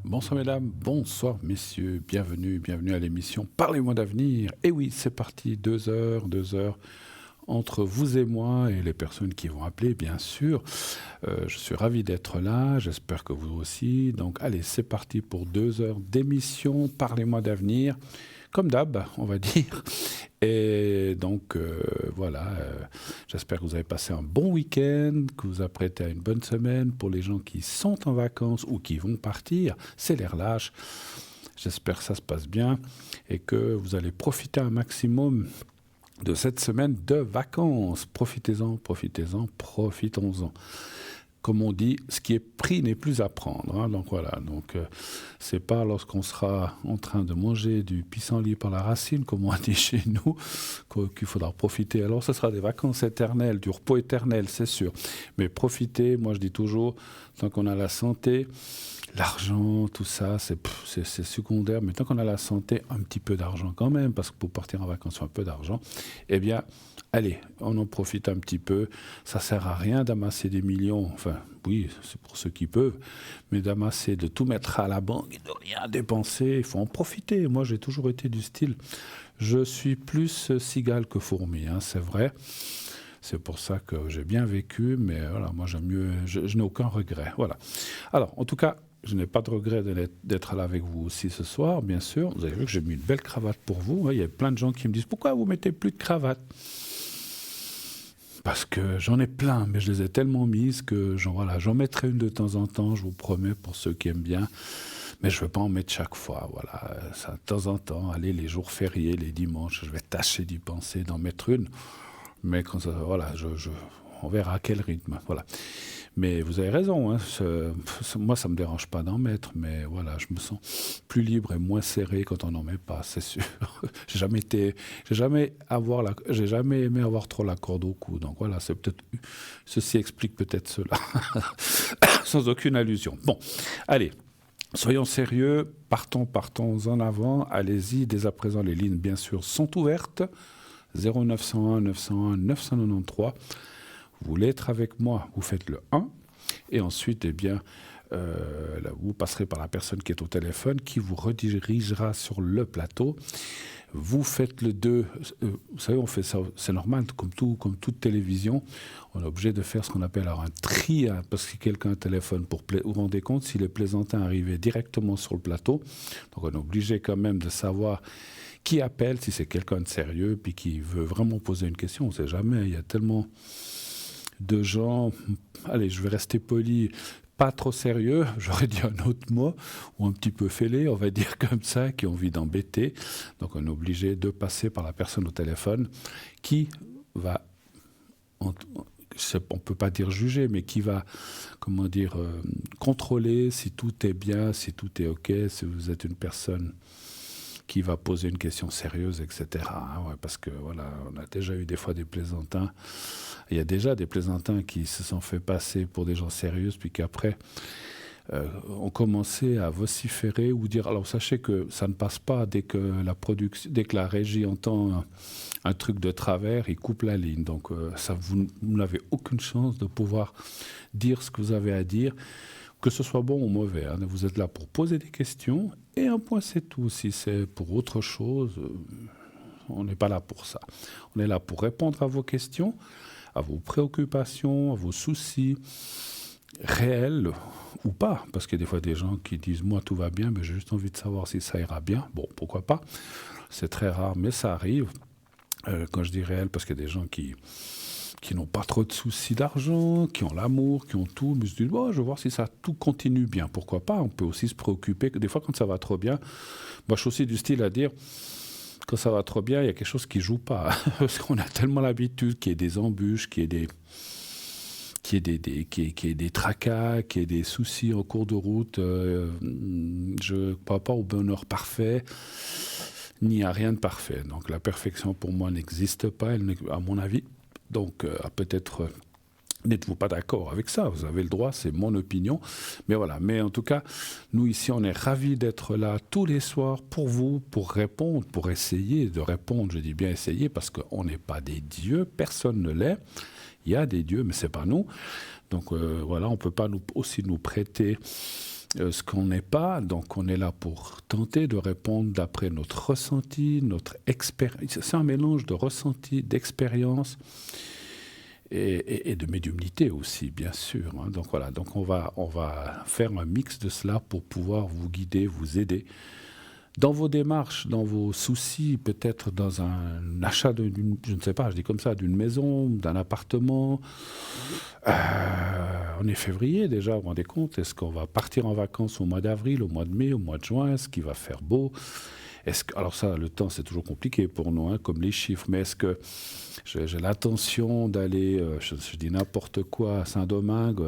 Bonsoir mesdames, bonsoir messieurs, bienvenue à l'émission Parlez-moi d'avenir. Et oui, c'est parti, 2 heures entre vous et moi et les personnes qui vont appeler, bien sûr. Je suis ravi d'être là, j'espère que vous aussi. Donc allez, c'est parti pour 2 heures d'émission Parlez-moi d'avenir. Comme d'hab, on va dire. Et donc, voilà, j'espère que vous avez passé un bon week-end, que vous apprêtez à une bonne semaine. Pour les gens qui sont en vacances ou qui vont partir, c'est les relâches. J'espère que ça se passe bien et que vous allez profiter un maximum de cette semaine de vacances. Profitons-en. Comme on dit, ce qui est pris n'est plus à prendre. Hein. Donc voilà, c'est pas lorsqu'on sera en train de manger du pissenlit par la racine, comme on dit chez nous, qu'il faudra profiter. Alors ce sera des vacances éternelles, du repos éternel, c'est sûr. Mais profitez, moi je dis toujours, tant qu'on a la santé, l'argent, tout ça, c'est secondaire. Mais tant qu'on a la santé, un petit peu d'argent quand même, parce que pour partir en vacances, il faut un peu d'argent, eh bien, allez, on en profite un petit peu. Ça sert à rien d'amasser des millions. Enfin, oui, c'est pour ceux qui peuvent. Mais d'amasser, de tout mettre à la banque et de rien dépenser, il faut en profiter. Moi, j'ai toujours été du style. Je suis plus cigale que fourmi, hein, c'est vrai. C'est pour ça que j'ai bien vécu. Mais voilà, moi, j'aime mieux. Je n'ai aucun regret. Voilà. Alors, en tout cas, je n'ai pas de regret d'être là avec vous aussi ce soir, bien sûr. Vous avez vu que j'ai mis une belle cravate pour vous. Il y a plein de gens qui me disent « Pourquoi vous mettez plus de cravate ?» Parce que j'en ai plein, mais je les ai tellement mises que j'en mettrai une de temps en temps, je vous promets, pour ceux qui aiment bien. Mais je ne veux pas en mettre chaque fois. Voilà, ça, de temps en temps, allez, les jours fériés, les dimanches, je vais tâcher d'y penser, d'en mettre une. Mais quand ça, voilà, on verra à quel rythme. Voilà. Mais vous avez raison, hein, moi ça ne me dérange pas d'en mettre, mais voilà, je me sens plus libre et moins serré quand on n'en met pas, c'est sûr. J'ai jamais aimé avoir trop la corde au cou, donc voilà, ceci explique peut-être cela, sans aucune allusion. Bon, allez. Soyons sérieux, partons en avant, allez-y, dès à présent les lignes bien sûr sont ouvertes, 0901 901 993. Vous voulez être avec moi, vous faites le 1, et ensuite, eh bien, là, vous passerez par la personne qui est au téléphone, qui vous redirigera sur le plateau. Vous faites le 2. Vous savez, on fait ça, c'est normal, comme toute télévision. On est obligé de faire ce qu'on appelle alors un tri, hein, parce que quelqu'un téléphone vous vous rendez compte, si les plaisantins arrivaient directement sur le plateau, donc on est obligé quand même de savoir qui appelle, si c'est quelqu'un de sérieux, puis qui veut vraiment poser une question. On ne sait jamais, il y a tellement de gens, allez, je vais rester poli, pas trop sérieux, j'aurais dit un autre mot, ou un petit peu fêlé, on va dire comme ça, qui ont envie d'embêter. Donc on est obligé de passer par la personne au téléphone qui va, on ne peut pas dire juger, mais qui va, comment dire, contrôler si tout est bien, si tout est OK, si vous êtes une personne qui va poser une question sérieuse, etc. Hein, ouais, parce que voilà, on a déjà eu des fois des plaisantins. Il y a déjà des plaisantins qui se sont fait passer pour des gens sérieux, puis qu'après ont commencé à vociférer ou dire. Alors sachez que ça ne passe pas dès que la régie entend un truc de travers, il coupe la ligne. Donc vous n'avez aucune chance de pouvoir dire ce que vous avez à dire. Que ce soit bon ou mauvais, hein, vous êtes là pour poser des questions et un point c'est tout. Si c'est pour autre chose, on n'est pas là pour ça. On est là pour répondre à vos questions, à vos préoccupations, à vos soucis réels ou pas. Parce qu'il y a des fois des gens qui disent « moi tout va bien, mais j'ai juste envie de savoir si ça ira bien ». Bon, pourquoi pas. C'est très rare, mais ça arrive. Quand je dis réel, parce qu'il y a des gens qui n'ont pas trop de soucis d'argent, qui ont l'amour, qui ont tout, mais je dis, bon, je vais voir si ça tout continue bien. Pourquoi pas? On peut aussi se préoccuper que des fois, quand ça va trop bien, moi, je suis aussi du style à dire, quand ça va trop bien, il y a quelque chose qui joue pas. Parce qu'on a tellement l'habitude qu'il y ait des embûches, qu'il y ait des tracas, qu'il y ait des soucis en cours de route. Je ne crois pas au bonheur parfait, ni à rien de parfait. Donc la perfection, pour moi, n'existe pas, à mon avis. Donc, peut-être, n'êtes-vous pas d'accord avec ça? Vous avez le droit, c'est mon opinion. Mais voilà, mais en tout cas, nous ici, on est ravis d'être là tous les soirs pour vous, pour répondre, pour essayer de répondre. Je dis bien essayer parce qu'on n'est pas des dieux, personne ne l'est. Il y a des dieux, mais ce n'est pas nous. Donc voilà, on ne peut pas aussi nous prêter ce qu'on n'est pas. Donc on est là pour tenter de répondre d'après notre ressenti, notre expérience. C'est un mélange de ressenti, d'expérience et de médiumnité aussi, bien sûr. Hein. Donc voilà, donc on va faire un mix de cela pour pouvoir vous guider, vous aider dans vos démarches, dans vos soucis, peut-être dans un achat je ne sais pas, je dis comme ça, d'une maison, d'un appartement. On est février déjà, vous vous rendez compte? Est-ce qu'on va partir en vacances au mois d'avril, au mois de mai, au mois de juin? Est-ce qu'il va faire beau? Alors ça, le temps, c'est toujours compliqué pour nous, hein, comme les chiffres, mais est-ce que j'ai l'intention d'aller, je dis n'importe quoi, à Saint-Domingue,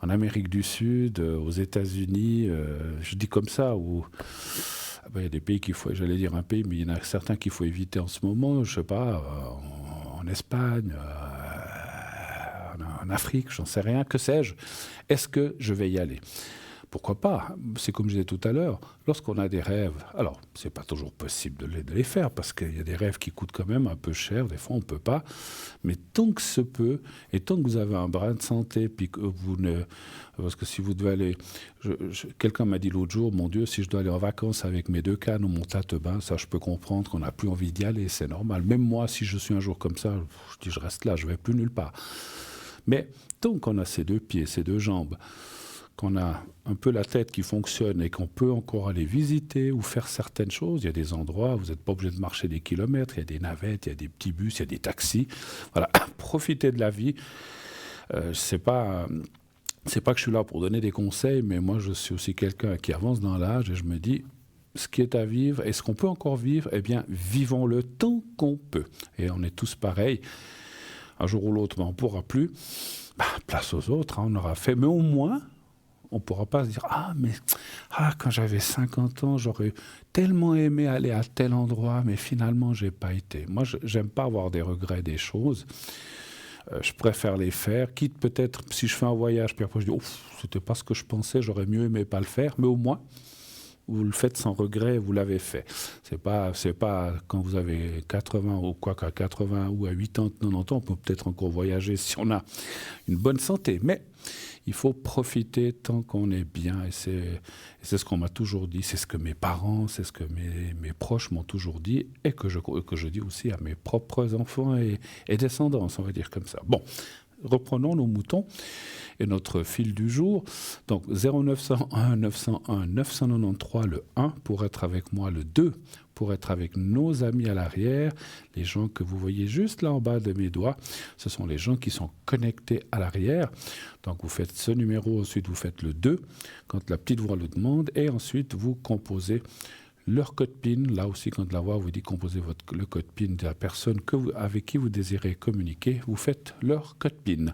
en Amérique du Sud, aux États-Unis, je dis comme ça, ou... Il y a des pays j'allais dire un pays, mais il y en a certains qu'il faut éviter en ce moment, je ne sais pas, en Espagne, en Afrique, j'en sais rien, que sais-je. Est-ce que je vais y aller? Pourquoi pas? C'est comme je disais tout à l'heure, lorsqu'on a des rêves, alors c'est pas toujours possible de les faire parce qu'il y a des rêves qui coûtent quand même un peu cher, des fois on peut pas, mais tant que se peut, et tant que vous avez un brin de santé, puis que vous ne... Parce que si vous devez aller... Quelqu'un m'a dit l'autre jour, mon Dieu, si je dois aller en vacances avec mes 2 cannes ou mon tate-bain, ça je peux comprendre qu'on n'a plus envie d'y aller, c'est normal. Même moi, si je suis un jour comme ça, je dis je reste là, je vais plus nulle part. Mais tant qu'on a ces 2 pieds, ces 2 jambes, qu'on a un peu la tête qui fonctionne et qu'on peut encore aller visiter ou faire certaines choses, il y a des endroits où vous n'êtes pas obligé de marcher des kilomètres, il y a des navettes, il y a des petits bus, il y a des taxis. Voilà, profitez de la vie. C'est pas que je suis là pour donner des conseils, mais moi je suis aussi quelqu'un qui avance dans l'âge et je me dis, ce qui est à vivre, est-ce qu'on peut encore vivre? Eh bien, vivons-le tant qu'on peut. Et on est tous pareils. Un jour ou l'autre, on ne pourra plus. Place aux autres, hein, on aura fait. Mais au moins, on ne pourra pas se dire quand j'avais 50 ans, j'aurais tellement aimé aller à tel endroit, mais finalement, je n'ai pas été. Moi, je n'aime pas avoir des regrets des choses. Je préfère les faire, quitte peut-être, si je fais un voyage, puis après je dis c'était pas ce que je pensais, j'aurais mieux aimé pas le faire, mais au moins, vous le faites sans regret, vous l'avez fait. C'est pas quand vous avez 80 ou quoi qu'à 80 ou à 80, 90 ans, on peut peut-être encore voyager si on a une bonne santé, mais il faut profiter tant qu'on est bien, et c'est ce qu'on m'a toujours dit, c'est ce que mes parents, c'est ce que mes proches m'ont toujours dit, et que je dis aussi à mes propres enfants et descendants, on va dire comme ça. Bon, reprenons nos moutons et notre fil du jour. Donc 0901 901 993 le 1 pour être avec moi, le 2 pour être avec nos amis à l'arrière, les gens que vous voyez juste là en bas de mes doigts, ce sont les gens qui sont connectés à l'arrière. Donc vous faites ce numéro, ensuite vous faites le 2 quand la petite voix le demande, et ensuite vous composez leur code PIN. Là aussi, quand la voix vous dit composez le code PIN de la personne avec qui vous désirez communiquer, vous faites leur code PIN.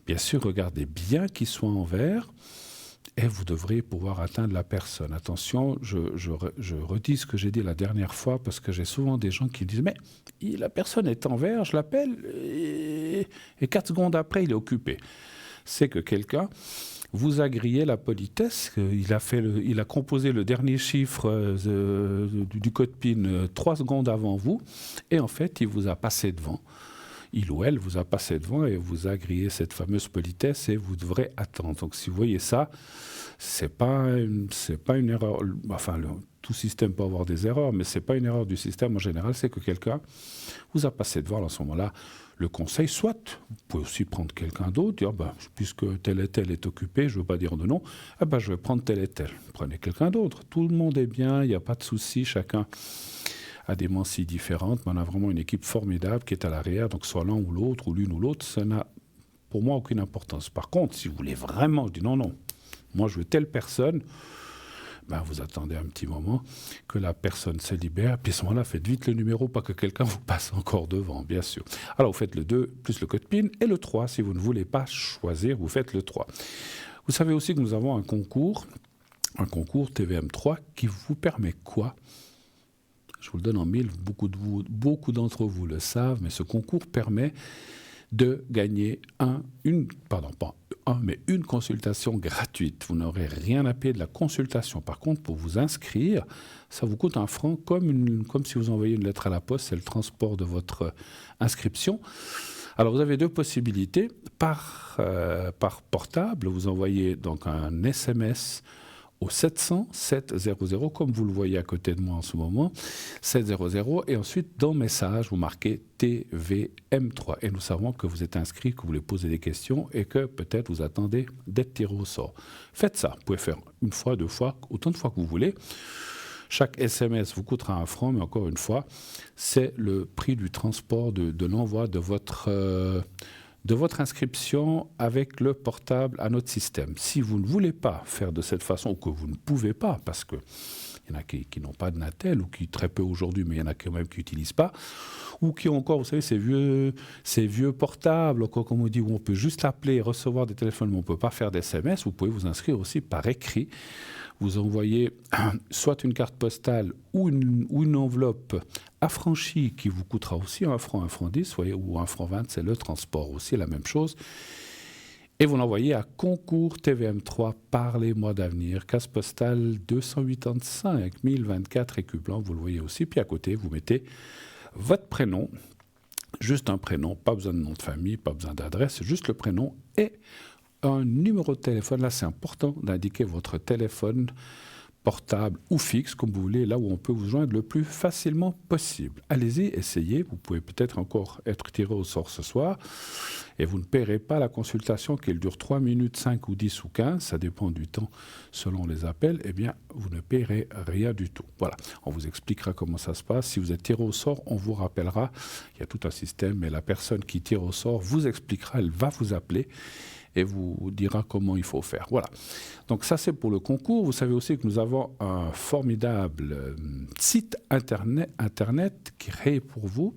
Bien sûr, regardez bien qu'il soit en vert et vous devrez pouvoir atteindre la personne. Attention, je redis ce que j'ai dit la dernière fois parce que j'ai souvent des gens qui disent « Mais la personne est en vert, je l'appelle et 4 secondes après, il est occupé. » C'est que quelqu'un vous a grillé la politesse, il a composé le dernier chiffre du code PIN 3 secondes avant vous, et en fait, il vous a passé devant. Il ou elle vous a passé devant et vous a grillé cette fameuse politesse et vous devrez attendre. Donc si vous voyez ça, c'est pas une erreur. Enfin, tout système peut avoir des erreurs, mais c'est pas une erreur du système en général, c'est que quelqu'un vous a passé devant. À ce moment-là, le conseil, soit, vous pouvez aussi prendre quelqu'un d'autre, dire, puisque tel et tel est occupé, je ne veux pas dire de nom, je vais prendre tel et tel. Prenez quelqu'un d'autre. Tout le monde est bien, il n'y a pas de souci, chacun a des mensies différentes, mais on a vraiment une équipe formidable qui est à l'arrière, donc soit l'un ou l'autre, ou l'une ou l'autre, ça n'a pour moi aucune importance. Par contre, si vous voulez vraiment, je dis non, moi je veux telle personne, vous attendez un petit moment que la personne se libère, puis à ce moment-là, faites vite le numéro, pas que quelqu'un vous passe encore devant, bien sûr. Alors vous faites le 2 plus le code PIN, et le 3, si vous ne voulez pas choisir, vous faites le 3. Vous savez aussi que nous avons un concours TVM3, qui vous permet quoi ? Je vous le donne en mille, beaucoup d'entre vous le savent, mais ce concours permet de gagner une consultation gratuite. Vous n'aurez rien à payer de la consultation. Par contre, pour vous inscrire, ça vous coûte 1 franc, comme si vous envoyez une lettre à la poste, c'est le transport de votre inscription. Alors, vous avez 2 possibilités. par portable, vous envoyez donc un SMS au 700 700, comme vous le voyez à côté de moi en ce moment, 700, et ensuite dans message, vous marquez TVM3. Et nous savons que vous êtes inscrit, que vous voulez poser des questions et que peut-être vous attendez d'être tiré au sort. Faites ça, vous pouvez faire une fois, 2 fois, autant de fois que vous voulez. Chaque SMS vous coûtera 1 franc, mais encore une fois, c'est le prix du transport de l'envoi de votre inscription avec le portable à notre système. Si vous ne voulez pas faire de cette façon, ou que vous ne pouvez pas, parce qu'il y en a qui n'ont pas de Natel, ou qui très peu aujourd'hui, mais il y en a quand même qui n'utilisent pas, ou qui ont encore, vous savez, ces vieux portables, encore, comme on dit, où on peut juste appeler et recevoir des téléphones, mais on ne peut pas faire des SMS. Vous pouvez vous inscrire aussi par écrit. Vous envoyez soit une carte postale ou une enveloppe affranchie qui vous coûtera aussi 1 franc, 1 franc 10, voyez, ou 1 franc 20, c'est le transport aussi, la même chose. Et vous l'envoyez à Concours TVM3, Parlez-moi d'avenir, case postale 285 024 Écublens, vous le voyez aussi. Puis à côté, vous mettez votre prénom, juste un prénom, pas besoin de nom de famille, pas besoin d'adresse, juste le prénom et un numéro de téléphone. Là, c'est important d'indiquer votre téléphone portable ou fixe, comme vous voulez, là où on peut vous joindre le plus facilement possible. Allez-y, essayez. Vous pouvez peut-être encore être tiré au sort ce soir et vous ne paierez pas la consultation qui dure 3 minutes, 5 ou 10 ou 15, ça dépend du temps selon les appels. Eh bien, vous ne paierez rien du tout. Voilà, on vous expliquera comment ça se passe. Si vous êtes tiré au sort, on vous rappellera. Il y a tout un système, mais la personne qui tire au sort vous expliquera, elle va vous appeler et vous dira comment il faut faire. Voilà. Donc ça, c'est pour le concours. Vous savez aussi que nous avons un formidable site internet créé pour vous.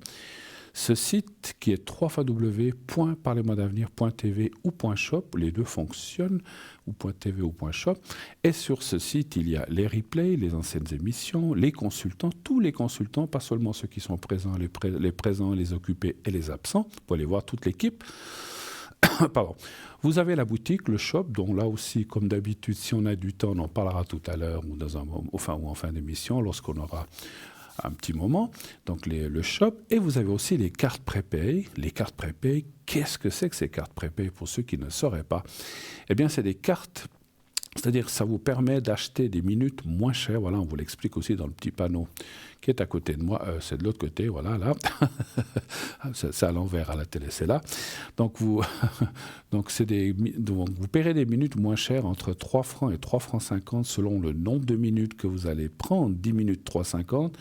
Ce site qui est www.parlezmoi-d'avenir.tv ou .shop, les deux fonctionnent, ou .tv ou .shop. Et sur ce site, il y a les replays, les anciennes émissions, les consultants, tous les consultants, pas seulement ceux qui sont présents, les présents, les occupés et les absents. Vous pouvez aller voir toute l'équipe. Pardon. Vous avez la boutique, le shop, dont là aussi, comme d'habitude, si on a du temps, on en parlera tout à l'heure ou en fin d'émission, lorsqu'on aura un petit moment. Donc le shop. Et vous avez aussi les cartes prépay. Les cartes prépay, qu'est-ce que c'est que ces cartes prépay pour ceux qui ne sauraient pas? Eh bien, c'est des cartes. C'est-à-dire que ça vous permet d'acheter des minutes moins chères. Voilà, on vous l'explique aussi dans le petit panneau qui est à côté de moi. C'est de l'autre côté, voilà, là. C'est à l'envers à la télé, c'est là. Donc, vous paierez des minutes moins chères entre 3 francs et 3 francs 50 selon le nombre de minutes que vous allez prendre. 10 minutes, 3,50.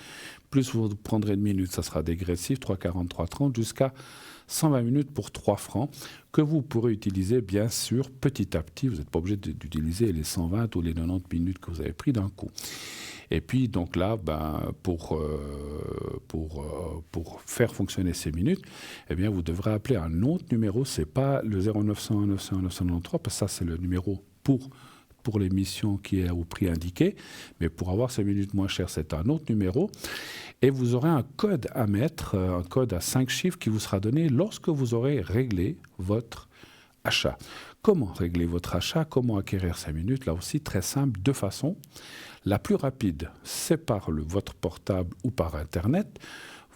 Plus vous prendrez de minutes, ça sera dégressif, 3,40, 3,30, jusqu'à 120 minutes pour 3 francs, que vous pourrez utiliser, bien sûr, petit à petit. Vous n'êtes pas obligé d'utiliser les 120 ou les 90 minutes que vous avez pris d'un coup. Et puis, donc là, pour faire fonctionner ces minutes, eh bien, vous devrez appeler un autre numéro. Ce n'est pas le 0901 901 993, parce que ça, c'est le numéro pour l'émission qui est au prix indiqué. Mais pour avoir ces minutes moins chères, c'est un autre numéro. Et vous aurez un code à mettre, un code à 5 chiffres qui vous sera donné lorsque vous aurez réglé votre achat. Comment régler votre achat? Comment acquérir ces minutes? Là aussi, très simple, 2 façons. La plus rapide, c'est par votre portable ou par Internet.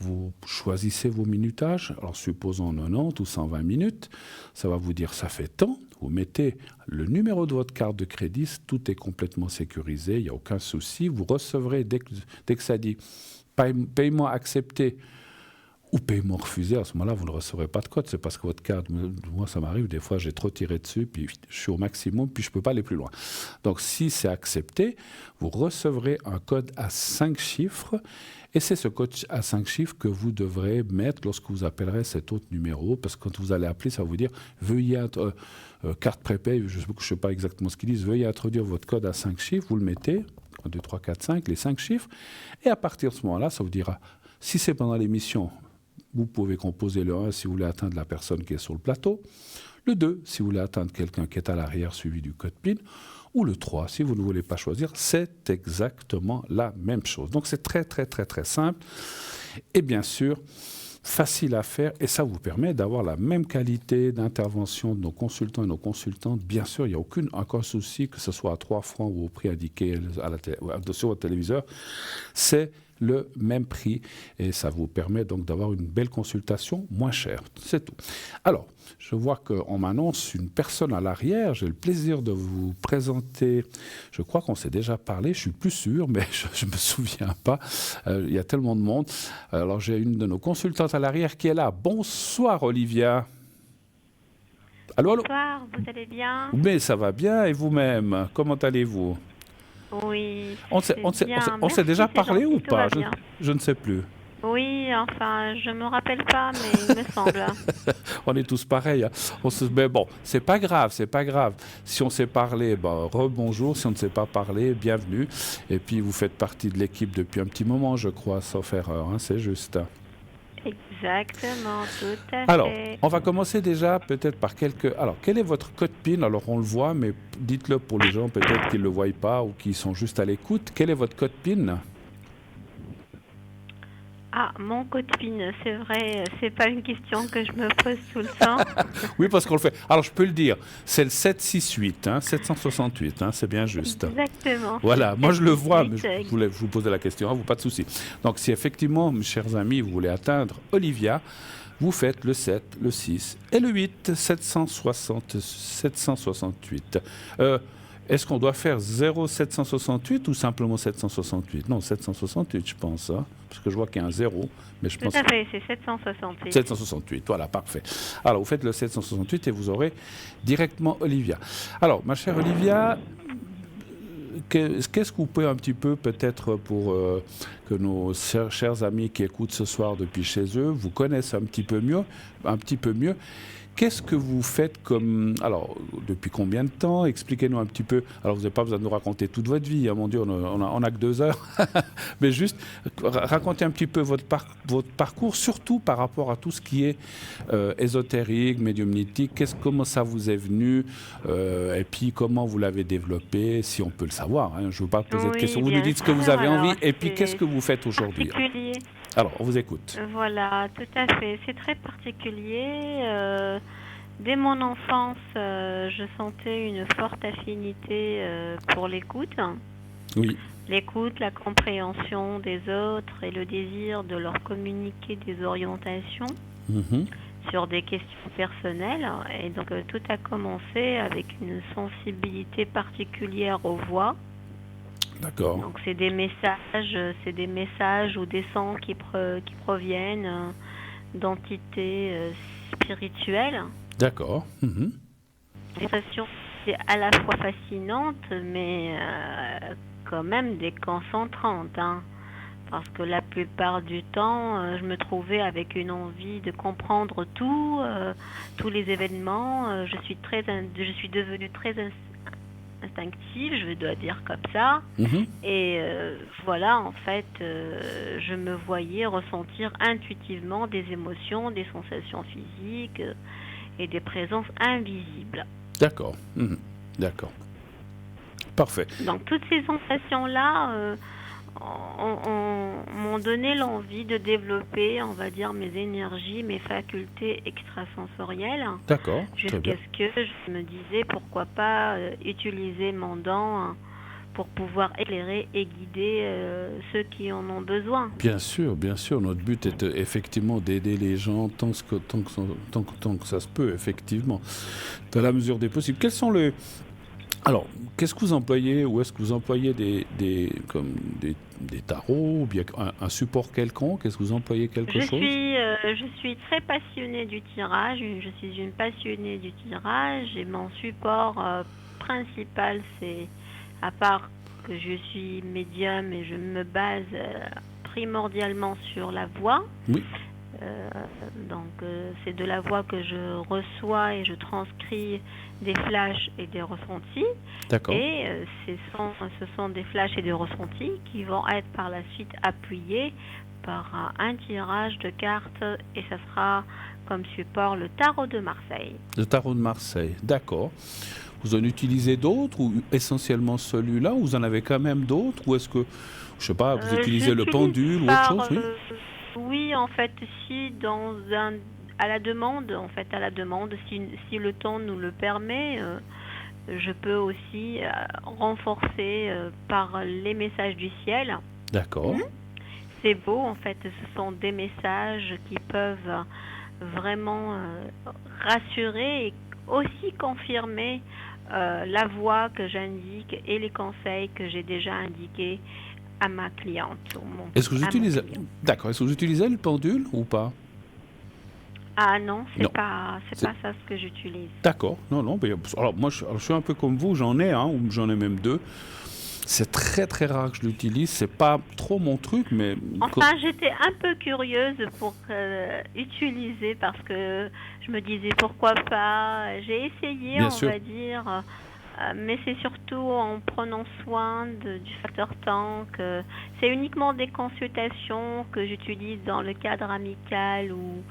Vous choisissez vos minutages, alors supposons 90 ou 120 minutes, ça va vous dire ça fait tant, vous mettez le numéro de votre carte de crédit, tout est complètement sécurisé, il n'y a aucun souci, vous recevrez dès que ça dit paiement accepté ou paiement refusé, à ce moment-là, vous ne recevrez pas de code. C'est parce que votre carte, moi ça m'arrive, des fois j'ai trop tiré dessus, puis je suis au maximum, puis je ne peux pas aller plus loin. Donc si c'est accepté, vous recevrez un code à 5 chiffres, et c'est ce code à 5 chiffres que vous devrez mettre lorsque vous appellerez cet autre numéro, parce que quand vous allez appeler, ça va vous dire « Veuillez carte prépay », je ne sais pas exactement ce qu'ils disent, « Veuillez introduire votre code à 5 chiffres », vous le mettez, 1, 2, 3, 4, 5, les 5 chiffres, et à partir de ce moment-là, ça vous dira, si c'est pendant l'émission, vous pouvez composer le 1 si vous voulez atteindre la personne qui est sur le plateau, le 2 si vous voulez atteindre quelqu'un qui est à l'arrière suivi du code PIN, ou le 3 si vous ne voulez pas choisir, c'est exactement la même chose. Donc c'est très très très très simple et bien sûr facile à faire et ça vous permet d'avoir la même qualité d'intervention de nos consultants et nos consultantes. Bien sûr, il n'y a aucun souci que ce soit à 3 francs ou au prix indiqué sur votre téléviseur. C'est le même prix et ça vous permet donc d'avoir une belle consultation moins chère. C'est tout. Alors, je vois qu'on m'annonce une personne à l'arrière. J'ai le plaisir de vous présenter. Je crois qu'on s'est déjà parlé. Je suis plus sûr, mais je me souviens pas. Il y a tellement de monde. Alors, j'ai une de nos consultantes à l'arrière qui est là. Bonsoir, Olivia. Allô, allô? Bonsoir, vous allez bien? Mais ça va bien et vous-même? Comment allez-vous? Oui, On s'est, c'est on s'est- on s'est- bien. on s'est Merci, déjà c'est parlé ou gentil, tout pas? va je, bien. je ne sais plus. Oui, enfin, je me rappelle pas, mais il me semble. On est tous pareils, hein. Mais bon, c'est pas grave, c'est pas grave. Si on s'est parlé, rebonjour. Si on ne s'est pas parlé, bienvenue. Et puis, vous faites partie de l'équipe depuis un petit moment, je crois, sauf erreur, hein, c'est juste. Exactement, tout à Alors, fait. on va commencer déjà peut-être par quelques... Alors, quel est votre code PIN? Alors, on le voit, mais dites-le pour les gens peut-être qui ne le voient pas ou qui sont juste à l'écoute. Quel est votre code PIN? Ah, mon code PIN, c'est vrai, c'est pas une question que je me pose tout le temps. Oui, parce qu'on le fait. Alors, je peux le dire, c'est le 768, hein, 768, hein, c'est bien juste. Exactement. Voilà, moi je le vois, mais 768, je voulais vous poser la question, à vous, pas de souci. Donc, si effectivement, mes chers amis, vous voulez atteindre Olivia, vous faites le 7, le 6 et le 8, 768. Est-ce qu'on doit faire 0,768 ou simplement 768? Non, 768, je pense, hein, parce que je vois qu'il y a un 0, mais je tout pense à fait, c'est 768. 768, voilà, parfait. Alors, vous faites le 768 et vous aurez directement Olivia. Alors, ma chère Olivia, qu'est-ce que vous pouvez un petit peu, peut-être pour que nos chers amis qui écoutent ce soir depuis chez eux vous connaissent un petit peu mieux, qu'est-ce que vous faites comme... Alors, depuis combien de temps? Expliquez-nous un petit peu. Alors, vous n'avez pas besoin de nous raconter toute votre vie, hein, mon Dieu, on a que 2 heures. Mais juste, racontez un petit peu votre parcours, surtout par rapport à tout ce qui est ésotérique, médiumnitique. Comment ça vous est venu et puis, comment vous l'avez développé, si on peut le savoir, hein. Je ne veux pas poser de questions. Oui, Vous nous bien dites ce que vous sûr. avez envie Alors, et puis, qu'est-ce c'est que vous faites aujourd'hui? particulier. Alors, on vous écoute. Voilà, tout à fait. C'est très particulier. Dès mon enfance, je sentais une forte affinité pour l'écoute. Oui. L'écoute, la compréhension des autres et le désir de leur communiquer des orientations Mhm. sur des questions personnelles. Et donc, tout a commencé avec une sensibilité particulière aux voix. D'accord. Donc c'est des messages ou des sons qui proviennent d'entités spirituelles. D'accord. Mhm. L'impression c'est à la fois fascinante, mais quand même déconcentrante, hein, parce que la plupart du temps, je me trouvais avec une envie de comprendre tous les événements. Je suis devenue très instinctive, je dois dire comme ça. Mhm. Et voilà, en fait, je me voyais ressentir intuitivement des émotions, des sensations physiques et des présences invisibles. D'accord. Mhm. D'accord. Parfait. Donc toutes ces sensations-là m'ont donné l'envie de développer, on va dire, mes énergies, mes facultés extrasensorielles, D'accord. Très bien. jusqu'à ce que je me disais pourquoi pas utiliser mon don pour pouvoir éclairer et guider ceux qui en ont besoin. Bien sûr, bien sûr. Notre but est effectivement d'aider les gens tant que ça se peut, effectivement, dans la mesure des possibles. Quels sont les... Alors, qu'est-ce que vous employez? Ou est-ce que vous employez comme des tarots ou bien un support quelconque? Est-ce que vous employez quelque chose? Je suis très passionnée du tirage. Je suis une passionnée du tirage et mon support principal, c'est, à part que je suis médium et je me base primordialement sur la voix. Oui. C'est de la voix que je reçois et je transcris des flashs et des ressentis. D'accord. Et ce sont des flashs et des ressentis qui vont être par la suite appuyés par un tirage de cartes et ça sera comme support le tarot de Marseille. Le tarot de Marseille, d'accord. Vous en utilisez d'autres ou essentiellement celui-là ou vous en avez quand même d'autres ou est-ce que, je sais pas, vous utilisez le pendule ou autre chose? Oui. Oui, en fait, si à la demande, si le temps nous le permet, je peux aussi renforcer par les messages du ciel. D'accord. c'est beau, en fait. Ce sont des messages qui peuvent vraiment rassurer et aussi confirmer la voie que j'indique et les conseils que j'ai déjà indiqués à ma cliente, Est-ce que vous à mon utilisez... client. D'accord. Est-ce que vous utilisez le pendule ou pas? Ah non, Non. c'est C'est- pas ça ce que j'utilise. D'accord. Non, non. Alors moi, je suis un peu comme vous. J'en ai un ou j'en ai même deux. C'est très très rare que je l'utilise. C'est pas trop mon truc, mais Enfin, j'étais un peu curieuse pour utiliser parce que je me disais pourquoi pas. J'ai essayé, bien on sûr. va dire, mais c'est surtout en prenant soin du facteur temps que c'est uniquement des consultations que j'utilise dans le cadre amical ou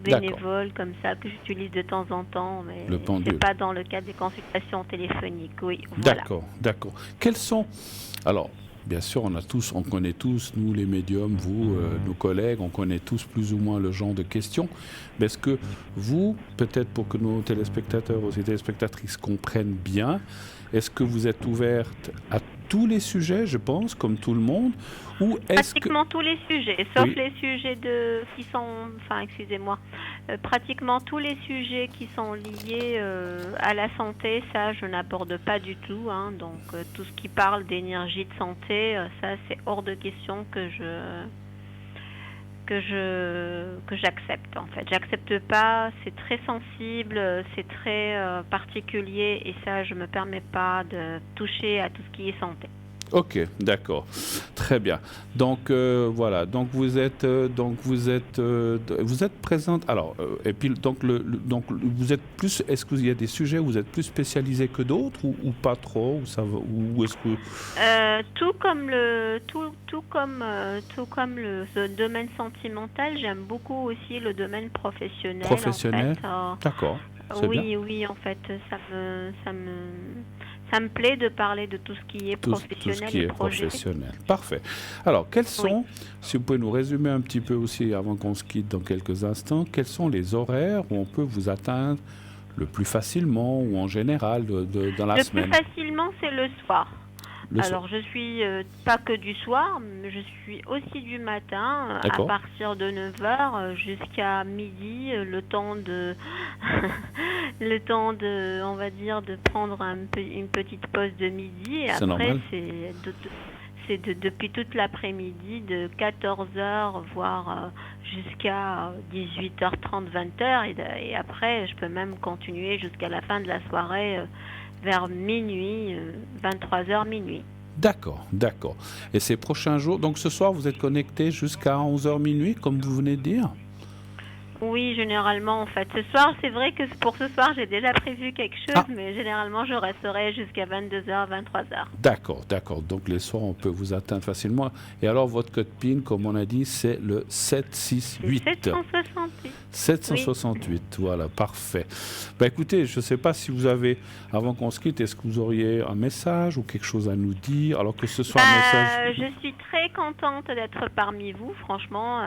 D'accord. bénévole comme ça que j'utilise de temps en temps, Le mais c'est pendule. pas dans le cadre des consultations téléphoniques. Oui, voilà. D'accord, d'accord. Quels sont... Alors, bien sûr, on connaît tous, nous les médiums, vous, nos collègues, on connaît tous plus ou moins le genre de questions. Mais est-ce que vous, peut-être pour que nos téléspectateurs ou téléspectatrices comprennent bien, est-ce que vous êtes ouverte à tous les sujets, je pense, comme tout le monde, ou est-ce que... Pratiquement tous les sujets, sauf Oui, les sujets qui sont, enfin, excusez-moi, pratiquement tous les sujets qui sont liés à la santé, ça, je n'aborde pas du tout, hein. Donc, tout ce qui parle d'énergie de santé, ça, c'est hors de question que j'accepte, en fait. J'accepte pas, c'est très sensible, c'est très particulier, et ça, je me permets pas de toucher à tout ce qui est santé. ok, d'accord, très bien. Donc voilà, vous êtes présente. Alors et puis donc vous êtes plus. Est-ce qu'il y a des sujets où vous êtes plus spécialisé que d'autres ou pas trop ou ça va, ou est-ce que Tout comme ce domaine sentimental, j'aime beaucoup aussi le domaine professionnel en fait. professionnel? D'accord, c'est bien. Oui, oui, en fait, ça me plaît de parler de tout ce qui est Tout ce professionnel qui et est projet. professionnel. Parfait. Alors, quels Oui. sont, si vous pouvez nous résumer un petit peu aussi avant qu'on se quitte dans quelques instants, quels sont les horaires où on peut vous atteindre le plus facilement ou en général dans la Le plus semaine? facilement, c'est le soir. Le soir. Alors, je suis pas que du soir, mais je suis aussi du matin, à D'accord. partir de 9 heures jusqu'à midi, le temps de, le temps de, on va dire, de prendre une petite pause de midi. Et C'est après, normal. depuis toute l'après-midi, de 14 heures, voire jusqu'à 18h30, 20 heures. Et après, je peux même continuer jusqu'à la fin de la soirée, vers minuit, 23 heures, minuit. D'accord, d'accord. Et ces prochains jours, donc ce soir, vous êtes connecté jusqu'à 11h minuit, comme vous venez de dire? Oui, généralement, en fait. Ce soir, c'est vrai que pour ce soir, j'ai déjà prévu quelque chose, Ah, mais généralement, je resterai jusqu'à 22 heures, 23 heures. d'accord, d'accord. Donc les soirs, on peut vous atteindre facilement. Et alors, votre code PIN, comme on a dit, c'est le C'est 768. 768. Oui. 768, voilà, parfait. Ben écoutez, je ne sais pas si vous avez, avant qu'on se quitte, est-ce que vous auriez un message ou quelque chose à nous dire, alors que ce soit un message... Je suis très contente d'être parmi vous. Franchement,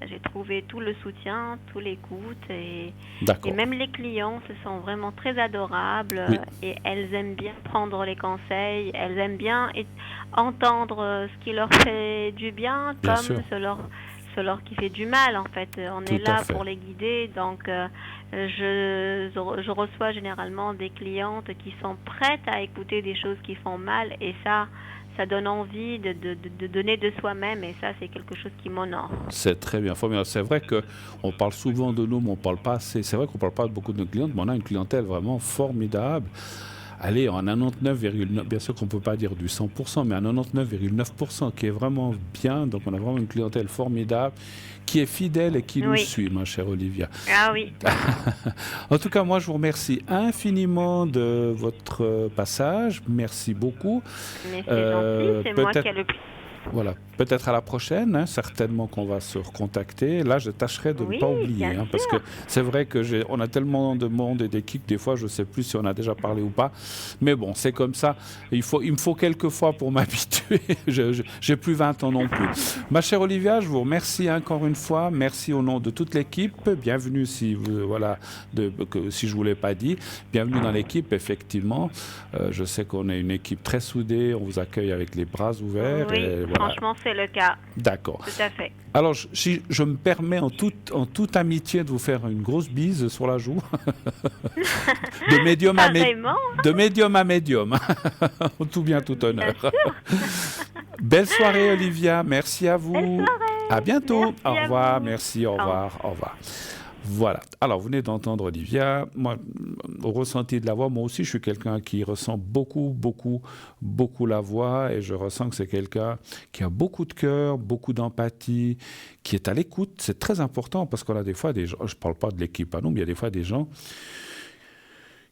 j'ai trouvé tout le soutien, tout l'écoute et D'accord, même les clients se sont vraiment très adorables oui, et elles aiment bien prendre les conseils, elles aiment bien entendre ce qui leur fait du bien bien comme sûr, ce leur qui fait du mal en fait. On est tout à là fait. pour les guider, donc je reçois généralement des clientes qui sont prêtes à écouter des choses qui font mal et ça donne envie de donner de soi-même et ça c'est quelque chose qui m'honore. C'est très bien formidable. C'est vrai qu'on parle souvent de nous, mais on parle pas assez. C'est vrai qu'on parle pas de beaucoup de nos clientes, mais on a une clientèle vraiment formidable. Allez, en 99,9, bien sûr qu'on ne peut pas dire du 100%, mais en 99,9% qui est vraiment bien. Donc on a vraiment une clientèle formidable, qui est fidèle et qui nous Oui. suit, ma chère Olivia. Ah oui. En tout cas, moi, je vous remercie infiniment de votre passage. Merci beaucoup. Mais c'est gentil, c'est moi qui Peut-être, ai le plus. voilà, peut-être à la prochaine. Hein, certainement qu'on va se recontacter. Là, je tâcherai de ne Oui, pas oublier, bien hein, parce que sûr. c'est vrai que on a tellement de monde et d'équipes, des fois, je ne sais plus si on a déjà parlé ou pas. Mais bon, c'est comme ça. Il me faut quelques fois pour m'habituer. J'ai plus 20 ans non plus. Ma chère Olivia, je vous remercie encore une fois. Merci au nom de toute l'équipe. Bienvenue si vous, voilà, si je vous l'ai pas dit. Bienvenue dans l'équipe, effectivement. Je sais qu'on est une équipe très soudée. On vous accueille avec les bras ouverts. Oui, Et Franchement, c'est le cas. D'accord. Tout à fait. Alors, si je me permets en toute amitié de vous faire une grosse bise sur la joue, de médium à médium, en tout bien, tout honneur. Belle soirée, Olivia. Merci à vous. Belle soirée. À bientôt. Merci au revoir. vous. Merci. Au revoir. Au revoir. Voilà. Alors, vous venez d'entendre Olivia. Moi, au ressenti de la voix, moi aussi, je suis quelqu'un qui ressent beaucoup la voix. Et je ressens que c'est quelqu'un qui a beaucoup de cœur, beaucoup d'empathie, qui est à l'écoute. C'est très important parce qu'on a des fois des gens, je ne parle pas de l'équipe à nous, mais il y a des fois des gens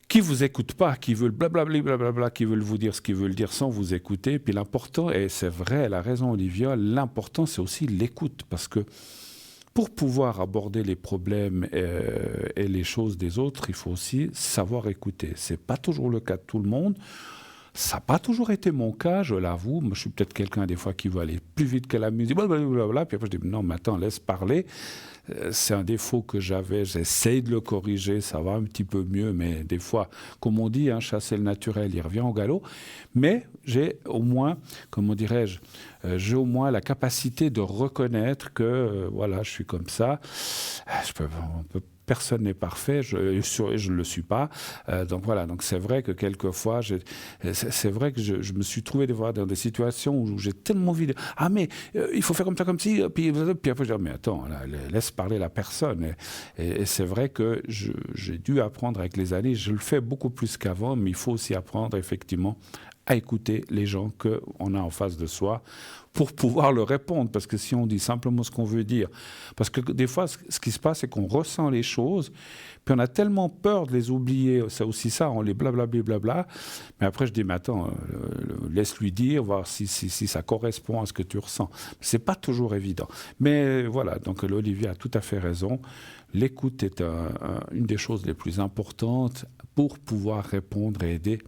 qui vous écoutent pas, qui veulent blablabla, qui veulent vous dire ce qu'ils veulent dire sans vous écouter. Puis l'important, et c'est vrai, elle a raison Olivia, l'important c'est aussi l'écoute. Parce que pour pouvoir aborder les problèmes et les choses des autres, il faut aussi savoir écouter. C'est pas toujours le cas de tout le monde. Ça n'a pas toujours été mon cas, je l'avoue. Moi, je suis peut-être quelqu'un des fois qui veut aller plus vite que la musique, blablabla. Puis après, je dis non, mais attends, laisse parler. C'est un défaut que j'avais. J'essaye de le corriger, ça va un petit peu mieux, mais des fois, comme on dit, chasser le naturel, il revient au galop. Mais j'ai au moins, comment dirais-je, j'ai au moins la capacité de reconnaître que, voilà, je suis comme ça. Personne n'est parfait, je ne le suis pas. Donc voilà, donc c'est vrai que quelquefois, c'est vrai que je me suis trouvé des fois dans des situations où j'ai tellement envie de... Ah mais il faut faire comme ça, comme ci, puis après je dis, mais attends, là, laisse parler la personne. Et c'est vrai que j'ai dû apprendre avec les années, je le fais beaucoup plus qu'avant, mais il faut aussi apprendre effectivement à écouter les gens qu'on a en face de soi pour pouvoir leur répondre. Parce que si on dit simplement ce qu'on veut dire, parce que des fois, ce qui se passe, c'est qu'on ressent les choses, puis on a tellement peur de les oublier, c'est aussi ça, on les blablabla. Mais après, je dis, mais attends, laisse-lui dire, voir si ça correspond à ce que tu ressens. C'est pas toujours évident. Mais voilà, donc Olivia a tout à fait raison. L'écoute est une des choses les plus importantes pour pouvoir répondre et aider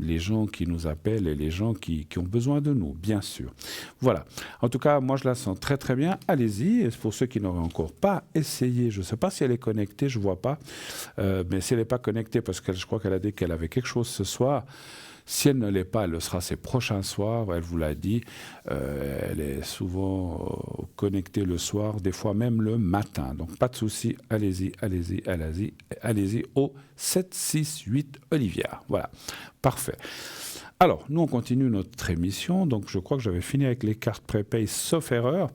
les gens qui nous appellent et les gens qui ont besoin de nous, bien sûr. Voilà. En tout cas, moi, je la sens très, très bien. Allez-y. Et pour ceux qui n'auraient encore pas essayé, je ne sais pas si elle est connectée, je ne vois pas. Mais si elle n'est pas connectée, parce que je crois qu'elle a dit qu'elle avait quelque chose ce soir, si elle ne l'est pas, elle le sera ces prochains soirs, elle vous l'a dit. Elle est souvent connectée le soir, des fois même le matin. Donc pas de souci, allez-y au 768 Olivia. Voilà, parfait. Alors, nous on continue notre émission. Donc je crois que j'avais fini avec les cartes prépay sauf erreur.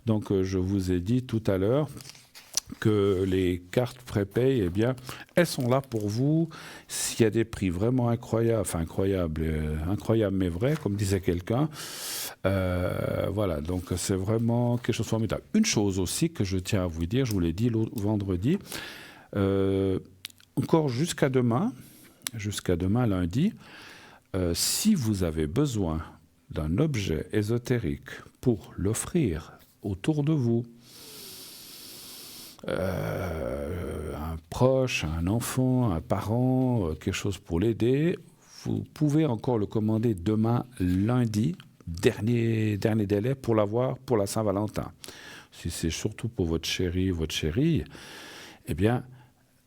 Donc je vous ai dit tout à l'heure que les cartes prépay, eh bien, elles sont là pour vous. S'il y a des prix vraiment incroyables, enfin incroyables mais vrais, comme disait quelqu'un, voilà, donc c'est vraiment quelque chose de formidable. Une chose aussi que je tiens à vous dire, je vous l'ai dit vendredi, encore jusqu'à demain lundi, si vous avez besoin d'un objet ésotérique pour l'offrir autour de vous, un proche, un enfant, un parent, quelque chose pour l'aider, vous pouvez encore le commander demain lundi, dernier délai pour l'avoir pour la Saint-Valentin. Si c'est surtout pour votre chéri, eh bien,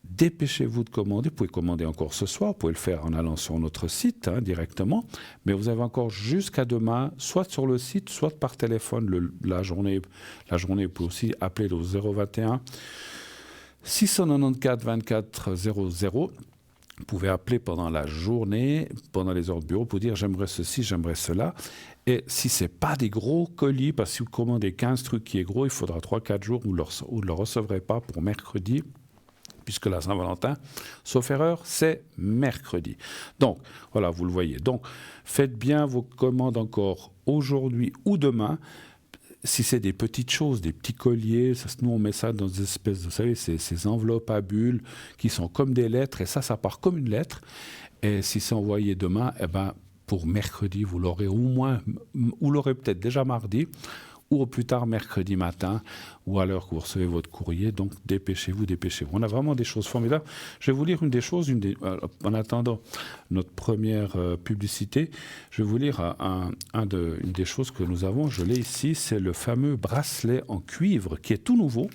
dépêchez-vous de commander. Vous pouvez commander encore ce soir, vous pouvez le faire en allant sur notre site directement, mais vous avez encore jusqu'à demain, soit sur le site, soit par téléphone la journée. Vous pouvez aussi appeler au 021 694 24 00. Vous pouvez appeler pendant la journée, pendant les heures de bureau, pour dire j'aimerais ceci, j'aimerais cela. Et si ce n'est pas des gros colis, parce que si vous commandez 15 trucs qui est gros, il faudra 3-4 jours où vous ne le recevrez pas pour mercredi, puisque la Saint-Valentin, sauf erreur, c'est mercredi. Donc, voilà, vous le voyez. Donc, faites bien vos commandes encore aujourd'hui ou demain. Si c'est des petites choses, des petits colliers, nous on met ça dans des espèces de, vous savez, ces enveloppes à bulles qui sont comme des lettres, et ça part comme une lettre. Et si c'est envoyé demain, eh ben, pour mercredi, vous l'aurez vous l'aurez peut-être déjà mardi, ou au plus tard mercredi matin, ou à l'heure que vous recevez votre courrier. Donc dépêchez-vous. On a vraiment des choses formidables. Je vais vous lire une des choses, en attendant notre première publicité, je vais vous lire une des choses que nous avons, je l'ai ici, c'est le fameux bracelet en cuivre qui est tout nouveau.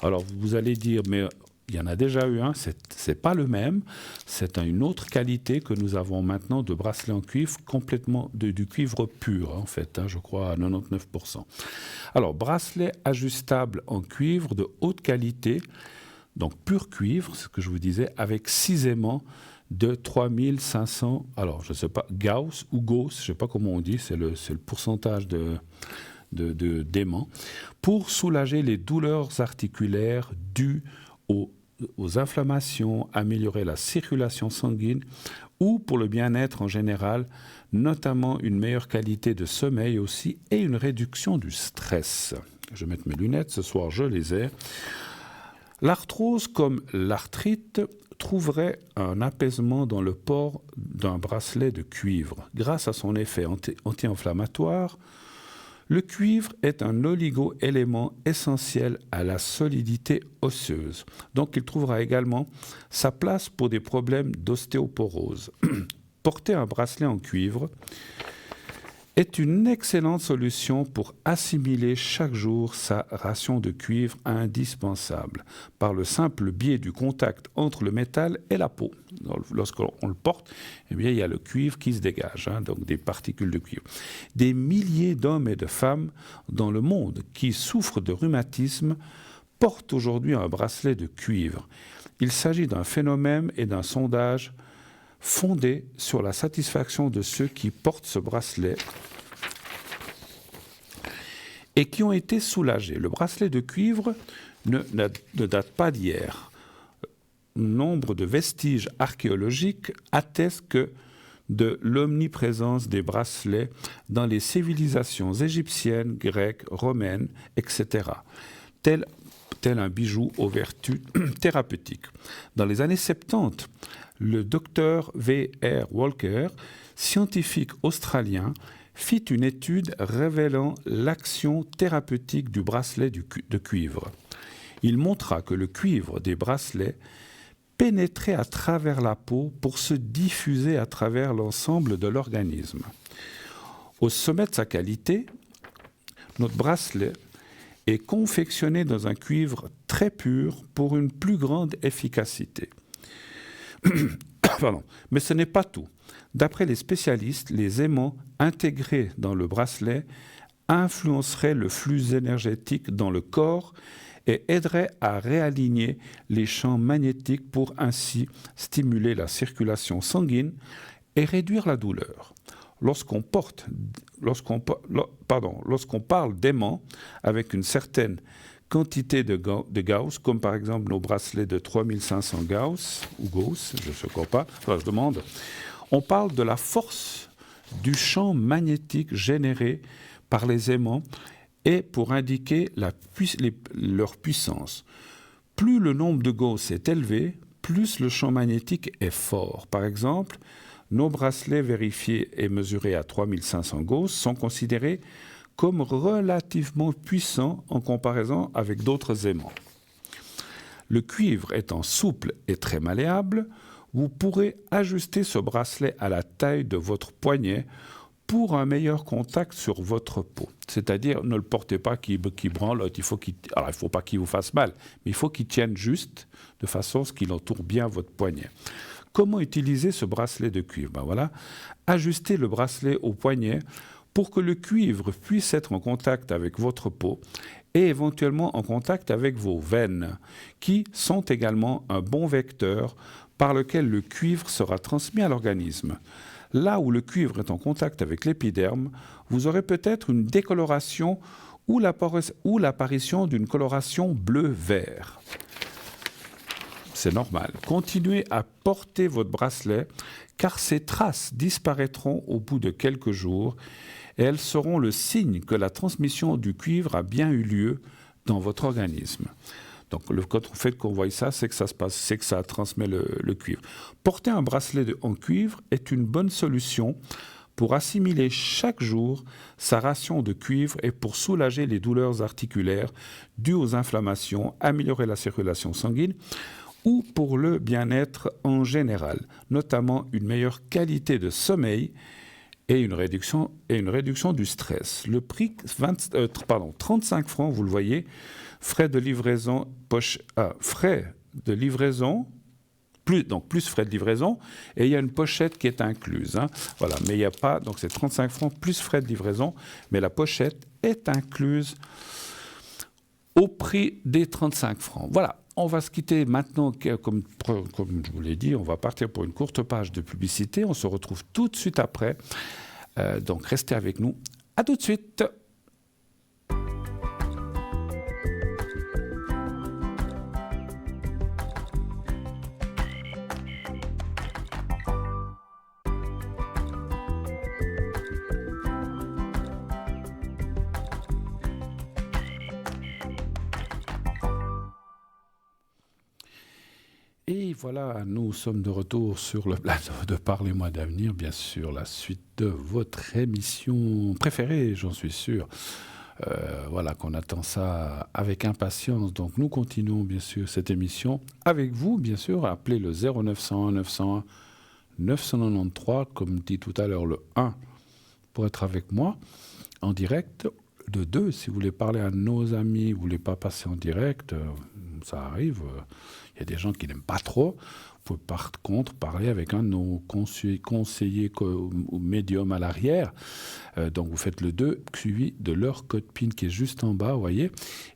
Alors vous allez dire, mais il y en a déjà eu un, c'est pas le même, c'est une autre qualité que nous avons maintenant de bracelet en cuivre, complètement du cuivre pur en fait, je crois à 99%. Alors, bracelet ajustable en cuivre de haute qualité, donc pur cuivre, ce que je vous disais, avec 6 aimants de 3500, alors je ne sais pas, Gauss ou Gauss, je ne sais pas comment on dit, c'est le pourcentage d'aimants, pour soulager les douleurs articulaires dues aux inflammations, améliorer la circulation sanguine ou pour le bien-être en général, notamment une meilleure qualité de sommeil aussi et une réduction du stress. Je vais mettre mes lunettes, ce soir je les ai. L'arthrose comme l'arthrite trouverait un apaisement dans le port d'un bracelet de cuivre. Grâce à son effet anti-inflammatoire, le cuivre est un oligo-élément essentiel à la solidité osseuse. Donc il trouvera également sa place pour des problèmes d'ostéoporose. Porter un bracelet en cuivre est une excellente solution pour assimiler chaque jour sa ration de cuivre indispensable par le simple biais du contact entre le métal et la peau. Lorsqu'on le porte, eh bien, il y a le cuivre qui se dégage, donc des particules de cuivre. Des milliers d'hommes et de femmes dans le monde qui souffrent de rhumatisme portent aujourd'hui un bracelet de cuivre. Il s'agit d'un phénomène et d'un sondage fondé sur la satisfaction de ceux qui portent ce bracelet et qui ont été soulagés. Le bracelet de cuivre ne date pas d'hier. Nombre de vestiges archéologiques attestent de l'omniprésence des bracelets dans les civilisations égyptiennes, grecques, romaines, etc., tel un bijou aux vertus thérapeutiques. Dans les années 70, le docteur V.R. Walker, scientifique australien, fit une étude révélant l'action thérapeutique du bracelet de cuivre. Il montra que le cuivre des bracelets pénétrait à travers la peau pour se diffuser à travers l'ensemble de l'organisme. Au sommet de sa qualité, notre bracelet est confectionné dans un cuivre très pur pour une plus grande efficacité. Pardon. Mais ce n'est pas tout. D'après les spécialistes, les aimants intégrés dans le bracelet influenceraient le flux énergétique dans le corps et aideraient à réaligner les champs magnétiques pour ainsi stimuler la circulation sanguine et réduire la douleur. Lorsqu'on parle d'aimants avec une certaine quantité de Gauss, comme par exemple nos bracelets de 3500 Gauss, ou Gauss, je ne sais pas, je demande, on parle de la force du champ magnétique généré par les aimants et pour indiquer leur puissance. Plus le nombre de Gauss est élevé, plus le champ magnétique est fort. Par exemple, nos bracelets vérifiés et mesurés à 3500 Gauss sont considérés comme relativement puissants en comparaison avec d'autres aimants. Le cuivre étant souple et très malléable, vous pourrez ajuster ce bracelet à la taille de votre poignet pour un meilleur contact sur votre peau. C'est-à-dire, ne le portez pas qui branle, il faut pas qu'il vous fasse mal, mais il faut qu'il tienne juste de façon à ce qu'il entoure bien votre poignet. Comment utiliser ce bracelet de cuivre ? Voilà, ajustez le bracelet au poignet pour que le cuivre puisse être en contact avec votre peau et éventuellement en contact avec vos veines, qui sont également un bon vecteur par lequel le cuivre sera transmis à l'organisme. Là où le cuivre est en contact avec l'épiderme, vous aurez peut-être une décoloration ou l'apparition d'une coloration bleu-vert. C'est normal. Continuez à porter votre bracelet car ces traces disparaîtront au bout de quelques jours et elles seront le signe que la transmission du cuivre a bien eu lieu dans votre organisme. Donc le fait qu'on voit ça, c'est que ça se passe, c'est que ça transmet le cuivre. Porter un bracelet en cuivre est une bonne solution pour assimiler chaque jour sa ration de cuivre et pour soulager les douleurs articulaires dues aux inflammations, améliorer la circulation sanguine ou pour le bien-être en général, notamment une meilleure qualité de sommeil et une réduction du stress. Le prix, 35 francs, vous le voyez, frais de livraison de livraison, plus frais de livraison, et il y a une pochette qui est incluse. Hein. Voilà, mais il n'y a pas, donc c'est 35 francs plus frais de livraison, mais la pochette est incluse au prix des 35 francs. Voilà, on va se quitter maintenant, comme je vous l'ai dit, on va partir pour une courte page de publicité, on se retrouve tout de suite après, donc restez avec nous, à tout de suite. Et voilà, nous sommes de retour sur le plateau de Parlez-moi d'avenir, bien sûr, la suite de votre émission préférée, j'en suis sûr. Voilà, qu'on attend ça avec impatience. Donc nous continuons, bien sûr, cette émission avec vous, bien sûr. Appelez le 0901 901 993, comme dit tout à l'heure, le 1 pour être avec moi en direct. De 2, si vous voulez parler à nos amis, vous ne voulez pas passer en direct, ça arrive. Il y a des gens qui n'aiment pas trop. Vous pouvez par contre parler avec un de nos conseillers ou médiums à l'arrière. Donc vous faites le 2, suivi de leur code PIN qui est juste en bas, vous voyez.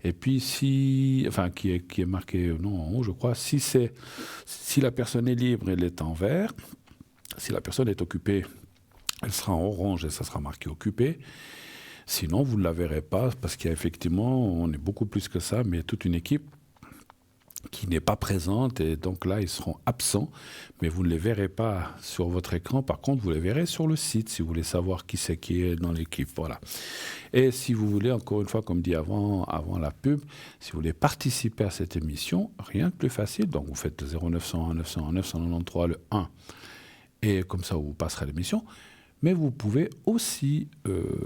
Et puis qui est marqué en haut, je crois. Si la personne est libre, elle est en vert. Si la personne est occupée, elle sera en orange et ça sera marqué occupé. Sinon, vous ne la verrez pas parce qu'il y a effectivement, on est beaucoup plus que ça, mais toute une équipe qui n'est pas présente et donc là, ils seront absents, mais vous ne les verrez pas sur votre écran. Par contre, vous les verrez sur le site si vous voulez savoir qui c'est qui est dans l'équipe. Voilà. Et si vous voulez, encore une fois, comme dit avant la pub, si vous voulez participer à cette émission, rien de plus facile. Donc, vous faites le 0901 901 993, le 1, et comme ça, vous passerez l'émission. Mais vous pouvez aussi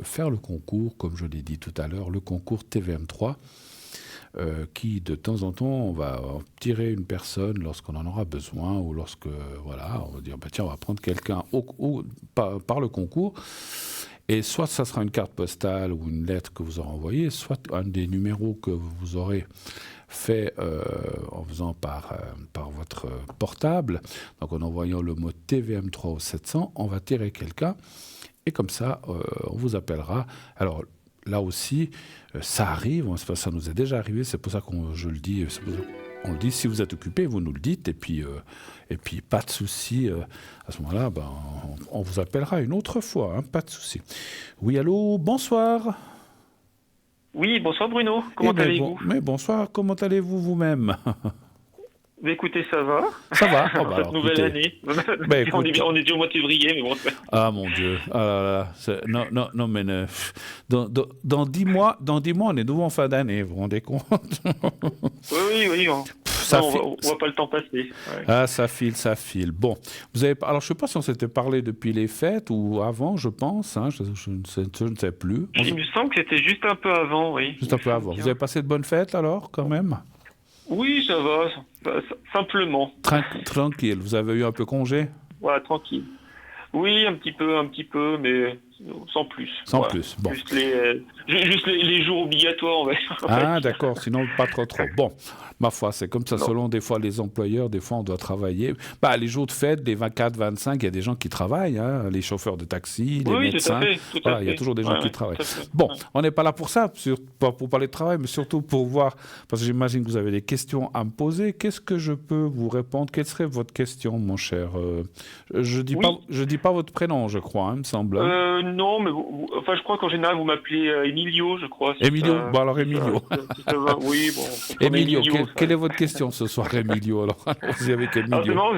faire le concours, comme je l'ai dit tout à l'heure, le concours TVM3, qui de temps en temps, on va tirer une personne lorsqu'on en aura besoin, ou lorsque, voilà, on va dire, tiens, on va prendre quelqu'un par le concours, et soit ça sera une carte postale ou une lettre que vous aurez envoyée, soit un des numéros que vous aurez fait en faisant par votre portable, donc en envoyant le mot TVM3 au 700, on va tirer quelqu'un, et comme ça, on vous appellera. Alors, là aussi, ça arrive, ça nous est déjà arrivé, c'est pour ça je le dis, on le dit, si vous êtes occupé, vous nous le dites, et puis pas de souci, à ce moment-là, on vous appellera une autre fois, hein, pas de souci. Oui, allô, bonsoir. Oui, bonsoir Bruno, comment allez-vous ? Mais bonsoir, comment allez-vous vous-même ? Écoutez, ça va. Ça va. Oh, bah, alors, nouvelle année. On est déjà au mois de février, mais bon. Ah mon Dieu. Ah là là. Non, mais dans 10 mois, on est nouveau en fin d'année, vous vous rendez compte ? Oui. On voit pas le temps passer. Ouais. Ah, ça file. Bon, alors je sais pas si on s'était parlé depuis les fêtes ou avant, je pense. Hein, je ne sais plus. Il me semble que c'était juste un peu avant, oui. Juste un peu avant. Vous avez passé de bonnes fêtes alors, quand même ? Oui, ça va, simplement. Tranquille. Vous avez eu un peu congé ? Voilà, tranquille. Oui, un petit peu, mais sans plus. Sans plus, bon. Juste les jours obligatoires, on va dire. Ah, d'accord, sinon pas trop. Bon, ma foi, c'est comme ça, selon des fois les employeurs, des fois on doit travailler. Les jours de fête, les 24, 25, il y a des gens qui travaillent, hein, les chauffeurs de taxi, les médecins. Tout à fait. Il y a toujours des gens qui travaillent. Bon, on n'est pas là pour ça, pas pour parler de travail, mais surtout pour voir, parce que j'imagine que vous avez des questions à me poser. Qu'est-ce que je peux vous répondre ? Quelle serait votre question, mon cher ? Je dis pas votre prénom, je crois, hein, me semble. Non, mais je crois qu'en général, vous m'appelez Emilio, je crois. Emilio, alors Emilio. Oui, bon. Emilio, quelle est votre question ce soir, Emilio ? Alors, allons-y avec Emilio.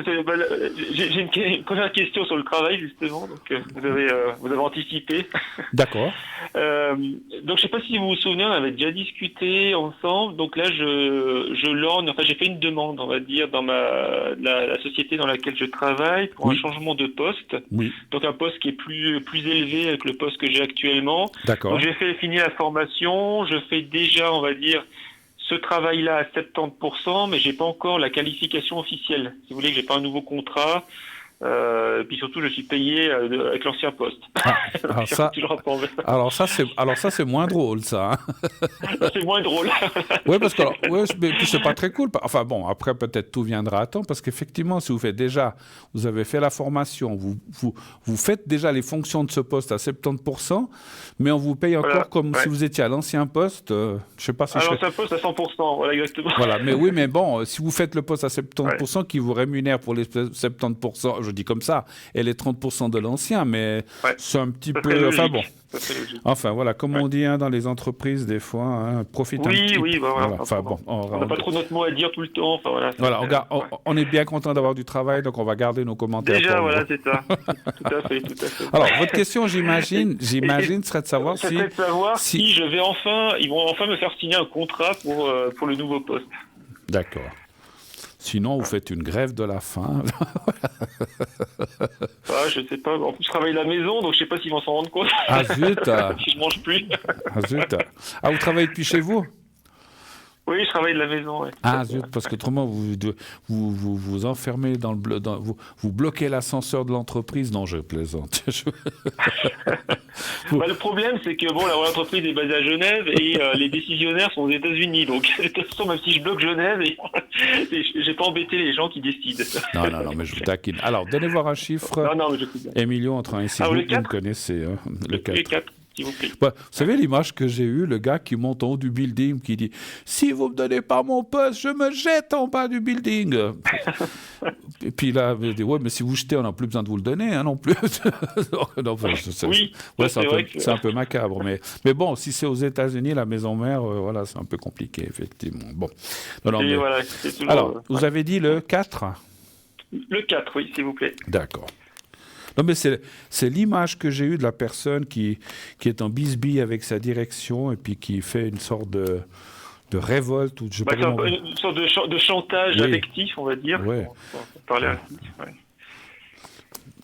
J'ai une première question sur le travail, justement, donc vous avez anticipé. D'accord. Donc, je ne sais pas si vous vous souvenez, on avait déjà discuté ensemble. Donc là, j'ai fait une demande, on va dire, dans la société dans laquelle je travaille pour un changement de poste. Oui. Donc, un poste qui est plus élevé avec le poste que j'ai actuellement. D'accord. Donc, j'ai fini la formation. Je fais déjà, on va dire, ce travail-là à 70%, mais j'ai pas encore la qualification officielle. Si vous voulez, j'ai pas un nouveau contrat. Et puis surtout, je suis payé avec l'ancien poste. Alors ça, c'est moins drôle, ça. Hein. C'est moins drôle. Oui, parce que mais puis c'est pas très cool. Enfin bon, après peut-être tout viendra à temps, parce qu'effectivement, si vous avez fait la formation, vous faites déjà les fonctions de ce poste à 70%, mais on vous paye encore comme si vous étiez à l'ancien poste. Je sais pas si. À l'ancien poste à 100%, voilà exactement. Voilà, mais oui, mais bon, si vous faites le poste à 70%, qui vous rémunère pour les 70%, je dis comme ça, et les 30% de l'ancien, mais c'est un petit peu. Enfin bon. Enfin voilà, comme on dit dans les entreprises des fois, hein, profite un petit peu. Oui, voilà. Enfin bon, on n'a pas trop notre mot à dire tout le temps. Enfin, voilà, on est bien content d'avoir du travail, donc on va garder nos commentaires. Déjà, voilà, c'est ça. Tout à fait. Alors, votre question, j'imagine, serait de savoir si je vais ils vont enfin me faire signer un contrat pour le nouveau poste. D'accord. Sinon, vous faites une grève de la faim. Je sais pas. En plus, je travaille à la maison, donc je sais pas s'ils vont s'en rendre compte. Ah zut Si je mange plus. Ah zut. Ah, vous travaillez depuis chez vous? Oui, je travaille de la maison. Ouais. Ah zut, parce qu'autrement, vous enfermez vous bloquez l'ascenseur de l'entreprise. Non, je plaisante. Le problème, c'est que l'entreprise est basée à Genève et les décisionnaires sont aux États-Unis. Donc, de toute façon, même si je bloque Genève, j'ai pas embêté les gens qui décident. Non, mais je vous taquine. Alors, donnez voir un chiffre. Non, mais je sais bien. Emilio, entre 1 et 6, vous me connaissez, hein, le 4. Le 4. S'il vous plaît. Vous savez l'image que j'ai eue, le gars qui monte en haut du building, qui dit « Si vous me donnez pas mon poste, je me jette en bas du building !» Et puis là, il dit « Ouais, mais si vous jetez, on n'a plus besoin de vous le donner, hein, non plus. » C'est un peu macabre. Mais bon, si c'est aux États-Unis, la maison mère, c'est un peu compliqué, effectivement. Bon. Alors, vous avez dit le 4 ? Le 4, oui, s'il vous plaît. D'accord. Non, mais c'est l'image que j'ai eue de la personne qui est en bisbille avec sa direction et puis qui fait une sorte de révolte. Ou une sorte de chantage affectif, on va dire. Ouais. Pour parler ainsi. Ouais.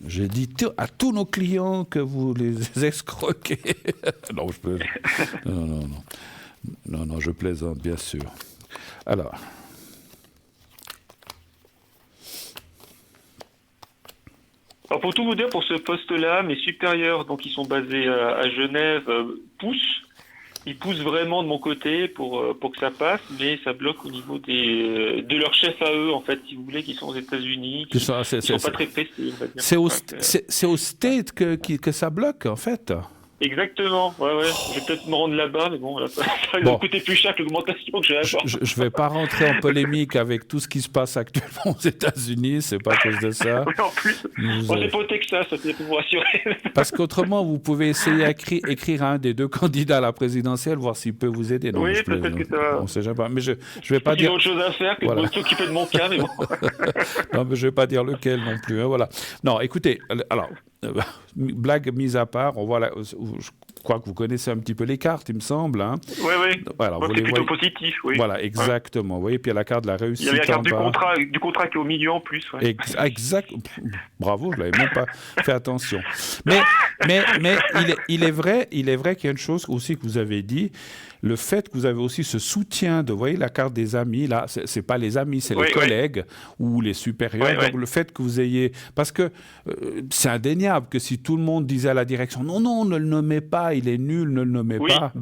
J'ai dit à tous nos clients que vous les escroquez. Non, je peux. Non, je plaisante, bien sûr. Alors. Alors pour tout vous dire, pour ce poste-là, mes supérieurs, donc ils sont basés à Genève, ils poussent vraiment de mon côté pour que ça passe, mais ça bloque au niveau de leurs chefs à eux, en fait, si vous voulez, qui sont aux États-Unis, qui sont pas très pressés, on va dire. C'est au State que ça bloque, en fait. Exactement, ouais. Je vais peut-être me rendre là-bas, mais bon, ça va coûter plus cher que l'augmentation que j'ai à avoir. Je ne vais pas rentrer en polémique avec tout ce qui se passe actuellement aux États-Unis, c'est pas à cause de ça. Oui, en plus, c'est pas au Texas, ça c'est pour vous rassurer. Parce qu'autrement, vous pouvez essayer d'écrire un des deux candidats à la présidentielle, voir s'il peut vous aider. Non, peut-être que ça va. On sait jamais. Mais je vais pas dire. Il y a autre chose à faire que de s'occuper de mon cas, mais bon. Non, mais je vais pas dire lequel non plus. Hein, voilà. Non, écoutez, alors. Blague mise à part, je crois que vous connaissez un petit peu les cartes, il me semble. Hein. Oui. Voilà, c'est plutôt positif, oui. Voilà, exactement. Vous voyez, puis il y a la carte de la réussite. Il y a la carte du contrat qui est au milieu en plus. Ouais. Exact. Bravo, je l'avais même pas fait attention. Mais il est vrai qu'il y a une chose aussi que vous avez dit. Le fait que vous avez aussi ce soutien de, vous voyez, la carte des amis, là, c'est pas les amis, c'est les collègues ou les supérieurs. Donc, le fait que vous ayez... Parce que c'est indéniable que si tout le monde disait à la direction « Non, ne le nommez pas, il est nul, ne le nommez pas »,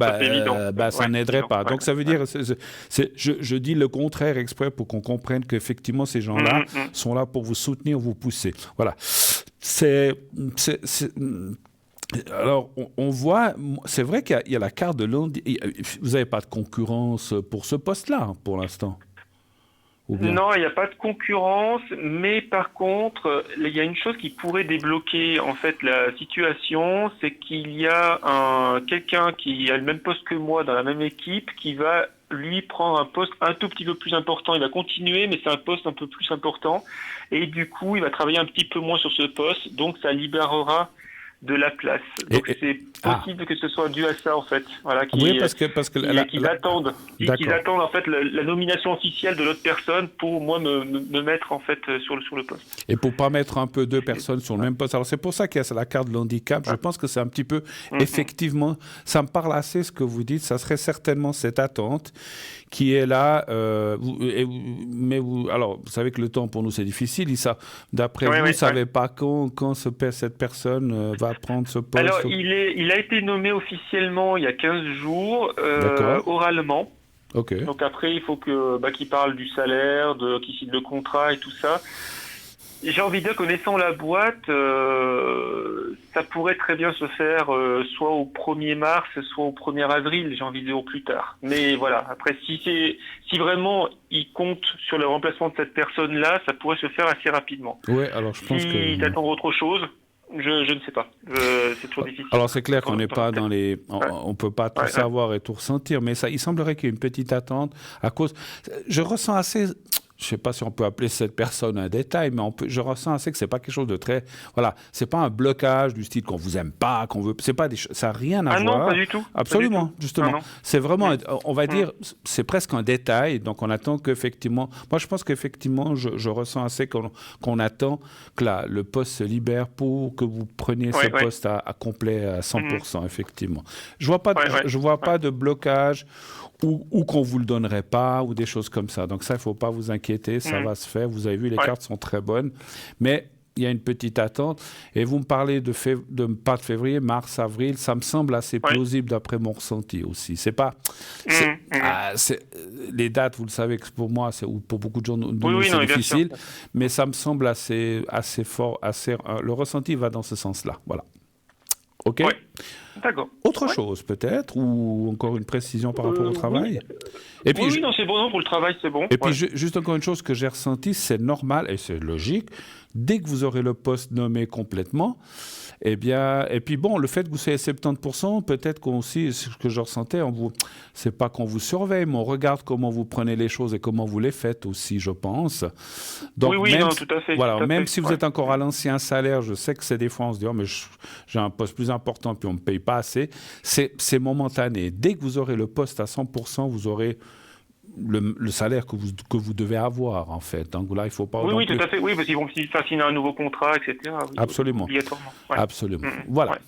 ça n'aiderait pas. Donc, ça veut dire... Je dis le contraire exprès pour qu'on comprenne qu'effectivement, ces gens-là sont là pour vous soutenir, vous pousser. Voilà. Alors, on voit, c'est vrai qu'il y a la carte de Lundi. Vous n'avez pas de concurrence pour ce poste-là, pour l'instant? Non, il n'y a pas de concurrence, mais par contre, il y a une chose qui pourrait débloquer en fait la situation, c'est qu'il y a quelqu'un qui a le même poste que moi dans la même équipe qui va lui prendre un poste un tout petit peu plus important. Il va continuer, mais c'est un poste un peu plus important. Et du coup, il va travailler un petit peu moins sur ce poste, donc ça libérera de la place. Donc c'est possible que ce soit dû à ça en fait. Voilà, qu'ils attendent en fait la nomination officielle de l'autre personne pour moi me mettre en fait sur le poste. Et pour pas mettre un peu deux personnes sur le même poste. Alors c'est pour ça qu'il y a la carte de l'handicap. Je pense que c'est un petit peu effectivement, ça me parle assez ce que vous dites. Ça serait certainement cette attente qui est là. Alors, vous savez que le temps pour nous c'est difficile. D'après vous, ne savez pas quand cette personne va prendre ce poste? Alors, il a été nommé officiellement il y a 15 jours, oralement. Okay. Donc après, il faut qu'il parle du salaire, qu'il signe le contrat et tout ça. J'ai envie de dire, connaissant la boîte, ça pourrait très bien se faire soit au 1er mars, soit au 1er avril, j'ai envie de dire au plus tard. Mais voilà, après, si vraiment il compte sur le remplacement de cette personne-là, ça pourrait se faire assez rapidement. Ouais, alors je pense que... d'attendre autre chose, je ne sais pas. C'est toujours difficile. Alors c'est clair qu'on n'est pas dans les... On peut pas tout savoir et tout ressentir, mais il semblerait qu'il y ait une petite attente à cause... Je ressens assez... Je ne sais pas si on peut appeler cette personne un détail, mais je ressens assez que c'est pas quelque chose de très... Voilà, c'est pas un blocage du style qu'on vous aime pas, qu'on veut... C'est pas ça n'a rien à voir. Non, pas du tout. Absolument, du tout. justement. C'est vraiment, on va dire, c'est presque un détail, donc on attend qu'effectivement... Moi, je pense qu'effectivement, je ressens assez qu'on attend que le poste se libère pour que vous preniez ce poste à complet à 100%, effectivement. Je vois pas de blocage ou qu'on ne vous le donnerait pas, ou des choses comme ça. Donc ça, il ne faut pas vous inquiéter, ça va se faire. Vous avez vu, les cartes sont très bonnes. Mais il y a une petite attente. Et vous me parlez pas de février, mars, avril. Ça me semble assez plausible d'après mon ressenti aussi. C'est pas... les dates, vous le savez, que pour moi, ou pour beaucoup de gens, c'est difficile. Mais ça me semble assez fort. Le ressenti va dans ce sens-là. Voilà. OK ? D'accord. Autre chose peut-être, ou encore une précision par rapport au travail? Et puis, non, c'est bon, pour le travail, c'est bon. Et puis, juste encore une chose que j'ai ressentie, c'est normal et c'est logique, dès que vous aurez le poste nommé complètement, eh bien, et puis bon, le fait que vous soyez 70%, peut-être qu'aussi, ce que je ressentais, c'est pas qu'on vous surveille, mais on regarde comment vous prenez les choses et comment vous les faites aussi, je pense. Donc, tout à fait. Voilà, même si vous êtes encore à l'ancien salaire, je sais que c'est des fois, on se dit, mais j'ai un poste plus important, puis on me paye pas assez. C'est momentané. Dès que vous aurez le poste à 100%, vous aurez le salaire que vous devez avoir, en fait. Donc là, il ne faut pas... Oui, tout à fait. Oui, parce qu'ils vont faire signer un nouveau contrat, etc. Oui, absolument. Obligatoirement. Absolument. Voilà.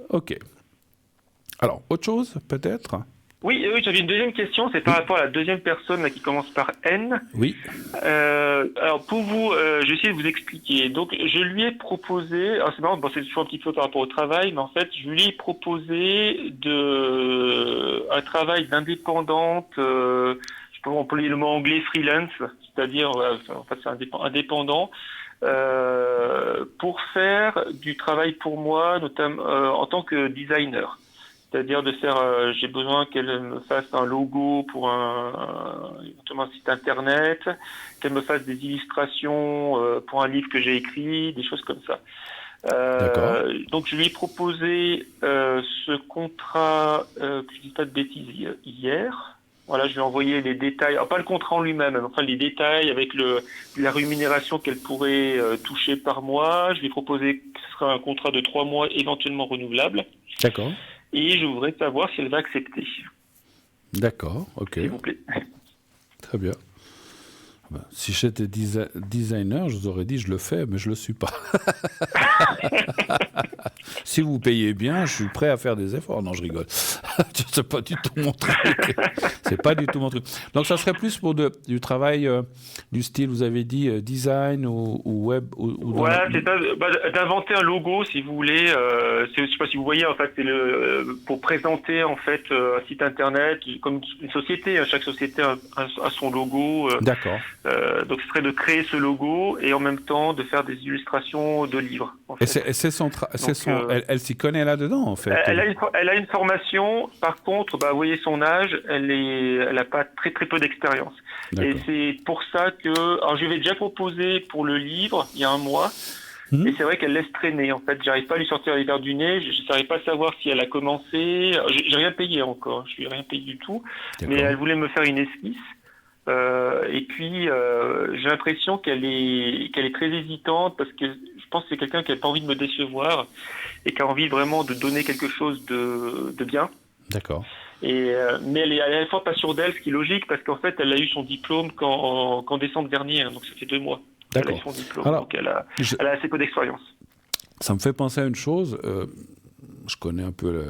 OK. Alors, autre chose, peut-être? Oui, j'avais une deuxième question. C'est par rapport à la deuxième personne là, qui commence par N. Oui. Alors, pour vous, je vais essayer de vous expliquer. Donc, je lui ai proposé... Alors, c'est marrant, c'est toujours un petit peu par rapport au travail, mais en fait, je lui ai proposé un travail d'indépendante... je peux employer le mot anglais freelance, c'est-à-dire, en fait, c'est indépendant, pour faire du travail pour moi, notamment en tant que designer. C'est-à-dire de faire, j'ai besoin qu'elle me fasse un logo pour éventuellement un site internet, qu'elle me fasse des illustrations pour un livre que j'ai écrit, des choses comme ça. Donc je lui ai proposé ce contrat, que je dis pas de bêtises, hier. Voilà, je lui ai envoyé les détails, alors pas le contrat en lui-même, mais enfin les détails avec la rémunération qu'elle pourrait toucher par mois. Je lui ai proposé que ce sera un contrat de 3 mois éventuellement renouvelable. D'accord. Et je voudrais savoir si elle va accepter. D'accord, OK. S'il vous plaît. Très bien. Si j'étais designer, je vous aurais dit je le fais, mais je le suis pas. Si vous payez bien, je suis prêt à faire des efforts. Non, je rigole. C'est pas du tout mon truc. C'est pas du tout mon truc. Donc, ça serait plus pour du travail du style, vous avez dit design ou web voilà, c'est ça. D'inventer un logo, si vous voulez. Je sais pas si vous voyez, en fait, c'est pour présenter en fait un site internet comme une société. Chaque société a son logo. D'accord. Donc, ce serait de créer ce logo et en même temps de faire des illustrations de livres. En fait. Et c'est elle s'y connaît là-dedans, en fait. Elle a une formation. Par contre, vous voyez son âge, elle a pas très peu d'expérience. Et c'est pour ça que, alors je lui avais déjà proposé pour le livre il y a un mois. Et c'est vrai qu'elle laisse traîner. En fait, j'arrive pas à lui sortir les verres du nez. Je n'arrive pas à savoir si elle a commencé. J'ai rien payé encore. Je lui ai rien payé du tout. Mais elle voulait me faire une esquisse. Et puis j'ai l'impression qu'elle est très hésitante parce que je pense que c'est quelqu'un qui n'a pas envie de me décevoir et qui a envie vraiment de donner quelque chose de bien. D'accord. Mais elle est à la fois pas sûre d'elle, ce qui est logique parce qu'en fait elle a eu son diplôme qu'en décembre dernier, donc ça fait 2 mois. D'accord. Elle a eu son diplôme, alors, donc elle a assez peu d'expérience. Ça me fait penser à une chose. je connais un peu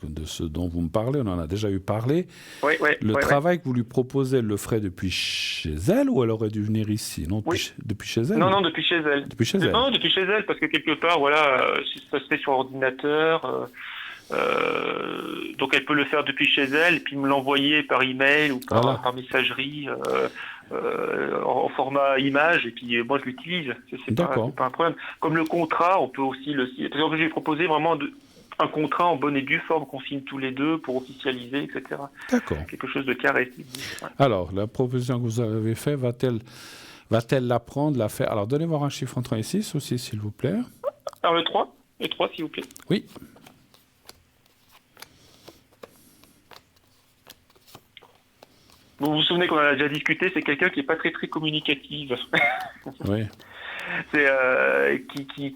de ce dont vous me parlez, on en a déjà eu parlé. Le travail que vous lui proposez, elle le ferait depuis chez elle ou elle aurait dû venir ici? Non, depuis chez elle? Non, depuis chez elle. Depuis chez elle? Non, depuis chez elle, parce que quelque part, ça se fait sur ordinateur. Donc elle peut le faire depuis chez elle et puis me l'envoyer par email ou par messagerie en format image et puis moi je l'utilise. C'est pas un problème. Comme le contrat, on peut aussi Par exemple, j'ai proposé vraiment un contrat en bonne et due forme qu'on signe tous les deux pour officialiser, etc. D'accord. Quelque chose de carré. Ouais. Alors, la proposition que vous avez faite, va-t-elle la prendre, la faire? Alors, donnez voir un chiffre entre 1 et 6 aussi, s'il vous plaît. Alors, le 3, s'il vous plaît. Oui. Vous vous souvenez qu'on en a déjà discuté, c'est quelqu'un qui n'est pas très très communicative. Oui. C'est qui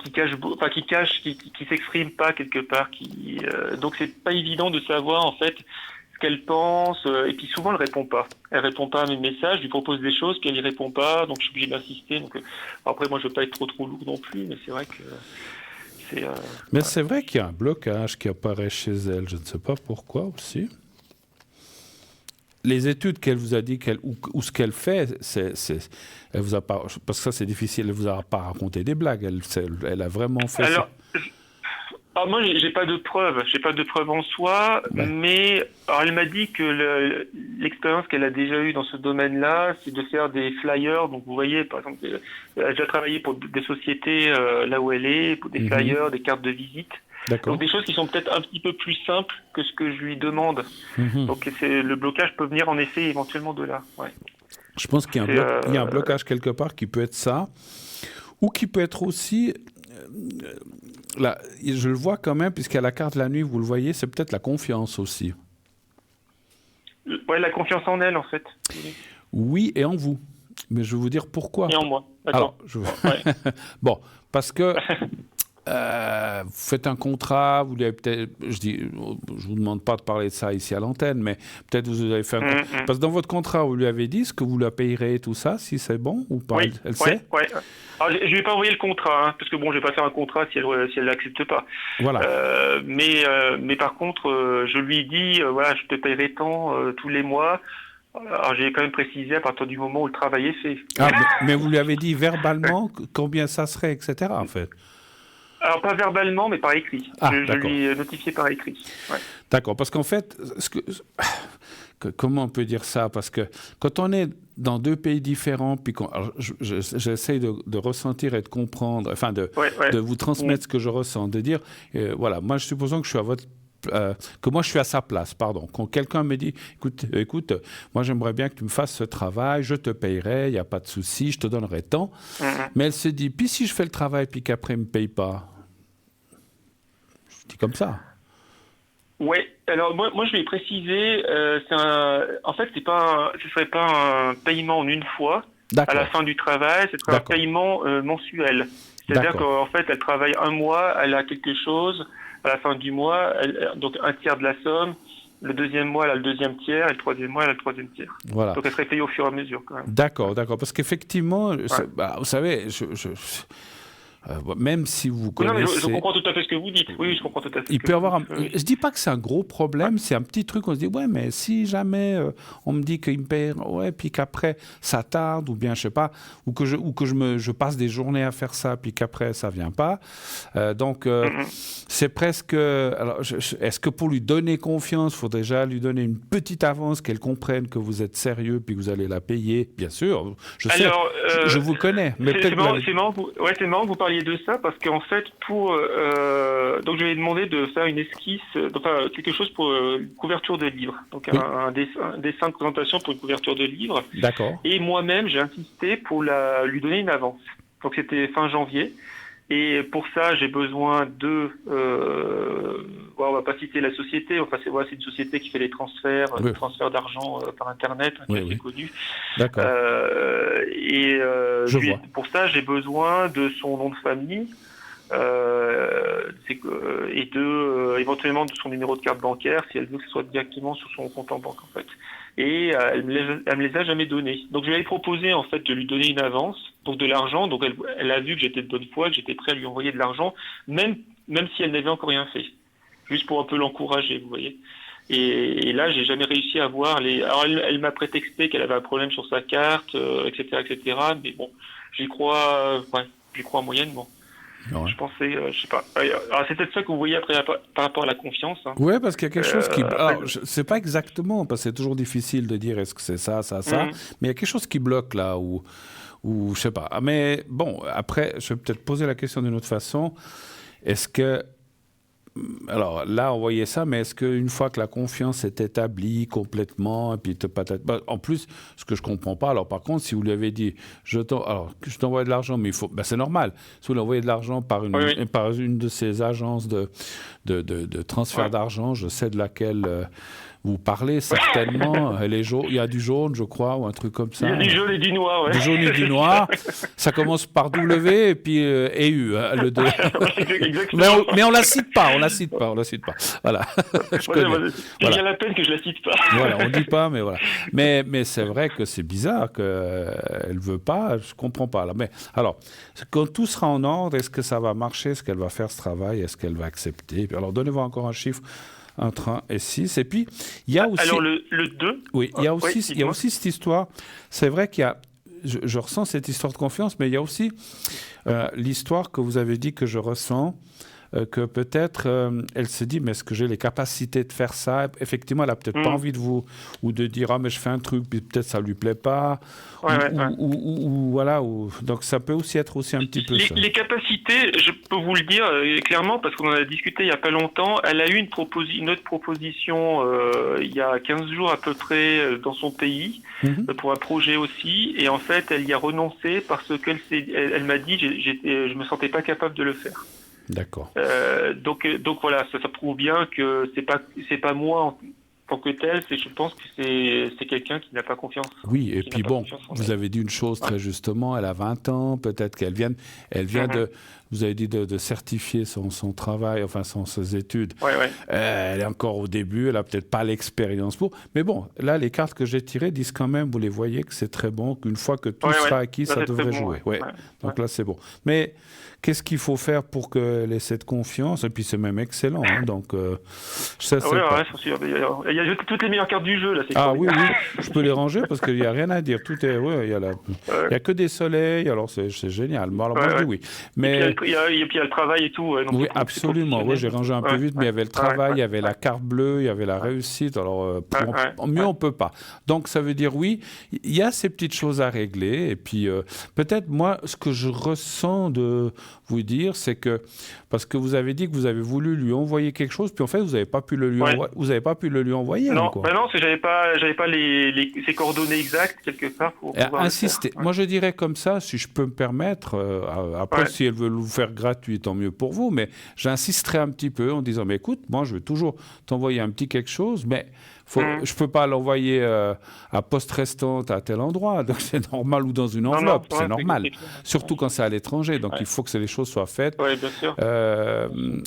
s'exprime pas quelque part, donc c'est pas évident de savoir en fait ce qu'elle pense, et puis souvent elle répond pas. Elle répond pas à mes messages, je lui propose des choses puis elle y répond pas, donc je suis obligé d'insister. Donc après moi je veux pas être trop lourd non plus, mais c'est vrai que mais c'est vrai qu'il y a un blocage qui apparaît chez elle, je ne sais pas pourquoi aussi. Les études qu'elle vous a dit ou ce qu'elle fait, elle vous a pas, parce que ça c'est difficile, elle vous a pas raconté des blagues, elle a vraiment fait ça. Alors moi j'ai pas de preuves, en soi, mais alors elle m'a dit que l'expérience qu'elle a déjà eue dans ce domaine-là, c'est de faire des flyers. Donc vous voyez, par exemple, elle a déjà travaillé pour des sociétés là où elle est, pour des flyers, des cartes de visite. D'accord. Donc des choses qui sont peut-être un petit peu plus simples que ce que je lui demande. Donc le blocage peut venir en effet éventuellement de là. Ouais. Je pense qu'il y a un blocage quelque part qui peut être ça, ou qui peut être aussi, là, je le vois quand même, puisqu'à la carte de la nuit, vous le voyez, c'est peut-être la confiance aussi. Ouais, la confiance en elle en fait. Oui, et en vous. Mais je vais vous dire pourquoi. Et en moi. D'accord. Alors, bon, parce que vous faites un contrat, vous l'avez peut-être, je vous demande pas de parler de ça ici à l'antenne, mais peut-être vous avez fait un contrat. Parce que dans votre contrat, vous lui avez dit ce que vous la payerez et tout ça, si c'est bon ou pas. Oui, elle sait. Ouais. Alors, je lui ai pas envoyé le contrat, parce que bon, je vais pas faire un contrat si elle l'accepte pas. Voilà. Mais par contre, je lui ai dit, voilà, je te payerai tant tous les mois. Alors j'ai quand même précisé à partir du moment où le travail est fait. Mais vous lui avez dit verbalement combien ça serait, etc. en fait. Alors, pas verbalement, mais par écrit. Je lui ai notifié par écrit. Ouais. D'accord, parce qu'en fait, comment on peut dire ça? Parce que quand on est dans deux pays différents, puis j'essaie de ressentir et de comprendre, enfin de vous transmettre ce que je ressens, de dire, voilà, moi, supposons que je suis à votre que moi je suis à sa place, pardon. Quand quelqu'un me dit, écoute, moi j'aimerais bien que tu me fasses ce travail, je te payerai, il n'y a pas de souci, je te donnerai tant. Mais elle se dit, puis si je fais le travail puis qu'après il ne me paye pas, je dis comme ça. Oui, alors moi je vais préciser, en fait ce serait pas un paiement en une fois à la fin du travail, ce serait un paiement mensuel. C'est-à-dire qu'en fait elle travaille un mois, elle a quelque chose. À la fin du mois, donc un tiers de la somme. Le deuxième mois, elle a le deuxième tiers. Et le troisième mois, elle a le troisième tiers. Voilà. Donc elle serait payée au fur et à mesure, quand même. D'accord. Parce qu'effectivement, vous savez, même si vous connaissez... Non, mais je comprends tout à fait ce que vous dites. Oui, je comprends tout à fait. Il peut avoir je dis pas que c'est un gros problème, c'est un petit truc, on se dit, ouais, mais si jamais on me dit qu'il me paye, puis qu'après ça tarde, ou bien je sais pas, ou que je passe des journées à faire ça, puis qu'après ça vient pas. Donc, c'est presque... Alors, est-ce que pour lui donner confiance, il faut déjà lui donner une petite avance, qu'elle comprenne que vous êtes sérieux, puis que vous allez la payer? Bien sûr, je vous connais. Mais c'est marrant que vous parliez de ça, parce qu'en fait, donc je lui ai demandé de faire une esquisse, enfin quelque chose pour une couverture de livre, donc un dessin de présentation pour une couverture de livre. D'accord. Et moi-même, j'ai insisté pour lui donner une avance. Donc c'était fin janvier. Et pour ça, j'ai besoin on va pas citer la société, enfin c'est une société qui fait les transferts, d'argent par Internet, qui est assez connue. D'accord. Pour ça, j'ai besoin de son nom de famille et éventuellement de son numéro de carte bancaire, si elle veut que ce soit directement sur son compte en banque, en fait. Et elle me les a jamais donnés. Donc je lui avais proposé en fait de lui donner une avance, donc de l'argent. Donc elle a vu que j'étais de bonne foi, que j'étais prêt à lui envoyer de l'argent, même même si elle n'avait encore rien fait, juste pour un peu l'encourager, vous voyez. Et là, j'ai jamais réussi à voir les. Alors, elle m'a prétexté qu'elle avait un problème sur sa carte, etc., etc. Mais bon, j'y crois moyennement. Ouais. Je pensais, je sais pas. Alors, c'est peut-être ça que vous voyez après par rapport à la confiance. Hein. Oui, parce qu'il y a quelque chose qui. Alors, c'est pas exactement, parce que c'est toujours difficile de dire est-ce que c'est ça, mais il y a quelque chose qui bloque là, ou je sais pas. Mais bon, après, je vais peut-être poser la question d'une autre façon. Est-ce que. Alors là, on voyait ça, mais est-ce qu'une fois que la confiance est établie complètement, et puis en plus, ce que je comprends pas, alors par contre, si vous lui avez dit, je t'envoie de l'argent, mais il faut, c'est normal. Si vous lui envoyez de l'argent par une de ces agences de transfert d'argent, je sais de laquelle vous parlez certainement. Il y a du jaune, je crois, ou un truc comme ça. Il y a du jaune et du noir, ouais. Du jaune et du noir. Ça commence par W et puis EU, le 2. mais on la cite pas. Voilà. C'est bien la peine que je la cite pas. Voilà, on dit pas, mais voilà. Mais c'est vrai que c'est bizarre qu'elle veut pas. Je comprends pas. Là. Mais alors, quand tout sera en ordre, est-ce que ça va marcher? Est-ce qu'elle va faire ce travail? Est-ce qu'elle va accepter? Alors, donnez-moi encore un chiffre. Entre 1 et 6. Et puis, il y a aussi... Alors, le 2 Oui, il y a aussi cette histoire. C'est vrai qu'il y a... Je ressens cette histoire de confiance, mais il y a aussi l'histoire que vous avez dit que je ressens, que peut-être elle se dit, mais est-ce que j'ai les capacités de faire ça? Effectivement, elle n'a peut-être pas envie de vous... Ou de dire, mais je fais un truc, puis peut-être ça ne lui plaît pas. Voilà. Donc, ça peut aussi être un petit peu ça. Les capacités, je peux vous le dire clairement, parce qu'on en a discuté il n'y a pas longtemps. Elle a eu une autre proposition il y a 15 jours à peu près dans son pays, pour un projet aussi. Et en fait, elle y a renoncé parce qu'elle m'a dit, je me sentais pas capable de le faire. D'accord. Donc voilà, ça prouve bien que c'est pas moi en tant que tel, je pense que c'est quelqu'un qui n'a pas confiance. Oui, et puis bon, vous avez dit une chose très justement, elle a 20 ans, peut-être qu'elle vient vous avez dit de certifier son travail, enfin ses études. Elle est encore au début, elle n'a peut-être pas l'expérience pour. Mais bon, là, les cartes que j'ai tirées disent quand même, vous les voyez, que c'est très bon, qu'une fois que tout sera acquis, ça devrait jouer. Donc là, c'est bon. Mais qu'est-ce qu'il faut faire pour qu'elle ait cette confiance? Et puis c'est même excellent. Donc, ça, c'est il y a toutes les meilleures cartes du jeu. Là, oui, je peux les ranger parce qu'il n'y a rien à dire. Tout est, il y a que des soleils, alors c'est génial. Bon, alors, moi, je dis oui. Mais... Et puis il y a le travail et tout. Oui, absolument. Oui, j'ai rangé un peu vite, mais il y avait le travail, il y avait la carte bleue, il y avait la réussite. Alors, mieux, on ne peut pas. Donc, ça veut dire, oui, il y a ces petites choses à régler. Et puis, peut-être, moi, ce que je ressens de vous dire, c'est que, parce que vous avez dit que vous avez voulu lui envoyer quelque chose, puis en fait, vous n'avez pas pu le lui envoyer. Vous n'avez pas pu le lui envoyer. Non, non, parce que j'avais pas ses coordonnées exactes quelque part pour pouvoir insister. Moi, je dirais comme ça, si je peux me permettre. Après, si elle veut le faire gratuit, tant mieux pour vous. Mais j'insisterai un petit peu en disant, mais écoute, moi, je veux toujours t'envoyer un petit quelque chose, mais je ne peux pas l'envoyer à poste restante à tel endroit. Donc, c'est normal, ou dans une enveloppe. C'est normal. Surtout quand c'est à l'étranger. Donc, il faut que les choses soient faites. Oui, bien sûr.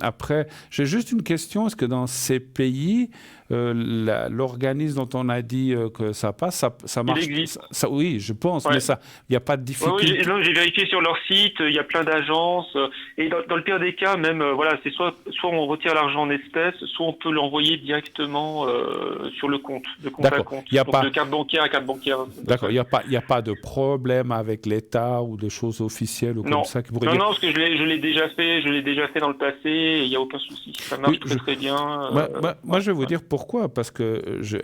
Après, j'ai juste une question. Est-ce que dans ces pays, l'organisme dont on a dit que ça passe, ça marche? Il existe. Oui, je pense, mais il n'y a pas de difficulté. Oui, j'ai vérifié sur leur site, il y a plein d'agences. Et dans le pire des cas, même, c'est soit on retire l'argent en espèces, soit on peut l'envoyer directement sur le compte, de compte à compte. De carte bancaire à carte bancaire. D'accord, il n'y a pas de problème avec l'État ou de choses officielles ou comme ça qui pourraient dire... Non, parce que je l'ai déjà fait dans le passé, et il n'y a aucun souci. Ça marche très bien. Moi, je vais vous dire pourquoi. Parce qu'à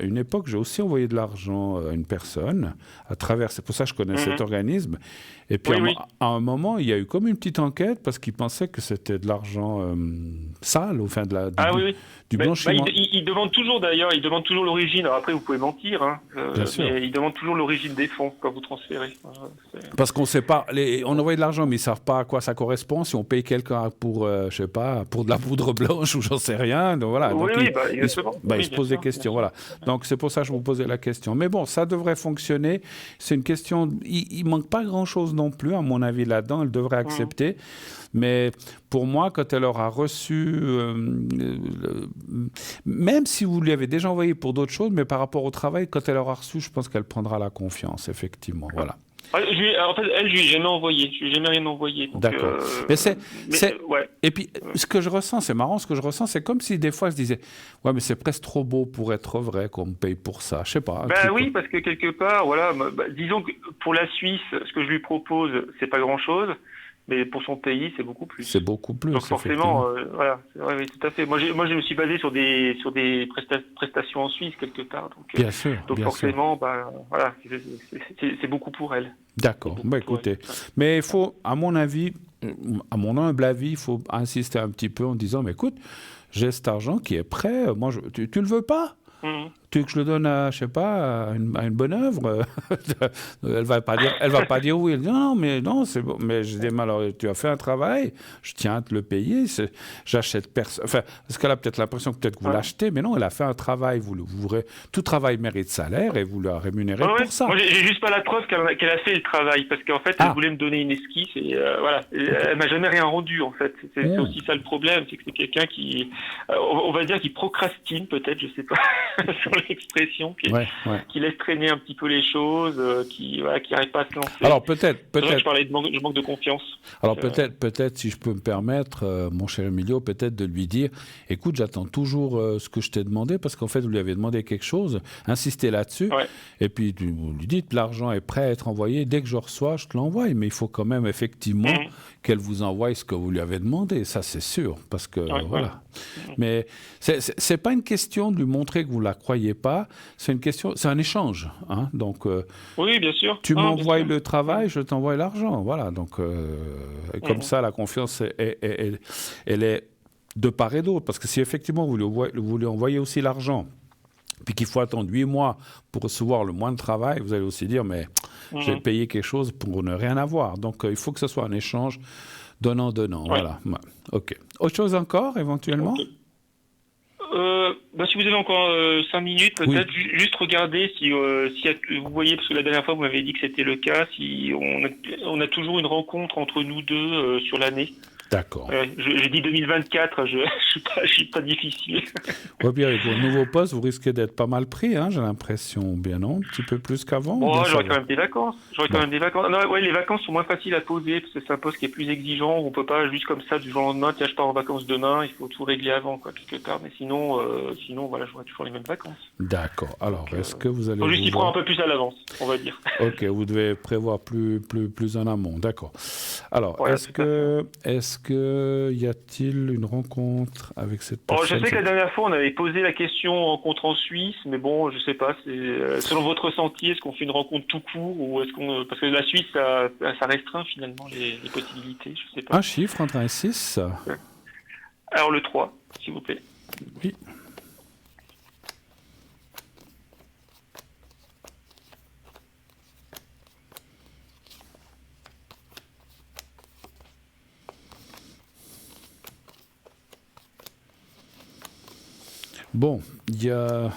une époque, j'ai aussi envoyé de l'argent à une personne, c'est pour ça que je connais cet organisme. Et puis, à un moment, il y a eu comme une petite enquête parce qu'ils pensaient que c'était de l'argent sale, enfin du blanchiment. Ils demandent toujours, d'ailleurs, l'origine. Alors après, vous pouvez mentir, Bien sûr. Mais ils demandent toujours l'origine des fonds quand vous transférez. Parce qu'on ne sait pas, on envoie de l'argent, mais ils ne savent pas à quoi ça correspond. Si on paye quelqu'un pour, je sais pas, pour de la poudre blanche ou j'en sais rien. Donc voilà. Ils se posent des questions. Voilà. Donc c'est pour ça que je vous posais la question. Mais bon, ça devrait fonctionner. C'est une question. Il manque pas grand-chose non plus, à mon avis, là-dedans. Elle devrait accepter. Mais pour moi, quand elle aura reçu, même si vous lui avez déjà envoyé pour d'autres choses, mais par rapport au travail, quand elle aura reçu, je pense qu'elle prendra la confiance, effectivement. Voilà. En fait, elle, je lui ai jamais envoyé. Je lui ai jamais rien envoyé. D'accord. Ouais. Et puis, ce que je ressens, c'est marrant, ce que je ressens, c'est comme si des fois, je disais, ouais, mais c'est presque trop beau pour être vrai qu'on me paye pour ça. Je sais pas. Oui, parce que quelque part, voilà, disons que pour la Suisse, ce que je lui propose, c'est pas grand-chose. Mais pour son pays, c'est beaucoup plus. C'est beaucoup plus. Donc forcément, voilà, oui, tout à fait. Moi, je me suis basé sur des prestations en Suisse quelque part. Donc, bien sûr. Donc bien forcément, sûr. Voilà, c'est beaucoup pour elle. D'accord. Écoutez, mais il faut, à mon avis, à mon humble avis, il faut insister un petit peu en disant, mais écoute, j'ai cet argent qui est prêt. Moi, tu le veux pas? Tu veux que je le donne à, je sais pas, à une bonne œuvre? Elle va pas dire oui. Elle dit non, mais non, c'est bon. Mais je dis, mais alors, tu as fait un travail, je tiens à te le payer. J'achète personne. Enfin, parce qu'elle a peut-être l'impression que vous l'achetez, mais non, elle a fait un travail. Tout travail mérite salaire et vous la rémunérez pour ça. Moi, j'ai juste pas la preuve qu'elle a fait le travail, parce qu'en fait, elle voulait me donner une esquisse et voilà. Elle m'a jamais rien rendu, en fait. C'est aussi ça le problème, c'est que c'est quelqu'un qui, on va dire, qui procrastine, peut-être, je sais pas. Sur l'expression, qui laisse traîner un petit peu les choses, qui n'arrive pas à se lancer. Alors peut-être. Je parlais de manque de confiance. Alors peut-être, si je peux me permettre, mon cher Emilio, peut-être de lui dire, écoute, j'attends toujours ce que je t'ai demandé, parce qu'en fait, vous lui avez demandé quelque chose, insistez là-dessus, et puis vous lui dites, l'argent est prêt à être envoyé, dès que je reçois, je te l'envoie, mais il faut quand même effectivement qu'elle vous envoie ce que vous lui avez demandé, ça c'est sûr, parce que voilà. Mais c'est pas une question de lui montrer que vous la croyez pas, c'est un échange, hein, donc oui, bien sûr. tu m'envoies le travail, je t'envoie l'argent, voilà, donc comme ça la confiance elle est de part et d'autre, parce que si effectivement vous lui envoyez aussi l'argent, puis qu'il faut attendre 8 mois pour recevoir le moins de travail, vous allez aussi dire mais j'ai payé quelque chose pour ne rien avoir, donc il faut que ce soit un échange donnant-donnant, voilà. Ok. Autre chose encore éventuellement? Si vous avez encore 5 minutes, peut-être juste regarder si vous voyez, parce que la dernière fois vous m'avez dit que c'était le cas, si on a toujours une rencontre entre nous deux sur l'année. D'accord. J'ai dit 2024, je suis pas difficile. Oui, bien avec vos nouveaux postes, vous risquez d'être pas mal pris, hein, j'ai l'impression, bien non, un petit peu plus qu'avant. Bon, j'aurai quand même des vacances. Non, les vacances sont moins faciles à poser, parce que c'est un poste qui est plus exigeant, on peut pas juste comme ça du jour au lendemain, tiens, je pars en vacances demain, il faut tout régler avant, quoi, quelque part. Mais sinon, voilà, j'aurai toujours les mêmes vacances. D'accord. Alors, est-ce que vous allez... Faut juste y prendre un peu plus à l'avance, on va dire. Ok, vous devez prévoir plus en amont, d'accord. Alors, voilà, est-ce que y a-t-il une rencontre avec cette personne? Je sais que la dernière fois, on avait posé la question rencontre en Suisse, mais bon, je sais pas. Selon votre ressenti, est-ce qu'on fait une rencontre tout court ou est-ce qu'on... Parce que la Suisse, ça restreint finalement les possibilités, je sais pas. Un chiffre entre 1 et 6 ? Alors le 3, s'il vous plaît. Oui. Bon, il y a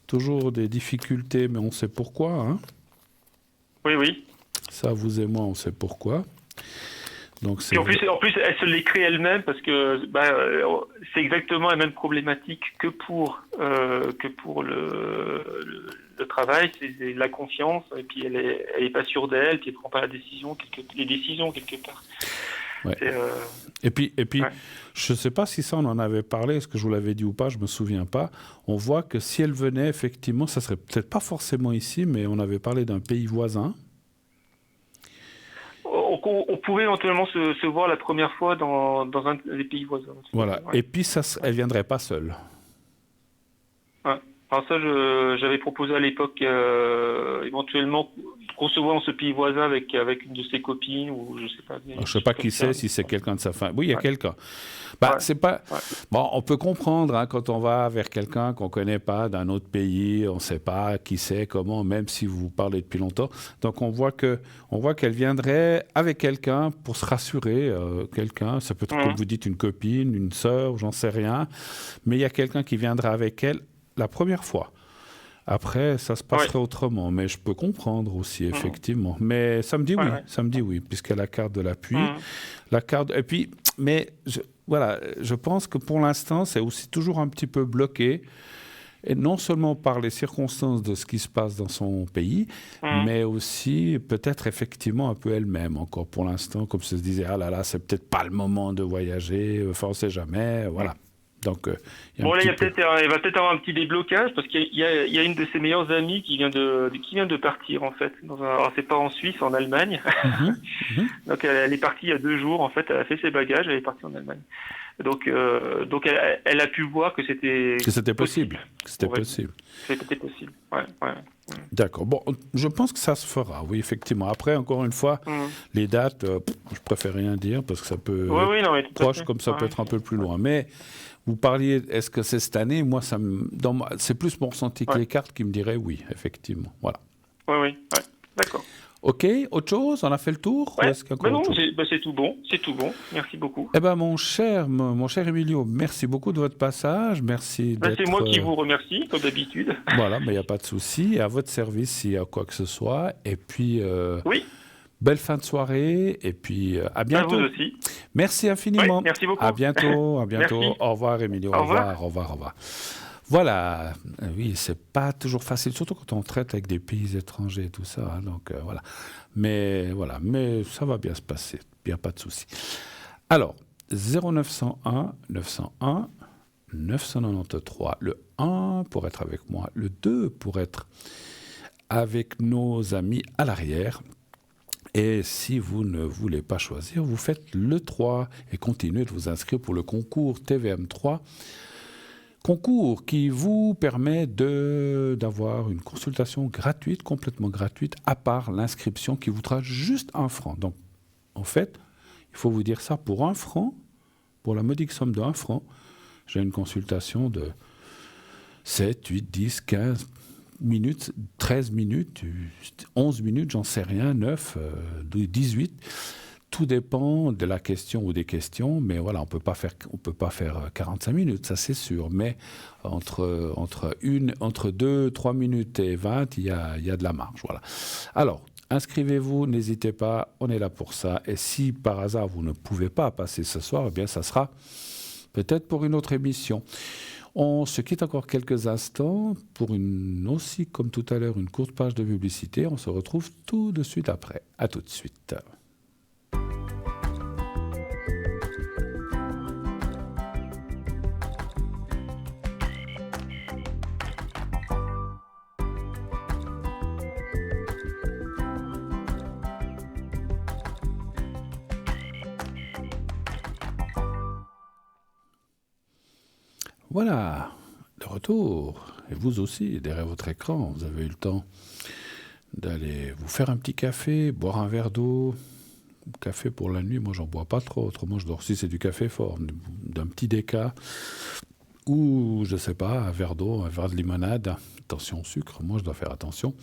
toujours des difficultés, mais on sait pourquoi. Hein. Oui. Ça, vous et moi, on sait pourquoi. Donc, et en plus, elle se les crée elle-même parce que c'est exactement la même problématique que pour le travail. C'est la confiance, et puis elle est pas sûre d'elle, puis elle prend pas les décisions quelque part. Ouais. Et puis je ne sais pas si ça on en avait parlé, est-ce que je vous l'avais dit ou pas, je ne me souviens pas. On voit que si elle venait, effectivement, ça serait peut-être pas forcément ici, mais on avait parlé d'un pays voisin. On pouvait éventuellement se voir la première fois dans un des pays voisins. Voilà, et puis elle ne viendrait pas seule. Ouais. Alors ça, j'avais proposé à l'époque éventuellement recevoir dans ce pays voisin avec une de ses copines ou je sais pas. Je sais pas qui c'est, si c'est quelqu'un de sa famille. Oui, il y a quelqu'un. C'est pas. Bon, on peut comprendre hein, quand on va vers quelqu'un qu'on connaît pas d'un autre pays, on sait pas qui c'est, comment, même si vous parlez depuis longtemps. Donc on voit qu'elle viendrait avec quelqu'un pour se rassurer. Quelqu'un, ça peut être comme vous dites une copine, une sœur, j'en sais rien, mais il y a quelqu'un qui viendra avec elle la première fois. Après, ça se passerait autrement, mais je peux comprendre aussi, effectivement. Mais ça me dit oui, puisqu'il y a la carte de l'appui. La carte... Et puis, mais je pense que pour l'instant, c'est aussi toujours un petit peu bloqué. Et non seulement par les circonstances de ce qui se passe dans son pays, mais aussi peut-être effectivement un peu elle-même. Encore pour l'instant, comme ça se disait, ah là là, c'est peut-être pas le moment de voyager, enfin on sait jamais, voilà. Donc, il va peut-être avoir un petit déblocage parce qu'il y a une de ses meilleures amies qui vient de partir en fait. Alors c'est pas en Suisse, en Allemagne. Donc elle est partie il y a 2 jours en fait. Elle a fait ses bagages, elle est partie en Allemagne. Donc elle a pu voir que c'était possible. C'était possible. C'était possible. Ouais. D'accord. Bon, je pense que ça se fera. Oui, effectivement. Après, encore une fois, les dates, je préfère rien dire parce que ça peut être proche comme ça peut être un peu plus loin. Mais vous parliez, est-ce que c'est cette année? Moi, c'est plus mon ressenti que les cartes qui me diraient oui, effectivement. Voilà. Oui. D'accord. Ok, autre chose? On a fait le tour? Ouais. Non, c'est tout bon. Merci beaucoup. Eh ben, mon cher Emilio, merci beaucoup de votre passage. Merci d'être... C'est moi qui vous remercie, comme d'habitude. Voilà, mais il n'y a pas de souci. Et à votre service s'il y a quoi que ce soit. Et puis... Oui. Belle fin de soirée et puis à bientôt. À vous aussi. Merci infiniment. Oui, merci beaucoup. À bientôt. Merci. Au revoir, Emilio. Au revoir. Voilà. Oui, c'est pas toujours facile, surtout quand on traite avec des pays étrangers et tout ça. Hein, donc voilà. Mais ça va bien se passer. Il n'y a pas de souci. Alors, 0901 901 993. Le 1 pour être avec moi. Le 2 pour être avec nos amis à l'arrière. Et si vous ne voulez pas choisir, vous faites le 3 et continuez de vous inscrire pour le concours TVM3. Concours qui vous permet d'avoir une consultation gratuite, complètement gratuite, à part l'inscription qui vous coûtera juste 1 franc. Donc, en fait, il faut vous dire ça, pour 1 franc, pour la modique somme de 1 franc, j'ai une consultation de 7, 8, 10, 15 minutes, 13 minutes, 11 minutes, j'en sais rien, 9, 18. Tout dépend de la question ou des questions, mais voilà, on peut pas faire 45 minutes, ça c'est sûr. Mais entre 2, 3 minutes et 20, il y a de la marge. Voilà. Alors, inscrivez-vous, n'hésitez pas, on est là pour ça. Et si par hasard vous ne pouvez pas passer ce soir, eh bien ça sera peut-être pour une autre émission. On se quitte encore quelques instants pour aussi, comme tout à l'heure, une courte page de publicité. On se retrouve tout de suite après. À tout de suite. Voilà, de retour. Et vous aussi, derrière votre écran, vous avez eu le temps d'aller vous faire un petit café, boire un verre d'eau. Café pour la nuit, moi j'en bois pas trop. Autrement, je dors si c'est du café fort, d'un petit déca. Ou, je sais pas, un verre d'eau, un verre de limonade. Attention au sucre, moi je dois faire attention.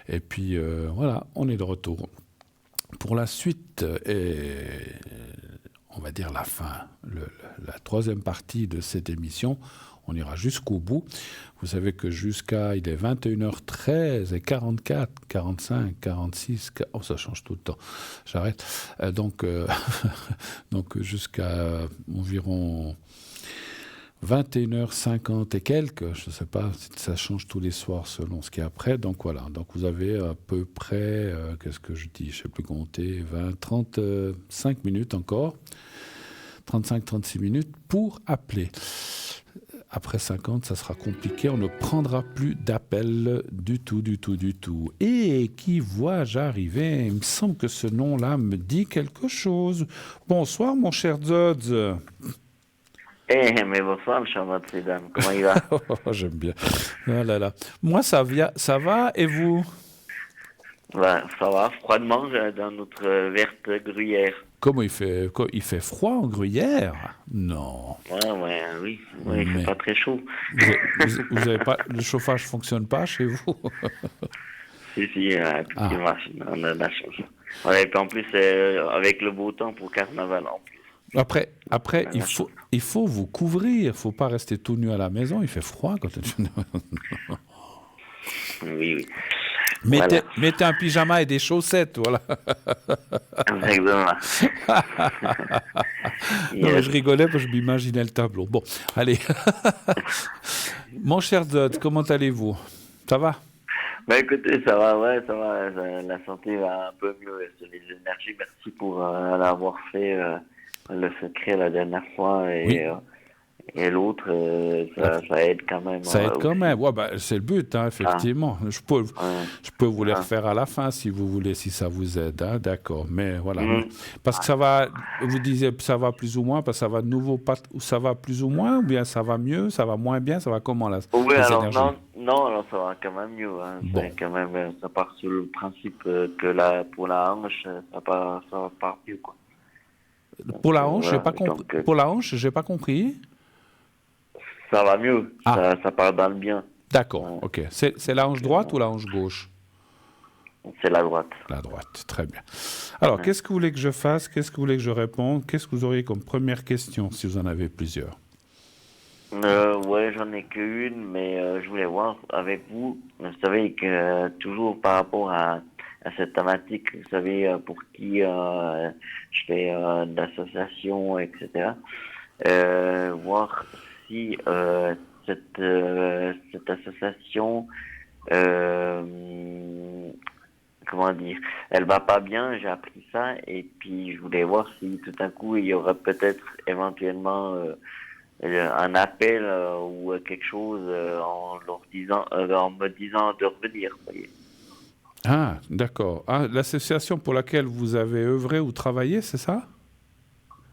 Et puis voilà, on est de retour. Pour la suite, on va dire la fin, la troisième partie de cette émission, on ira jusqu'au bout. Vous savez que il est 21h13 et 44, 45, 46, ça change tout le temps, j'arrête. Donc jusqu'à environ 21h50 et quelques, je ne sais pas, ça change tous les soirs selon ce qu'il y a après. Donc voilà, donc vous avez à peu près, qu'est-ce que je dis, je ne sais plus compter, 35 minutes encore, 35-36 minutes pour appeler. Après 50, ça sera compliqué, on ne prendra plus d'appels du tout. Et qui vois-je arriver? Il me semble que ce nom-là me dit quelque chose. Bonsoir mon cher Zodz. Mais bonsoir, cher Notre-Dame. Comment il va? J'aime bien. Ah là là. Moi, ça va, et vous? Ça va, froidement, dans notre verte gruyère. Comment il fait? Il fait froid en Gruyère? Non. Oui, il fait pas très chaud. Vous avez pas, le chauffage fonctionne pas chez vous? Si, machine, on a de la chance. Et puis en plus, avec le beau temps pour carnaval en plus. Après, il faut vous couvrir. Il faut pas rester tout nu à la maison. Il fait froid quand Oui. Mettez un pyjama et des chaussettes, voilà. Exactement. Non, je rigolais parce que je m'imaginais le tableau. Bon, allez. Mon cher Zod, comment allez-vous? Ça va? Bah écoutez, ça va, ouais, ça va. La santé va un peu mieux. C'est les énergies. Merci pour l'avoir fait le secret la dernière fois Oui. Et l'autre, ça aide quand même. Ça aide quand aussi. même. Ouais, bah, c'est le but, hein, effectivement. Je peux vous les refaire à la fin si vous voulez, si ça vous aide. Hein, d'accord. Mais voilà. Parce que ça va, vous disiez, ça va plus ou moins, parce que ça va de nouveau, ça va plus ou moins, ou bien ça va mieux, ça va moins bien, ça va comment là? Oui, les alors énergies non, alors ça va quand même mieux. Hein. Bon. C'est quand même, ça part sur le principe que pour la hanche, ça part mieux, quoi. Pour la hanche, j'ai voilà. pas compris. Donc, Pour la hanche, j'ai pas compris. ça va mieux. Ah. Ça part dans le bien. D'accord. Ok. C'est la hanche droite ou la hanche gauche? C'est la droite. La droite. Très bien. Alors, qu'est-ce que vous voulez que je fasse? Qu'est-ce que vous voulez que je réponde? Qu'est-ce que vous auriez comme première question si vous en avez plusieurs? Ouais, j'en ai qu'une, mais je voulais voir avec vous. Vous savez que toujours par rapport à cette thématique, vous savez pour qui je fais d'associations, etc. Voir si cette association, comment dire, elle va pas bien. J'ai appris ça et puis je voulais voir si tout à coup il y aurait peut-être éventuellement un appel ou quelque chose en me disant de revenir. Vous voyez. Ah, d'accord. Ah, l'association pour laquelle vous avez œuvré ou travaillé, c'est ça?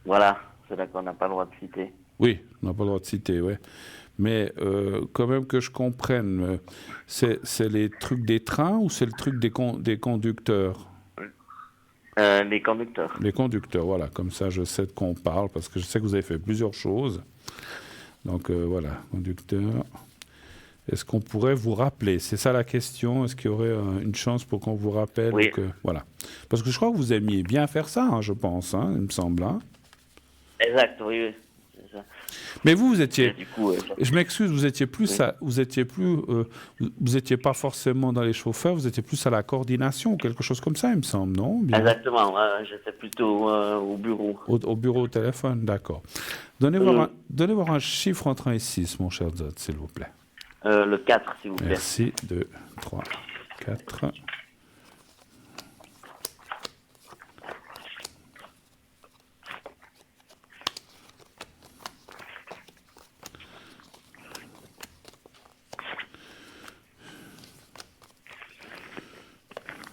Voilà, c'est là qu'on n'a pas le droit de citer. Oui, on n'a pas le droit de citer, oui. Mais quand même que je comprenne, c'est les trucs des trains ou c'est le truc des conducteurs? Les conducteurs. Les conducteurs, voilà. Comme ça, je sais de quoi on parle, parce que je sais que vous avez fait plusieurs choses. Donc voilà, conducteur. Est-ce qu'on pourrait vous rappeler? C'est ça la question. Est-ce qu'il y aurait une chance pour qu'on vous rappelle? Oui. Voilà. Parce que je crois que vous aimiez bien faire ça, hein, je pense, hein, il me semble. Hein. Exact, oui, c'est ça. Mais vous étiez... Et du coup, Je m'excuse, vous étiez plus... vous étiez pas forcément dans les chauffeurs, vous étiez plus à la coordination ou quelque chose comme ça, il me semble, non? Bien. Exactement, j'étais plutôt au bureau. Au bureau au téléphone, d'accord. Donnez voir un chiffre entre 1 et 6, mon cher Zod, s'il vous plaît. Le 4, s'il vous plaît. Merci. 2, 3, 4.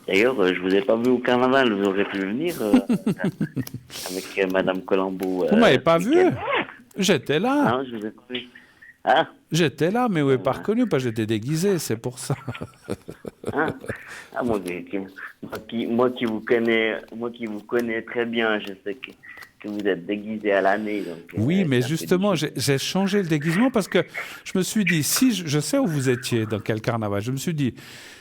D'ailleurs, je vous ai pas vu au carnaval, vous aurez pu venir avec Madame Colombo. Vous m'avez pas vu? J'étais là. Non, je vous ai pas vu. Ah, J'étais là, mais vous m'avez pas reconnu, parce que j'étais déguisé, c'est pour ça. mon Dieu, moi qui vous connais très bien, je sais que vous êtes déguisé à l'année. Donc, oui, mais justement, j'ai changé le déguisement parce que je me suis dit, si je sais où vous étiez, dans quel carnaval, je me suis dit,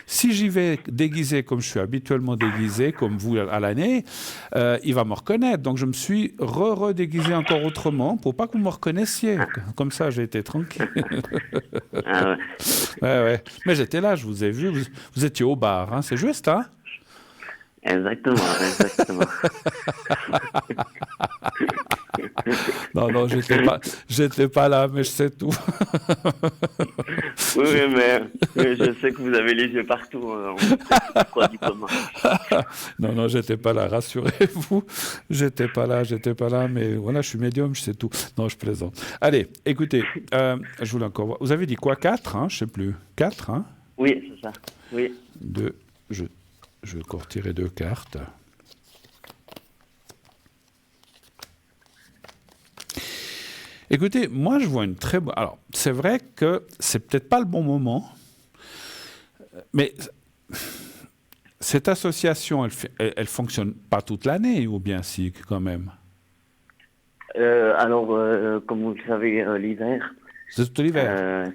si j'y vais déguisé comme je suis habituellement déguisé, comme vous à l'année, il va me reconnaître. Donc je me suis redéguisé encore autrement pour pas que vous me reconnaissiez. Comme ça, j'ai été tranquille. Ah ouais. Ouais. Mais j'étais là, je vous ai vu, vous étiez au bar, hein, c'est juste, hein? Exactement. Non, j'étais pas là, mais je sais tout. Oui, mais je sais que vous avez les yeux partout. On croit du commun. Non, j'étais pas là, rassurez-vous. J'étais pas là, mais voilà, je suis médium, je sais tout. Non, je plaisante. Allez, écoutez, je voulais encore voir. Vous avez dit quoi, 4, hein? Je sais plus. 4, hein? Oui, c'est ça. Oui. 2, je vais encore tirer 2 cartes. Écoutez, moi, je vois une très bonne... Alors, c'est vrai que c'est peut-être pas le bon moment, mais cette association, elle fonctionne pas toute l'année, ou bien si, quand même? Alors, comme vous le savez, l'hiver... C'est tout l'hiver?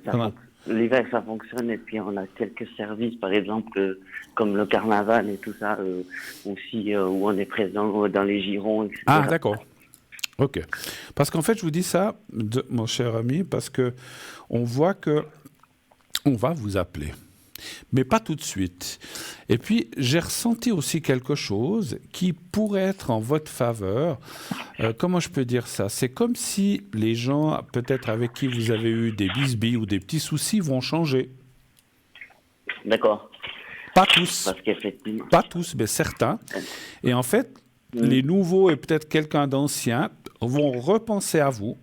L'hiver, ça fonctionne, et puis on a quelques services, par exemple, comme le carnaval et tout ça, aussi, où on est présent dans les girons, etc. Ah, d'accord. Ok. Parce qu'en fait, je vous dis ça, mon cher ami, parce que on voit que on va vous appeler. mais pas tout de suite. Et puis, j'ai ressenti aussi quelque chose qui pourrait être en votre faveur. Comment je peux dire ça? C'est comme si les gens, peut-être avec qui vous avez eu des bisbilles ou des petits soucis, vont changer. D'accord. Pas tous. Parce qu'effectivement... Pas tous, mais certains. Et en fait, les nouveaux et peut-être quelqu'un d'ancien vont repenser à vous.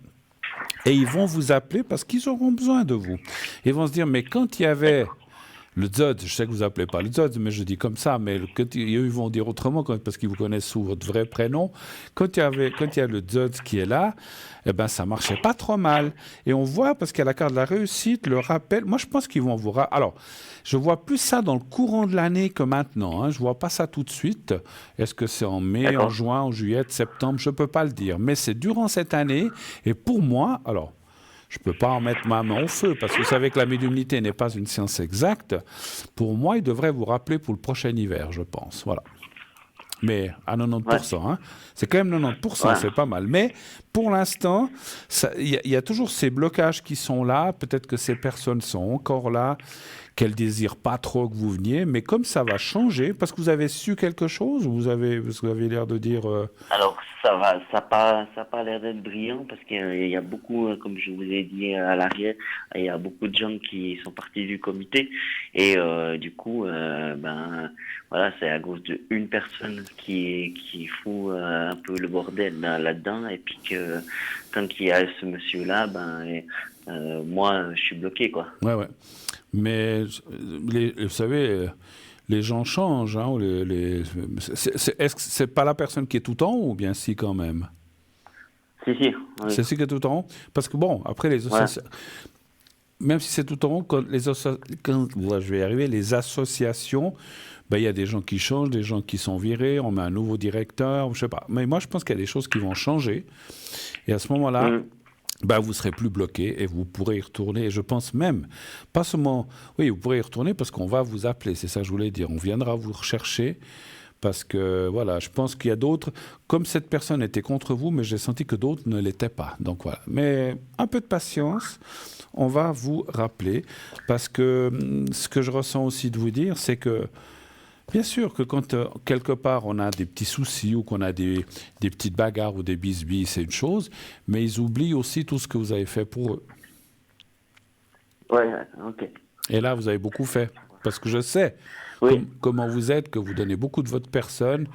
Et ils vont vous appeler parce qu'ils auront besoin de vous. Ils vont se dire, mais quand il y avait le Zod, je sais que vous appelez pas le Zod, mais je dis comme ça, mais ils vont dire autrement parce qu'ils vous connaissent sous votre vrai prénom. Quand il y a le Zod qui est là, eh ben ça marchait pas trop mal. Et on voit, parce qu'il y a la carte de la réussite, le rappel. Moi, je pense qu'ils vont vous... Alors, je vois plus ça dans le courant de l'année que maintenant. Je vois pas ça tout de suite. Est-ce que c'est en mai, en juin, en juillet, septembre? Je peux pas le dire. Mais c'est durant cette année. Et pour moi, alors... Je ne peux pas en mettre ma main au feu, parce que vous savez que la médiumnité n'est pas une science exacte. Pour moi, il devrait vous rappeler pour le prochain hiver, je pense. Voilà. Mais à 90%, hein. C'est quand même 90%, c'est pas mal. Mais pour l'instant, il y a toujours ces blocages qui sont là. Peut-être que ces personnes sont encore là, qu'elles ne désirent pas trop que vous veniez. Mais comme ça va changer, parce que vous avez su quelque chose, vous avez l'air de dire... Alors, ça n'a pas l'air d'être brillant, parce qu'il y a beaucoup, comme je vous ai dit à l'arrière, il y a beaucoup de gens qui sont partis du comité. Et du coup, voilà, c'est à cause d'une personne qui fout un peu le bordel là-dedans. Et puis que quand il y a ce monsieur-là, moi, je suis bloqué, quoi. Ouais. Mais, vous savez, les gens changent. Hein, est-ce que c'est pas la personne qui est tout en haut, ou bien si, quand même? Si. Oui. C'est qui est tout en haut? Parce que, bon, après, les associations... Même si c'est tout en haut, quand je vais y arriver, les associations... il y a des gens qui changent, des gens qui sont virés, on met un nouveau directeur, je sais pas. Mais moi, je pense qu'il y a des choses qui vont changer. Et à ce moment-là... vous serez plus bloqué et vous pourrez y retourner. Et je pense même, pas seulement... Oui, vous pourrez y retourner parce qu'on va vous appeler, c'est ça que je voulais dire. On viendra vous rechercher parce que, voilà, je pense qu'il y a d'autres... Comme cette personne était contre vous, mais j'ai senti que d'autres ne l'étaient pas. Donc, voilà. Mais un peu de patience, on va vous rappeler parce que ce que je ressens aussi de vous dire, c'est que bien sûr que quand quelque part on a des petits soucis ou qu'on a des petites bagarres ou des bisbilles, c'est une chose, mais ils oublient aussi tout ce que vous avez fait pour eux. Ouais, ok. Et là, vous avez beaucoup fait, parce que je sais comment vous êtes, que vous donnez beaucoup de votre personne,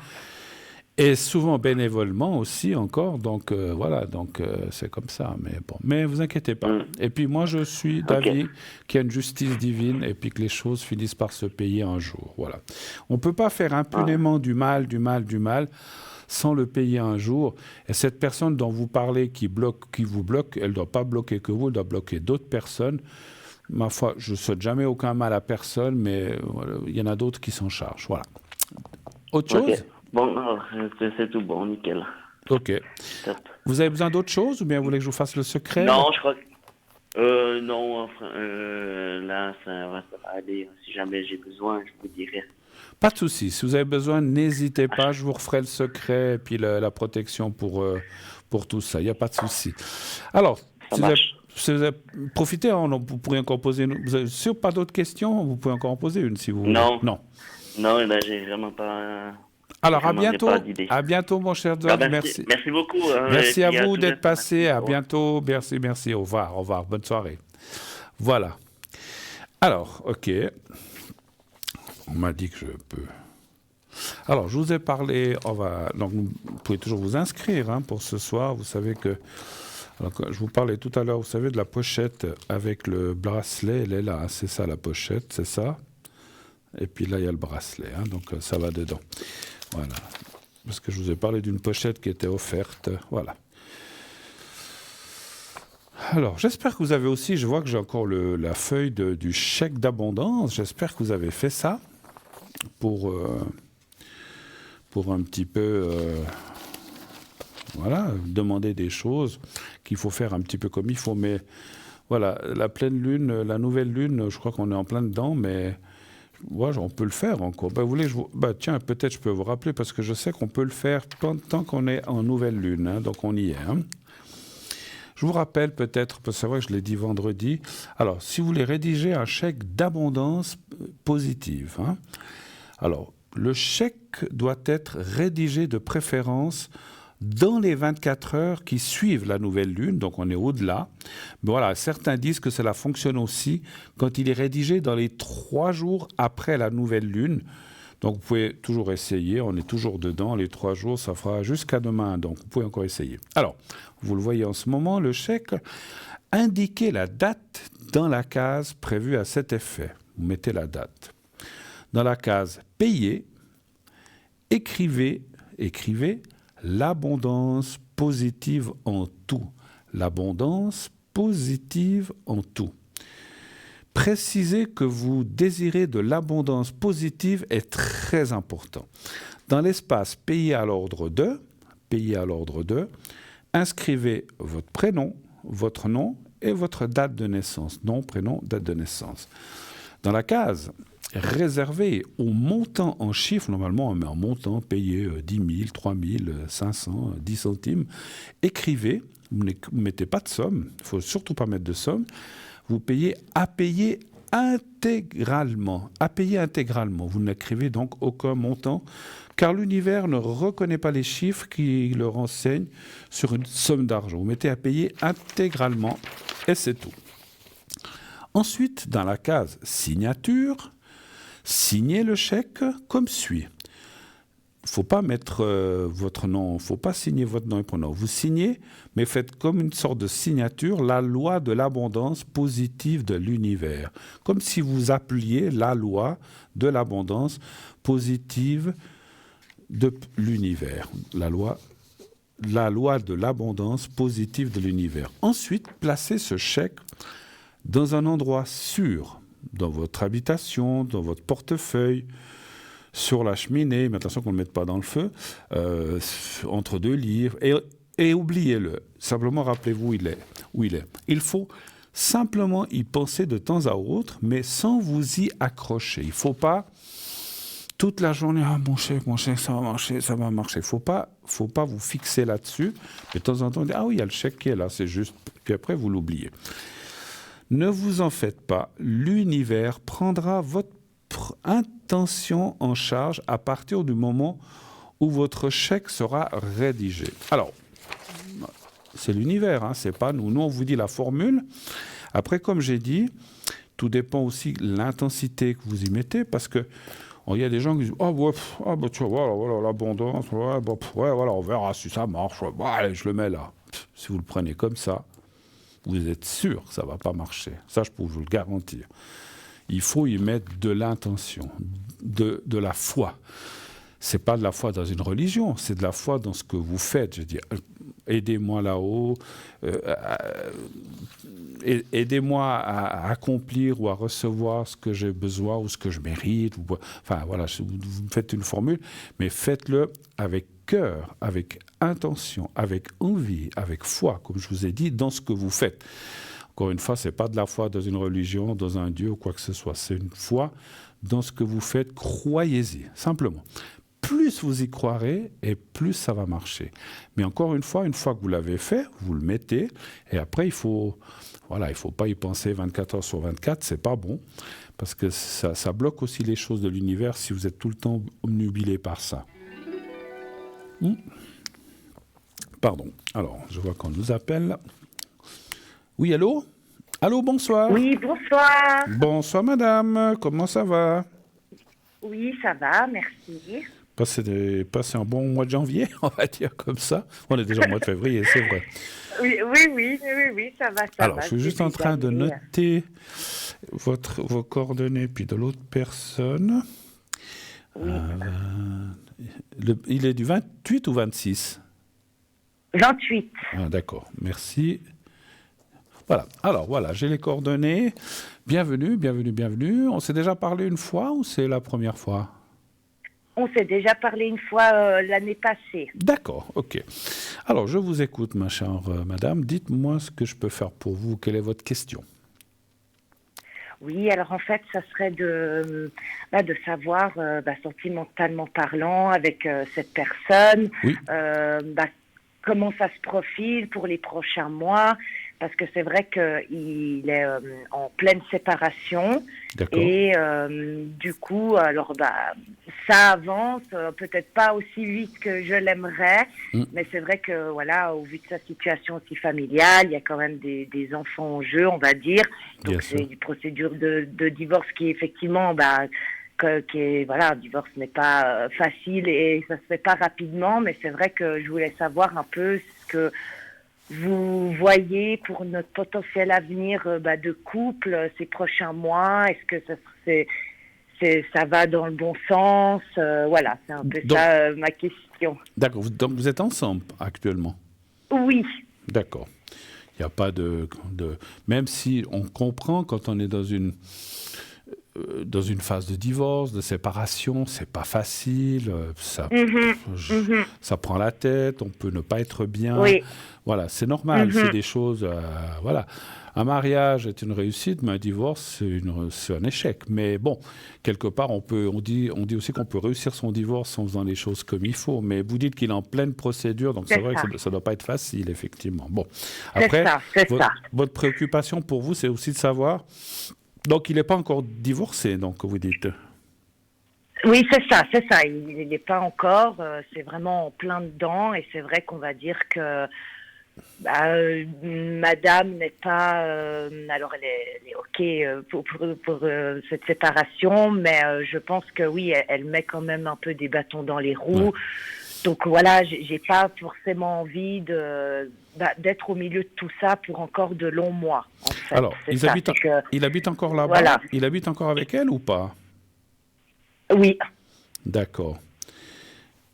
et souvent bénévolement aussi encore, donc voilà, donc c'est comme ça, mais bon, mais vous inquiétez pas. Et puis moi je suis d'avis qu'il y a une justice divine et puis que les choses finissent par se payer un jour, voilà. On peut pas faire impunément du mal sans le payer un jour, et cette personne dont vous parlez qui vous bloque, elle doit pas bloquer que vous, elle doit bloquer d'autres personnes. Ma foi, je ne souhaite jamais aucun mal à personne, mais voilà, il y en a d'autres qui s'en chargent, voilà. Autre chose? Bon, c'est tout bon, nickel. Ok. Top. Vous avez besoin d'autre chose ou bien vous voulez que je vous fasse le secret? Non, je crois que... non, enfin, là, ça va aller. Si jamais j'ai besoin, je vous dirai. Pas de souci. Si vous avez besoin, n'hésitez pas. Je vous referai le secret et puis la protection pour tout ça. Il n'y a pas de souci. Alors, si vous avez profité, vous pourrez encore poser une... Vous avez sûr pas d'autres questions? Vous pouvez encore en poser une si vous voulez. Non, là, j'ai vraiment pas... Alors, à bientôt. À bientôt, mon cher John. Merci beaucoup. Merci à vous d'être passé. À bientôt. Merci. Au revoir. Bonne soirée. Voilà. Alors, ok. On m'a dit que je peux. Alors, je vous ai parlé. Donc, vous pouvez toujours vous inscrire pour ce soir. Vous savez que. Alors, je vous parlais tout à l'heure, vous savez, de la pochette avec le bracelet. Elle est là. C'est ça, la pochette. C'est ça. Et puis là, il y a le bracelet. Donc, ça va dedans. Voilà. Parce que je vous ai parlé d'une pochette qui était offerte. Voilà. Alors, j'espère que vous avez aussi, je vois que j'ai encore la feuille du chèque d'abondance. J'espère que vous avez fait ça pour un petit peu, voilà, demander des choses qu'il faut faire un petit peu comme il faut. Mais voilà, la pleine lune, la nouvelle lune, je crois qu'on est en plein dedans, mais... Ouais, on peut le faire encore. Vous voulez, tiens, peut-être je peux vous rappeler, parce que je sais qu'on peut le faire tant qu'on est en nouvelle lune, donc on y est. Je vous rappelle peut-être, parce que c'est vrai que je l'ai dit vendredi, alors si vous voulez rédiger un chèque d'abondance, positive. Hein. Alors, le chèque doit être rédigé de préférence dans les 24 heures qui suivent la nouvelle lune, donc on est au-delà. Mais voilà, certains disent que cela fonctionne aussi quand il est rédigé dans les 3 jours après la nouvelle lune. Donc vous pouvez toujours essayer, on est toujours dedans, les 3 jours, ça fera jusqu'à demain, donc vous pouvez encore essayer. Alors, vous le voyez en ce moment, le chèque, indiquez la date dans la case prévue à cet effet. Vous mettez la date. Dans la case « Payer », écrivez l'abondance positive en tout. L'abondance positive en tout. Préciser que vous désirez de l'abondance positive est très important. Dans l'espace payer à l'ordre de, inscrivez votre prénom, votre nom et votre date de naissance. Nom, prénom, date de naissance. Dans la case réservée au montant en chiffres, normalement on met en montant, payer 10 000, 3 000, 500, 10 centimes, écrivez, vous ne mettez pas de somme, il ne faut surtout pas mettre de somme, vous payez à payer intégralement. Vous n'écrivez donc aucun montant, car l'univers ne reconnaît pas les chiffres qui le renseignent sur une somme d'argent. Vous mettez à payer intégralement et c'est tout. Ensuite, dans la case signature, signez le chèque comme suit. Il ne faut pas mettre votre nom, il ne faut pas signer votre nom et prénom. Vous signez, mais faites comme une sorte de signature, la loi de l'abondance positive de l'univers. Comme si vous appeliez la loi de l'abondance positive de l'univers. La loi de l'abondance positive de l'univers. Ensuite, placez ce chèque dans un endroit sûr, dans votre habitation, dans votre portefeuille, sur la cheminée, mais attention qu'on ne le mette pas dans le feu, entre 2 livres, et oubliez-le. Simplement rappelez-vous où il est. Il faut simplement y penser de temps à autre, mais sans vous y accrocher. Il ne faut pas toute la journée, mon chèque, ça va marcher. Faut pas vous fixer là-dessus. Mais de temps en temps, dire, oui, il y a le chèque qui est là, c'est juste. Puis après, vous l'oubliez. Ne vous en faites pas. L'univers prendra votre intention en charge à partir du moment où votre chèque sera rédigé. Alors, c'est l'univers, hein, c'est pas nous. Nous, on vous dit la formule. Après, comme j'ai dit, tout dépend aussi de l'intensité que vous y mettez, parce que il y a des gens qui disent tu vois, voilà, l'abondance, voilà, on verra si ça marche. Allez, je le mets là. Si vous le prenez comme ça, vous êtes sûr que ça ne va pas marcher. Ça, je peux vous le garantir. Il faut y mettre de l'intention, de la foi. Ce n'est pas de la foi dans une religion, c'est de la foi dans ce que vous faites. Je veux dire, aidez-moi là-haut, aidez-moi à accomplir ou à recevoir ce que j'ai besoin ou ce que je mérite. Enfin, voilà, vous faites une formule, mais faites-le avec cœur, avec intention, avec envie, avec foi, comme je vous ai dit, dans ce que vous faites. Encore une fois, ce n'est pas de la foi dans une religion, dans un Dieu ou quoi que ce soit. C'est une foi dans ce que vous faites. Croyez-y, simplement. Plus vous y croirez et plus ça va marcher. Mais encore une fois que vous l'avez fait, vous le mettez. Et après, il faut pas y penser 24 heures sur 24. C'est pas bon. Parce que ça bloque aussi les choses de l'univers si vous êtes tout le temps obnubilé par ça. Pardon. Alors, je vois qu'on nous appelle. Oui, allô ? Allô, bonsoir. Oui, bonsoir. Bonsoir, madame. Comment ça va ? Oui, ça va, merci. Passez un bon mois de janvier, on va dire comme ça. On est déjà au mois de février, c'est vrai. Oui, ça va. Alors, je suis juste en train de noter vos coordonnées, puis de l'autre personne. Oui. Il est du 28 ou 26 ? 28. Ah, d'accord, merci. Voilà, alors voilà, j'ai les coordonnées. Bienvenue. On s'est déjà parlé une fois ou c'est la première fois ? On s'est déjà parlé une fois l'année passée. D'accord, ok. Alors, je vous écoute, ma chère madame. Dites-moi ce que je peux faire pour vous. Quelle est votre question ? Oui, alors en fait, ça serait de savoir, sentimentalement parlant, avec cette personne, oui. comment ça se profile pour les prochains mois, parce que c'est vrai qu'il est en pleine séparation. D'accord. Et du coup, alors ça avance, peut-être pas aussi vite que je l'aimerais, mais c'est vrai que voilà, au vu de sa situation aussi familiale, il y a quand même des enfants en jeu, on va dire. Donc Bien c'est sûr. une procédure de divorce qui effectivement, le divorce n'est pas facile et ça se fait pas rapidement, mais c'est vrai que je voulais savoir un peu ce que vous voyez pour notre potentiel avenir de couple ces prochains mois. Est-ce que ça va dans le bon sens? Voilà, c'est un peu ça ma question. D'accord. Donc vous êtes ensemble actuellement? Oui. D'accord. Il n'y a pas de... Même si on comprend quand on est dans une phase de divorce, de séparation, c'est pas facile, ça prend la tête, on peut ne pas être bien. Oui. Voilà, c'est normal, c'est des choses... voilà. Un mariage est une réussite, mais un divorce, c'est un échec. Mais bon, quelque part, on dit aussi qu'on peut réussir son divorce en faisant les choses comme il faut. Mais vous dites qu'il est en pleine procédure, donc c'est vrai que ça ne doit pas être facile, effectivement. Bon, après, votre préoccupation pour vous, c'est aussi de savoir... Donc, il n'est pas encore divorcé, donc, vous dites? Oui, c'est ça. Il n'est pas encore, c'est vraiment en plein dedans, et c'est vrai qu'on va dire que madame n'est pas... alors, elle est OK pour cette séparation, mais je pense que oui, elle met quand même un peu des bâtons dans les roues. Ouais. Donc voilà, j'ai pas forcément envie d'être au milieu de tout ça pour encore de longs mois. En fait. Alors, il habite encore là-bas? Voilà. Il habite encore avec elle ou pas? Oui. D'accord.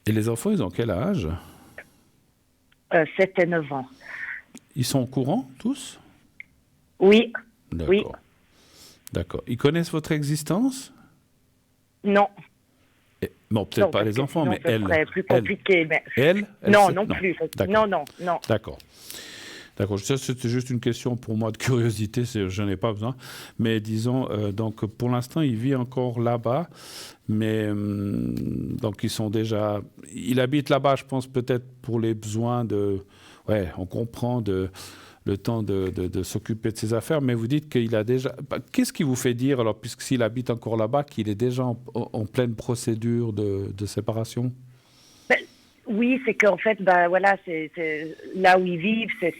Et les enfants, ils ont quel âge? 7 et 9 ans. Ils sont au courant, tous? Oui. D'accord. Oui. D'accord. Ils connaissent votre existence? Non. Bon, peut-être pas les enfants, mais elle. C'est plus compliqué. Elle non, non plus. Non. D'accord. D'accord. C'était juste une question pour moi de curiosité, je n'en ai pas besoin. Mais disons, donc pour l'instant, il vit encore là-bas, mais donc ils sont déjà... Il habite là-bas, je pense, peut-être pour les besoins de... Ouais, on comprend le temps de s'occuper de ses affaires, mais vous dites qu'il a déjà... Qu'est-ce qui vous fait dire, alors, puisque s'il habite encore là-bas, qu'il est déjà en pleine procédure de séparation? Oui, c'est qu'en fait, voilà, c'est là où ils vivent, c'est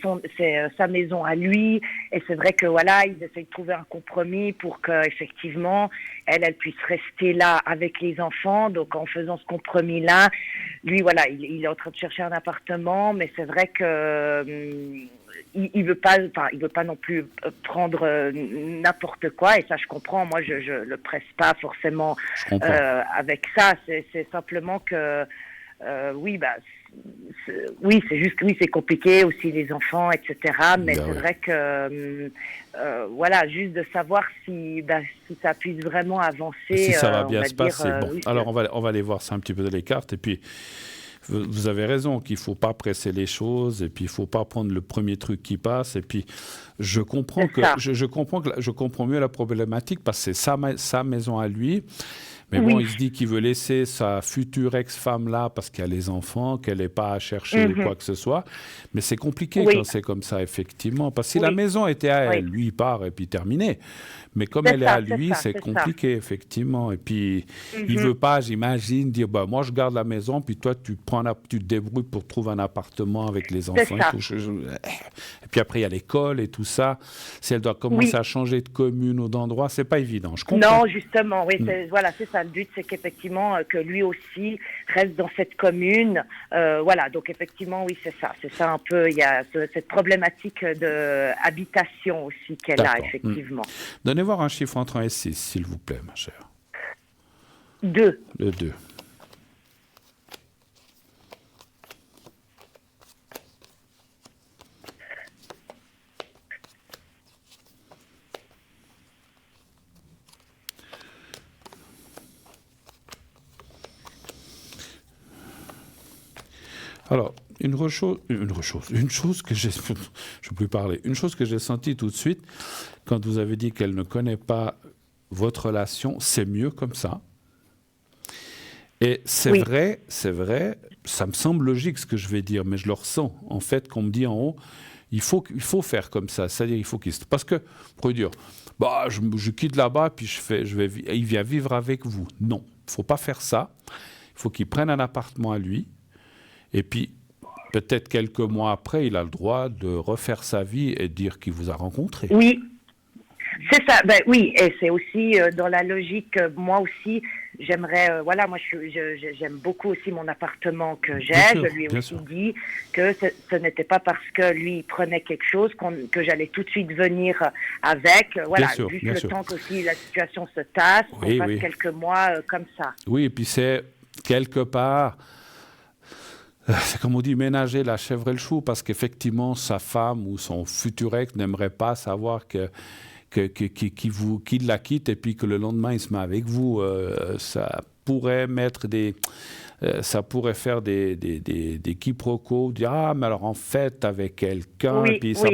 sa maison à lui, et c'est vrai que voilà, ils essaient de trouver un compromis pour que effectivement, elle puisse rester là avec les enfants. Donc, en faisant ce compromis-là, lui, voilà, il est en train de chercher un appartement, mais c'est vrai que il veut pas non plus prendre n'importe quoi, et ça je comprends. Moi, je le presse pas forcément avec ça. C'est simplement que oui, c'est juste que oui, c'est compliqué aussi les enfants, etc. Mais c'est vrai que voilà, juste de savoir si ça puisse vraiment avancer. Si ça va bien se passer. Bon, oui, alors on va aller voir ça un petit peu dans les cartes, et puis vous avez raison qu'il faut pas presser les choses, et puis il faut pas prendre le premier truc qui passe. Et puis je comprends je comprends mieux la problématique, parce que c'est sa maison à lui. Mais bon, il se dit qu'il veut laisser sa future ex-femme là parce qu'il y a les enfants, qu'elle n'est pas à chercher ou quoi que ce soit. Mais c'est compliqué quand c'est comme ça, effectivement. Parce que si la maison était à elle, lui, il part et puis terminé. Mais comme elle est à lui, c'est compliqué, effectivement. Et puis, il ne veut pas, j'imagine, dire moi, je garde la maison, puis toi, tu te débrouilles pour trouver un appartement avec les enfants. Et, tout. Et puis après, il y a l'école et tout ça. Si elle doit commencer à changer de commune ou d'endroit, ce n'est pas évident. Je comprends. Non, justement, oui. Voilà, c'est ça. Le but, c'est qu'effectivement, que lui aussi reste dans cette commune. Voilà, donc effectivement, oui, c'est ça. C'est ça un peu. Il y a cette problématique d'habitation aussi qu'elle a, effectivement. Donnez voir un chiffre entre 1 et 6, s'il vous plaît, ma chère. 2. Le 2. Alors, une chose que j'ai, je ne peux plus parler, une chose que j'ai sentie tout de suite, quand vous avez dit qu'elle ne connaît pas votre relation, c'est mieux comme ça. Et c'est vrai, ça me semble logique ce que je vais dire, mais je le ressens. En fait, qu'on me dit en haut, il faut faire comme ça. C'est-à-dire, il faut qu'il... Parce que, pour dire, bah, je quitte là-bas, puis il vient vivre avec vous. Non, il ne faut pas faire ça. Il faut qu'il prenne un appartement à lui. Et puis, peut-être quelques mois après, il a le droit de refaire sa vie et de dire qu'il vous a rencontré. Oui, c'est ça. Ben oui, et c'est aussi dans la logique. Moi aussi, j'aimerais. Voilà, moi, j'aime beaucoup aussi mon appartement que j'ai. Je lui ai aussi dit que ce n'était pas parce que lui prenait quelque chose que j'allais tout de suite venir avec. Voilà, juste le temps qu'aussi la situation se tasse, qu'on passe quelques mois comme ça. Oui, et puis c'est quelque part. C'est comme on dit, ménager la chèvre et le chou, parce qu'effectivement, sa femme ou son futur ex n'aimerait pas savoir qu'il la quitte et puis que le lendemain, il se met avec vous. Ça pourrait faire des quiproquos, dire « Ah, mais alors en fait, avec quelqu'un, et puis ça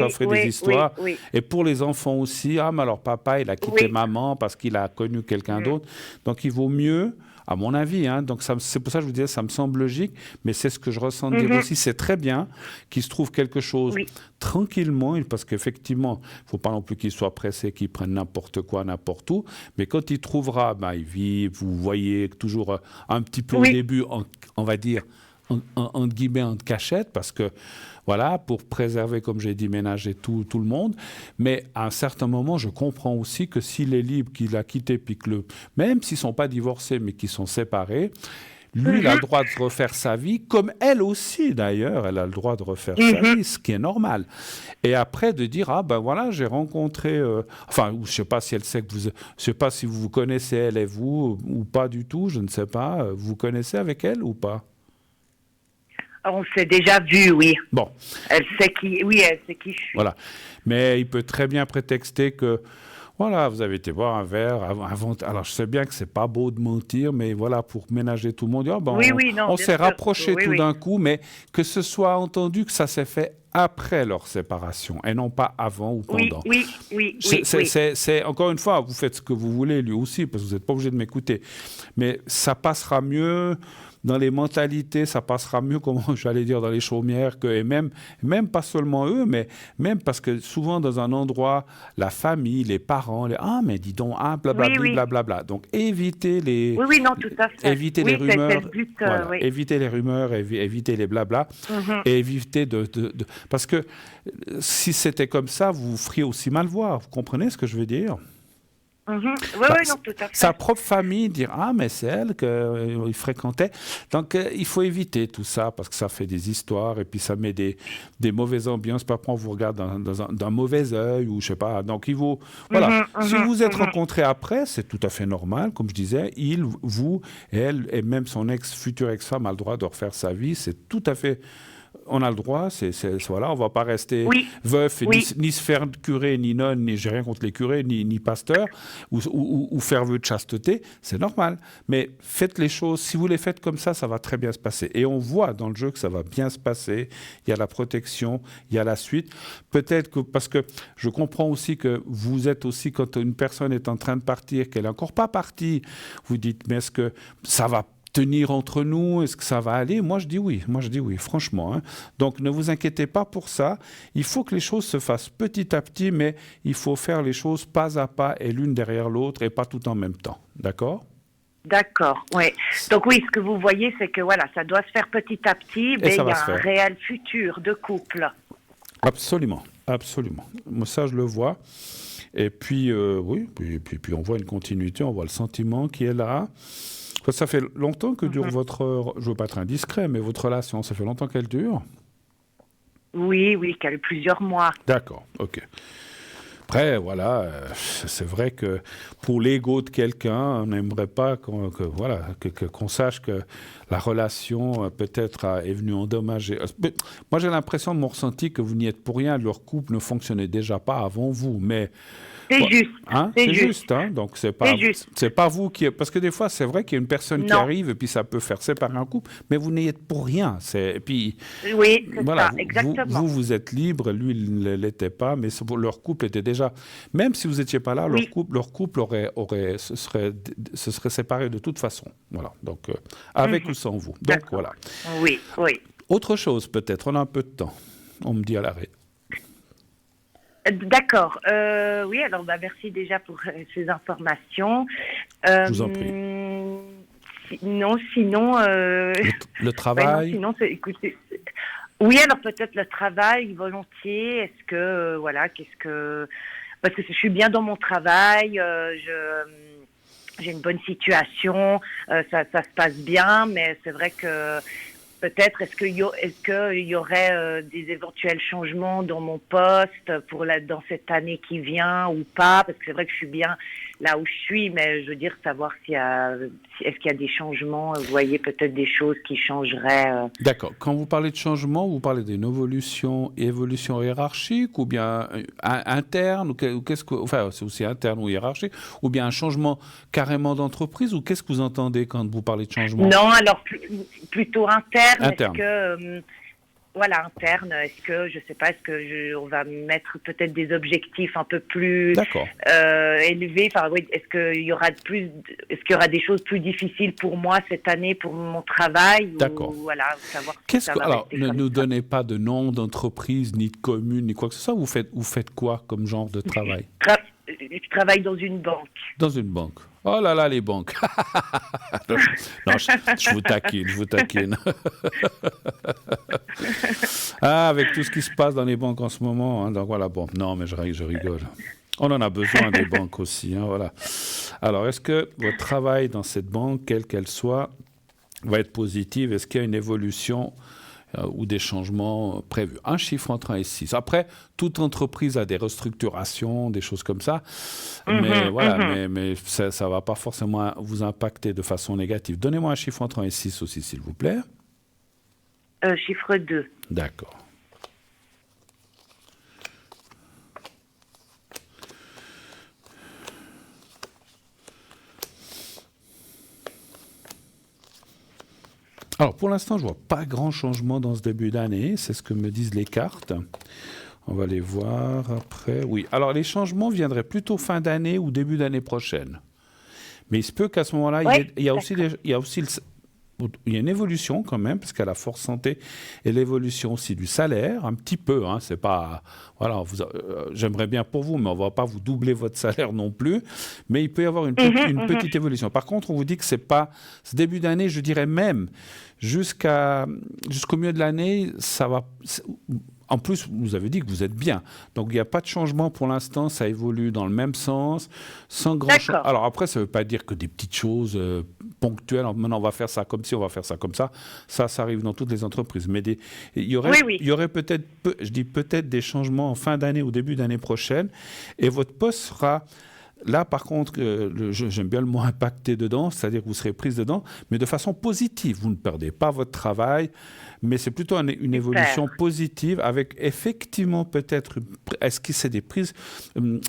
ferait des histoires. Et pour les enfants aussi, « Ah, mais alors papa, il a quitté maman parce qu'il a connu quelqu'un d'autre. » Donc, il vaut mieux... À mon avis, donc c'est pour ça que je vous disais, ça me semble logique, mais c'est ce que je ressens dire aussi. C'est très bien qu'il se trouve quelque chose tranquillement, parce qu'effectivement, il ne faut pas non plus qu'il soit pressé, qu'il prenne n'importe quoi, n'importe où, mais quand il trouvera, il vit, vous voyez toujours un petit peu au début, on va dire, entre guillemets, en cachette, parce que voilà, pour préserver, comme j'ai dit, ménager tout le monde. Mais à un certain moment, je comprends aussi que s'il est libre, qu'il a quitté, puis que même s'ils ne sont pas divorcés, mais qu'ils sont séparés, lui, il a le droit de refaire sa vie, comme elle aussi, d'ailleurs, elle a le droit de refaire sa vie, ce qui est normal. Et après, de dire, ah ben voilà, j'ai rencontré... je ne sais pas si elle sait je sais pas si vous connaissez elle et vous, ou pas du tout, je ne sais pas. Vous connaissez avec elle ou pas? On s'est déjà vu, oui. Bon. Elle sait qui je suis. Voilà. Mais il peut très bien prétexter que, voilà, vous avez été boire un verre avant. Alors, je sais bien que c'est pas beau de mentir, mais voilà, pour ménager tout le monde, on s'est rapprochés tout d'un coup, mais que ce soit entendu que ça s'est fait après leur séparation et non pas avant ou pendant. Oui. C'est encore une fois, vous faites ce que vous voulez, lui aussi, parce que vous n'êtes pas obligé de m'écouter. Mais ça passera mieux... Dans les mentalités, ça passera mieux, j'allais dire, dans les chaumières, et même pas seulement eux, mais même parce que souvent dans un endroit, la famille, les parents, mais dis donc, blablabla. Donc évitez les... Oui, non, tout à fait. Évitez les rumeurs. C'est le but, évitez les rumeurs, évitez les blabla, et évitez parce que si c'était comme ça, vous feriez aussi mal voir. Vous comprenez ce que je veux dire? Non, tout à fait. Sa propre famille dire mais c'est elle qu'il fréquentait. Donc il faut éviter tout ça parce que ça fait des histoires et puis ça met des mauvaises ambiances. Après on vous regarde d'un mauvais œil ou je sais pas. Donc il vaut si vous êtes rencontrés après, c'est tout à fait normal. Comme je disais, il, vous, elle et même son future ex-femme a le droit de refaire sa vie. C'est tout à fait. On a le droit, voilà, on ne va pas rester veuf, et ni se faire curé, ni nonne, ni j'ai rien contre les curés, ni pasteur, ou faire vœu de chasteté, c'est normal. Mais faites les choses, si vous les faites comme ça va très bien se passer. Et on voit dans le jeu que ça va bien se passer, il y a la protection, il y a la suite. Peut-être que, parce que je comprends aussi que vous êtes aussi, quand une personne est en train de partir, qu'elle n'est encore pas partie, vous dites, mais est-ce que ça va tenir entre nous, est-ce que ça va aller? Moi, je dis oui, franchement. Donc, ne vous inquiétez pas pour ça. Il faut que les choses se fassent petit à petit, mais il faut faire les choses pas à pas et l'une derrière l'autre et pas tout en même temps. D'accord? D'accord, oui. Donc oui, ce que vous voyez, c'est que voilà, ça doit se faire petit à petit, mais il y a un réel futur de couple. Absolument. Moi, ça, je le vois. Et puis, puis on voit une continuité, on voit le sentiment qui est là. Ça fait longtemps que dure votre... Je ne veux pas être indiscret, mais votre relation, ça fait longtemps qu'elle dure? Oui, qu'elle a plusieurs mois. D'accord, ok. Après, voilà, c'est vrai que pour l'ego de quelqu'un, on n'aimerait pas qu'on sache que la relation peut-être est venue endommager. Moi, j'ai l'impression de mon ressenti que vous n'y êtes pour rien. Leur couple ne fonctionnait déjà pas avant vous, mais... C'est juste. C'est juste. Donc, c'est pas vous qui... Parce que des fois, c'est vrai qu'il y a une personne qui arrive et puis ça peut faire séparer un couple, mais vous n'y êtes pour rien. Et puis, oui, c'est ça, exactement. Vous êtes libre, lui, il ne l'était pas, mais leur couple était déjà déjà, même si vous n'étiez pas là, Oui. leur couple se serait séparé de toute façon. Voilà. Donc, avec ou sans vous. Donc, D'accord. voilà. Oui, oui. Autre chose, peut-être. On a un peu de temps. On me dit à l'arrêt. D'accord. Oui, alors merci déjà pour ces informations. Je vous en prie. Sinon, Le travail. écoutez, oui, alors peut-être le travail, volontiers. Est-ce que, parce que je suis bien dans mon travail, j'ai une bonne situation, ça se passe bien, mais c'est vrai que peut-être est-ce qu'il y aurait des éventuels changements dans mon poste dans cette année qui vient ou pas, parce que c'est vrai que je suis bien là où je suis, mais je veux dire savoir est-ce qu'il y a des changements, vous voyez peut-être des choses qui changeraient. D'accord. Quand vous parlez de changement, vous parlez d'une évolution hiérarchique ou bien interne ou qu'est-ce que, enfin c'est aussi interne ou hiérarchique, ou bien un changement carrément d'entreprise, ou qu'est-ce que vous entendez quand vous parlez de changement? Non, alors plutôt interne. Interne. Est-ce que interne. Est-ce que on va mettre peut-être des objectifs un peu plus élevés. Enfin, oui, est-ce qu'il y aura des choses plus difficiles pour moi cette année pour mon travail? D'accord. Ou, voilà, savoir. Alors, ne nous donnez pas de nom d'entreprise, ni de commune, ni quoi que ce soit. Vous faites quoi comme genre de travail? Je travaille dans une banque. Dans une banque. Oh là là, les banques. Non, je vous taquine. Avec tout ce qui se passe dans les banques en ce moment. Hein, donc voilà, bon. Non, mais je rigole. On en a besoin des banques aussi. Hein, voilà. Alors, est-ce que votre travail dans cette banque, quelle qu'elle soit, va être positive? Est-ce qu'il y a une évolution ou des changements prévus? Un chiffre entre 1 et 6. Après, toute entreprise a des restructurations, des choses comme ça. Mais voilà, mais ça ne va pas forcément vous impacter de façon négative. Donnez-moi un chiffre entre 1 et 6 aussi, s'il vous plaît. Chiffre 2. D'accord. Alors, pour l'instant, je ne vois pas grand changement dans ce début d'année. C'est ce que me disent les cartes. On va les voir après. Oui, alors les changements viendraient plutôt fin d'année ou début d'année prochaine. Mais il se peut qu'à ce moment-là, il y a une évolution quand même, parce qu'à la force santé et l'évolution aussi du salaire, un petit peu. Hein, c'est pas, voilà, j'aimerais bien pour vous, mais on ne va pas vous doubler votre salaire non plus. Mais il peut y avoir une petite évolution. Par contre, on vous dit que ce début d'année, je dirais même jusqu'au milieu de l'année, ça va. En plus, vous avez dit que vous êtes bien. Donc, il n'y a pas de changement pour l'instant. Ça évolue dans le même sens, sans grand changement. Alors après, ça ne veut pas dire que des petites choses ponctuelles. Maintenant, on va faire ça comme ci, on va faire ça comme ça. Ça arrive dans toutes les entreprises. Mais il y aurait peut-être, je dis peut-être des changements en fin d'année ou début d'année prochaine. Et votre poste sera... Là, par contre, j'aime bien le mot impacté dedans, c'est-à-dire que vous serez prise dedans, mais de façon positive. Vous ne perdez pas votre travail, mais c'est plutôt une évolution positive avec effectivement peut-être, est-ce que c'est des prises,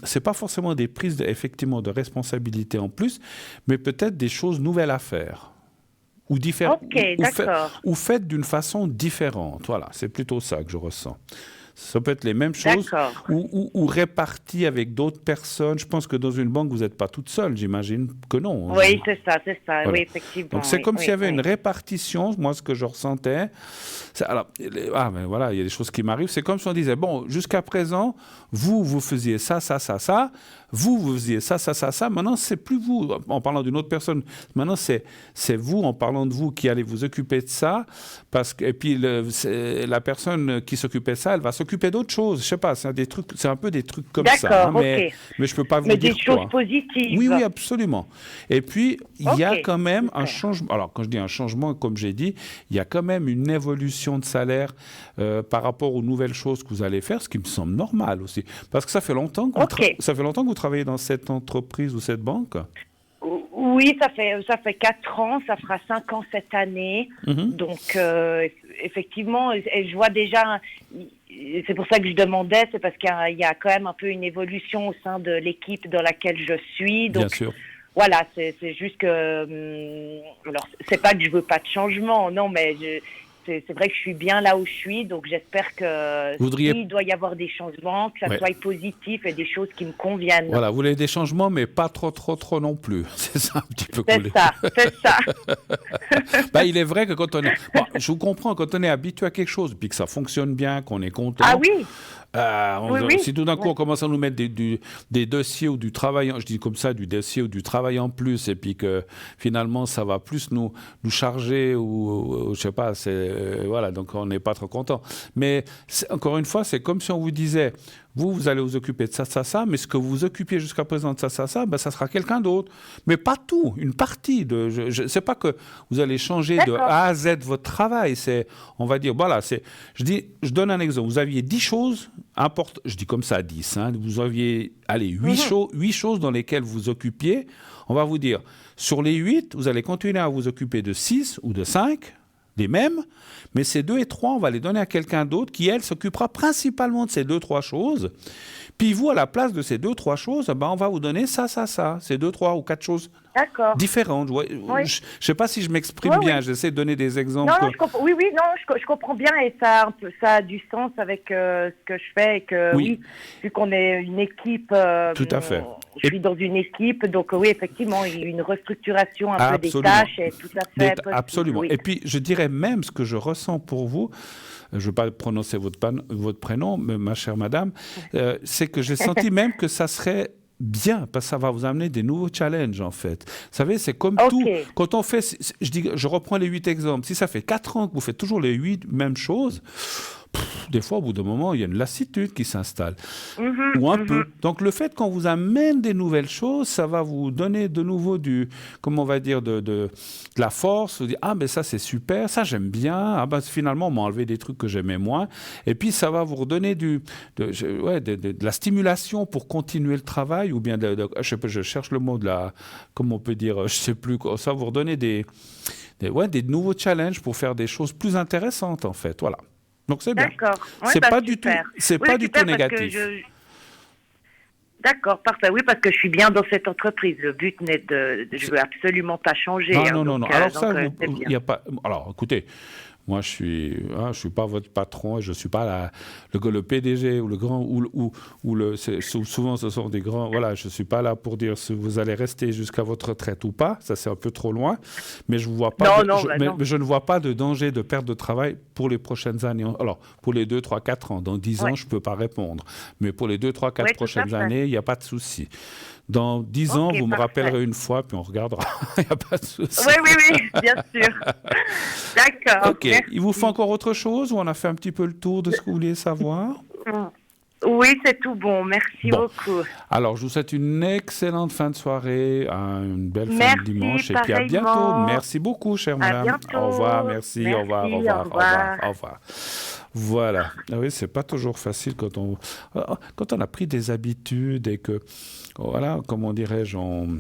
c'est pas forcément des prises effectivement de responsabilité en plus, mais peut-être des choses nouvelles à faire. Ou différentes, ou faites d'une façon différente. Voilà, c'est plutôt ça que je ressens. Ça peut être les mêmes choses ou réparties avec d'autres personnes. Je pense que dans une banque, vous n'êtes pas toute seule, j'imagine que non. Oui, c'est ça, voilà. oui, effectivement. Donc c'est comme s'il y avait une répartition, moi ce que je ressentais. Alors, mais voilà, il y a des choses qui m'arrivent. C'est comme si on disait, bon, jusqu'à présent, vous faisiez ça. Vous faisiez ça. Maintenant, c'est plus vous, en parlant d'une autre personne. Maintenant, c'est vous, en parlant de vous, qui allez vous occuper de ça. Et puis, la personne qui s'occupait de ça, elle va s'occuper d'autres choses. Je sais pas, c'est un peu des trucs comme ça. Hein, mais je peux pas vous dire quoi. Mais des choses positives. Oui, absolument. Et puis, il y a quand même un changement. Alors, quand je dis un changement, comme j'ai dit, il y a quand même une évolution de salaire par rapport aux nouvelles choses que vous allez faire, ce qui me semble normal aussi. Parce que ça fait longtemps que vous travaillez dans cette entreprise ou cette banque? Oui, ça fait 4 ans, ça fera 5 ans cette année. Donc, effectivement, et je vois déjà, c'est pour ça que je demandais, c'est parce qu'il y a quand même un peu une évolution au sein de l'équipe dans laquelle je suis. Donc, bien sûr. Voilà, c'est juste que, alors, c'est pas que je veux pas de changement, non, mais c'est vrai que je suis bien là où je suis, donc j'espère que s'il doit y avoir des changements, que ça soit positif et des choses qui me conviennent. Voilà, vous voulez des changements, mais pas trop non plus. C'est ça un petit peu. C'est ça. Il est vrai que quand on est... Bon, je vous comprends, quand on est habitué à quelque chose, puis que ça fonctionne bien, qu'on est content... Ah oui. Si tout d'un coup on commence à nous mettre des dossiers ou du travail, je dis comme ça, du dossier ou du travail en plus, et puis que finalement ça va plus nous charger ou je sais pas, voilà, donc on n'est pas trop content. Mais encore une fois, c'est comme si on vous disait, vous allez vous occuper de ça, mais ce que vous vous occupiez jusqu'à présent de ça, ça sera quelqu'un d'autre. Mais pas tout, une partie. C'est pas que vous allez changer de A à Z votre travail. On va dire, voilà, je donne un exemple. Vous aviez 10 choses importantes, je dis comme ça 10, vous aviez, 8 choses dans lesquelles vous occupiez. On va vous dire, sur les 8, vous allez continuer à vous occuper de 6 ou de 5, les mêmes, mais ces 2 et 3, on va les donner à quelqu'un d'autre qui, elle, s'occupera principalement de ces 2-3 choses. Puis vous, à la place de ces 2-3 choses, on va vous donner ça, ces 2, 3 ou 4 choses différentes. Oui. Je ne sais pas si je m'exprime bien, j'essaie de donner des exemples. Non, je comprends. Oui, je comprends bien et ça a du sens avec ce que je fais. Et que, vu qu'on est une équipe, tout à fait. Je suis dans une équipe, donc oui, effectivement, il y a une restructuration un peu des tâches et tout à fait possible. Absolument. Oui. Et puis, je dirais même ce que je ressens pour vous, je ne veux pas prononcer votre prénom, mais ma chère madame, c'est que j'ai senti même que ça serait bien, parce que ça va vous amener des nouveaux challenges, en fait. Vous savez, c'est comme tout. Quand on fait, je reprends les 8 exemples. Si ça fait 4 ans que vous faites toujours les 8 mêmes choses, des fois, au bout d'un moment, il y a une lassitude qui s'installe. Ou un peu. Donc, le fait qu'on vous amène des nouvelles choses, ça va vous donner de nouveau de la force. Vous dire, ben ça, c'est super, ça, j'aime bien. Finalement, on m'a enlevé des trucs que j'aimais moins. Et puis, ça va vous redonner de la stimulation pour continuer le travail, ou bien, je cherche le mot comment on peut dire, je ne sais plus, ça va vous redonner des nouveaux challenges pour faire des choses plus intéressantes, en fait. Voilà. Donc c'est bien. D'accord. C'est pas du tout négatif. D'accord, parfait. Oui, parce que je suis bien dans cette entreprise. Le but n'est je veux absolument pas changer. Non. Alors ça, il y a pas. Alors, écoutez. Moi, je suis pas votre patron, je suis pas le PDG ou le grand souvent ce sont des grands. Voilà, je suis pas là pour dire si vous allez rester jusqu'à votre retraite ou pas. Ça, c'est un peu trop loin. Mais je vois pas. Mais je ne vois pas de danger de perte de travail pour les prochaines années. Alors, pour les 2, 3, 4 ans. Dans 10 ans, je peux pas répondre. Mais pour les 2, 3, 4 prochaines années, il n'y a pas de souci. Dans 10 ans, vous me rappellerez une fois, puis on regardera. Il n'y a pas de souci. Oui, bien sûr. D'accord. OK. Merci. Il vous faut encore autre chose ou on a fait un petit peu le tour de ce que vous vouliez savoir? Oui, c'est tout bon. Merci beaucoup. Alors, je vous souhaite une excellente fin de soirée, une belle fin de dimanche, et puis à bientôt. Merci beaucoup, chère madame. Bientôt. Au revoir, merci. Au revoir. Voilà. Ah oui, c'est pas toujours facile quand on a pris des habitudes et que, voilà, comment dirais-je, on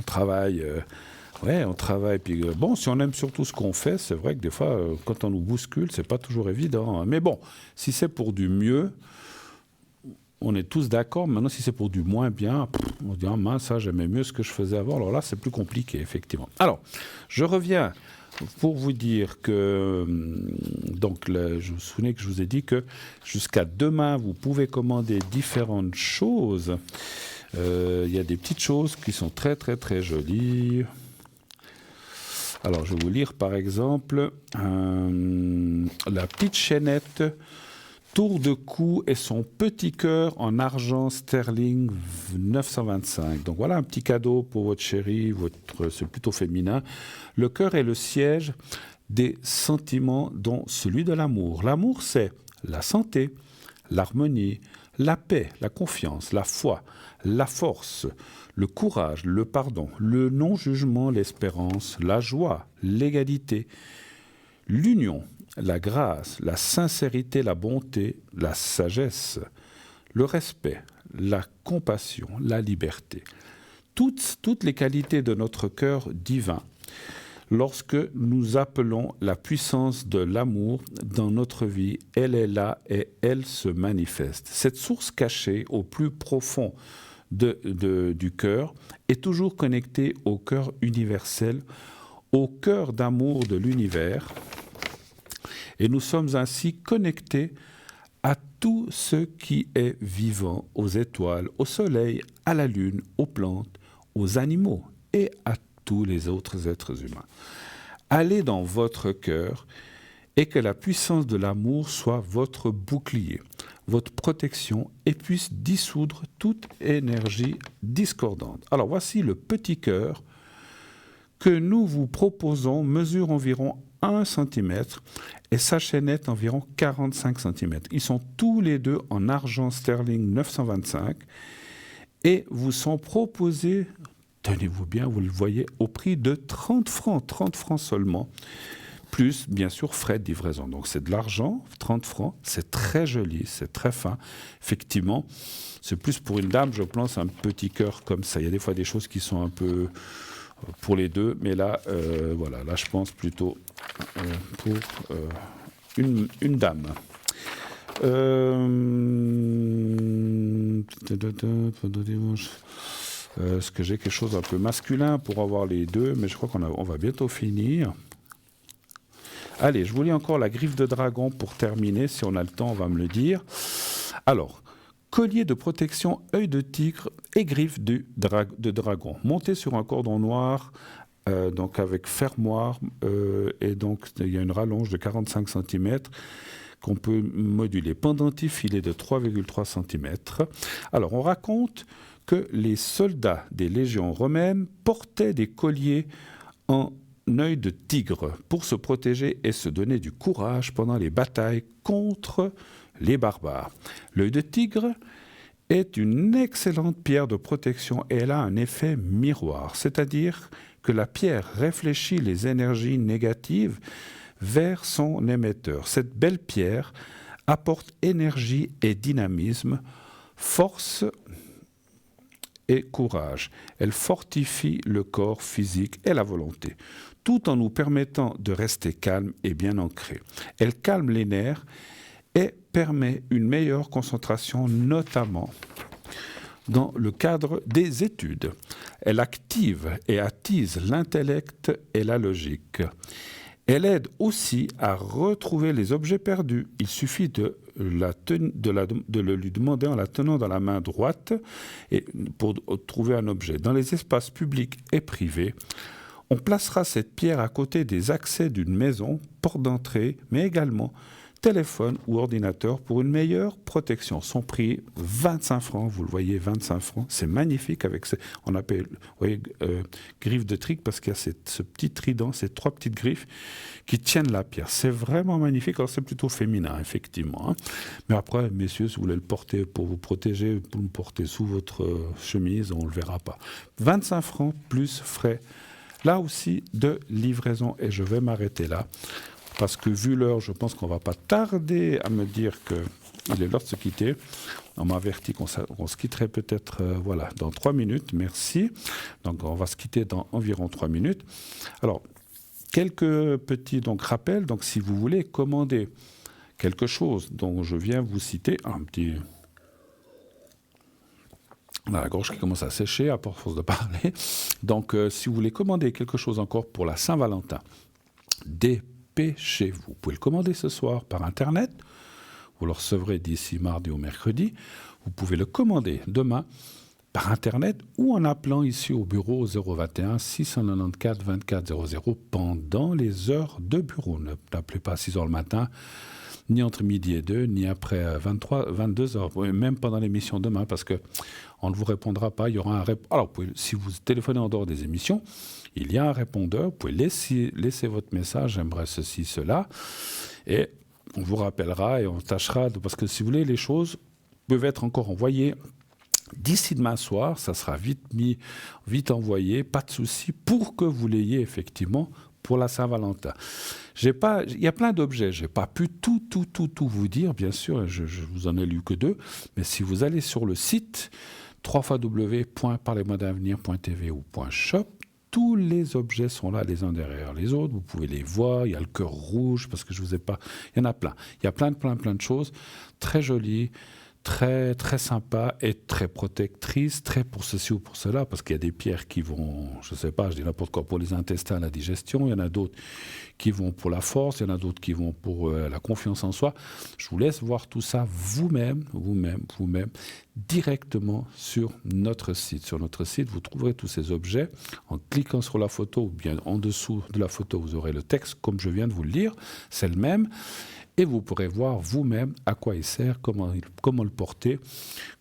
travaille. On travaille. Puis si on aime surtout ce qu'on fait, c'est vrai que des fois, quand on nous bouscule, c'est pas toujours évident. Hein. Mais bon, si c'est pour du mieux, on est tous d'accord. Maintenant, si c'est pour du moins bien, on se dit, mince, ça, j'aimais mieux ce que je faisais avant. Alors là, c'est plus compliqué, effectivement. Alors, je reviens pour vous dire que, je vous souviens que je vous ai dit que jusqu'à demain, vous pouvez commander différentes choses. Il y a des petites choses qui sont très, très, très jolies. Alors, je vais vous lire, par exemple, la petite chaînette Tour de cou et son petit cœur en argent sterling 925. Donc, voilà un petit cadeau pour votre chérie, c'est plutôt féminin. Le cœur est le siège des sentiments, dont celui de l'amour. L'amour, c'est la santé, l'harmonie, la paix, la confiance, la foi, la force, le courage, le pardon, le non-jugement, l'espérance, la joie, l'égalité, l'union, la grâce, la sincérité, la bonté, la sagesse, le respect, la compassion, la liberté. Toutes les qualités de notre cœur divin, lorsque nous appelons la puissance de l'amour dans notre vie, elle est là et elle se manifeste. Cette source cachée au plus profond du cœur est toujours connectée au cœur universel, au cœur d'amour de l'univers et nous sommes ainsi connectés à tout ce qui est vivant, aux étoiles, au soleil, à la lune, aux plantes, aux animaux et à tous les autres êtres humains. Allez dans votre cœur et que la puissance de l'amour soit votre bouclier, votre protection et puisse dissoudre toute énergie discordante. Alors voici le petit cœur que nous vous proposons, mesure environ 1 cm et sa chaînette environ 45 cm. Ils sont tous les deux en argent sterling 925 et vous sont proposés, tenez-vous bien, vous le voyez, au prix de 30 francs seulement, plus bien sûr frais de livraison. Donc c'est de l'argent, 30 francs, c'est très joli, c'est très fin. Effectivement, c'est plus pour une dame, je pense, un petit cœur comme ça. Il y a des fois des choses qui sont un peu pour les deux, mais là, voilà, là je pense plutôt pour une dame. Est-ce que j'ai quelque chose un peu masculin pour avoir les deux, mais je crois qu'on va bientôt finir. Allez, je vous lis encore la griffe de dragon pour terminer. Si on a le temps, on va me le dire. Alors, collier de protection, œil de tigre et griffe de dragon, monté sur un cordon noir, donc avec fermoir, et donc il y a une rallonge de 45 cm qu'on peut moduler. Pendentif filet de 3,3 cm. Alors, on raconte que les soldats des légions romaines portaient des colliers en œil de tigre pour se protéger et se donner du courage pendant les batailles contre les barbares. L'œil de tigre est une excellente pierre de protection et elle a un effet miroir, c'est-à-dire que la pierre réfléchit les énergies négatives vers son émetteur. Cette belle pierre apporte énergie et dynamisme, force et courage. Elle fortifie le corps physique et la volonté, tout en nous permettant de rester calme et bien ancré. Elle calme les nerfs et permet une meilleure concentration, notamment dans le cadre des études. Elle active et attise l'intellect et la logique. Elle aide aussi à retrouver les objets perdus. Il suffit de le lui demander en la tenant dans la main droite et pour trouver un objet. Dans les espaces publics et privés, on placera cette pierre à côté des accès d'une maison, porte d'entrée, mais également téléphone ou ordinateur pour une meilleure protection. Son prix, 25 francs, vous le voyez, 25 francs. C'est magnifique avec on appelle, vous voyez, griffe de trick parce qu'il y a ce petit trident, ces 3 petites griffes qui tiennent la pierre. C'est vraiment magnifique. Alors c'est plutôt féminin, effectivement. Hein. Mais après, messieurs, si vous voulez le porter pour vous protéger, pour le porter sous votre chemise, on ne le verra pas. 25 francs plus frais. Là aussi, de livraison. Et je vais m'arrêter là. Parce que vu l'heure, je pense qu'on ne va pas tarder à me dire qu'il est l'heure de se quitter. On m'a averti qu'on se quitterait peut-être dans 3 minutes. Merci. Donc on va se quitter dans environ 3 minutes. Alors, quelques petits rappels. Donc si vous voulez commander quelque chose dont je viens vous citer, un petit... On a la gorge qui commence à sécher à force de parler. Donc si vous voulez commander quelque chose encore pour la Saint-Valentin, dépêchez-vous. Vous pouvez le commander ce soir par Internet. Vous le recevrez d'ici mardi ou mercredi. Vous pouvez le commander demain par Internet ou en appelant ici au bureau 021 694 24 00 pendant les heures de bureau. Ne l'appelez pas à 6 h le matin, ni entre midi et 2, ni après 22 heures, même pendant l'émission demain, parce qu'on ne vous répondra pas. Il y aura un Alors, si vous téléphonez en dehors des émissions, il y a un répondeur. Vous pouvez laisser votre message, j'aimerais ceci, cela, et on vous rappellera et on tâchera, parce que si vous voulez, les choses peuvent être encore envoyées d'ici demain soir. Ça sera vite envoyé, pas de souci, pour que vous l'ayez effectivement pour la Saint-Valentin. Il y a plein d'objets, je n'ai pas pu tout vous dire, bien sûr, je vous en ai lu que 2, mais si vous allez sur le site www.parlez-moi-d'avenir.tv ou .shop, tous les objets sont là les uns derrière les autres, vous pouvez les voir, il y a le cœur rouge, parce que je ne vous ai pas... Il y en a plein, il y a plein de choses très jolies, très, très sympa et très protectrice, très pour ceci ou pour cela, parce qu'il y a des pierres qui vont, je ne sais pas, je dis n'importe quoi, pour les intestins, la digestion, il y en a d'autres qui vont pour la force, il y en a d'autres qui vont pour la confiance en soi. Je vous laisse voir tout ça vous-même, directement sur notre site. Sur notre site, vous trouverez tous ces objets. En cliquant sur la photo, ou bien en dessous de la photo, vous aurez le texte, comme je viens de vous le lire, c'est le même. Et vous pourrez voir vous-même à quoi il sert, comment le porter,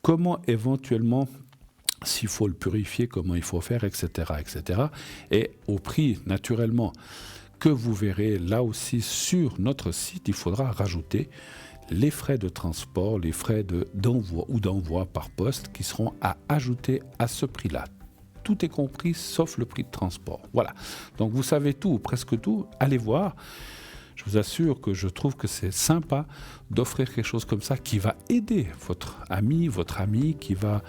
comment éventuellement, s'il faut le purifier, comment il faut faire, etc., etc. Et au prix, naturellement, que vous verrez là aussi sur notre site, il faudra rajouter les frais de transport, les frais d'envoi par poste qui seront à ajouter à ce prix-là. Tout est compris sauf le prix de transport. Voilà. Donc vous savez tout, ou presque tout. Allez voir. Je vous assure que je trouve que c'est sympa d'offrir quelque chose comme ça qui va aider votre ami, qui va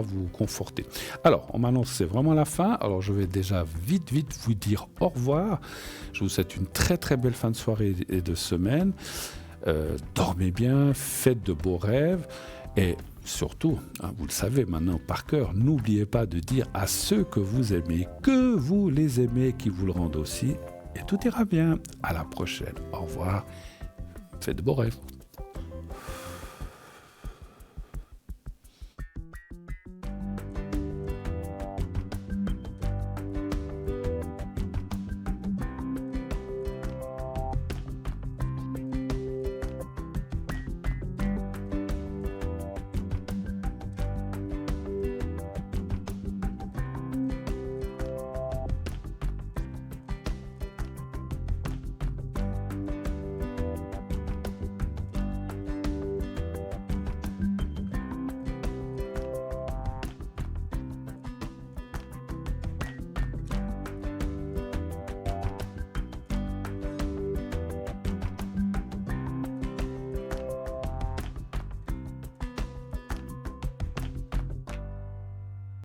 vous conforter. Alors, on m'annonce c'est vraiment la fin. Alors, je vais déjà vite vous dire au revoir. Je vous souhaite une très très belle fin de soirée et de semaine. Dormez bien, faites de beaux rêves et surtout, vous le savez maintenant par cœur, n'oubliez pas de dire à ceux que vous aimez, que vous les aimez, qu'ils vous le rendent aussi. Et tout ira bien. À la prochaine. Au revoir. Faites de beaux rêves.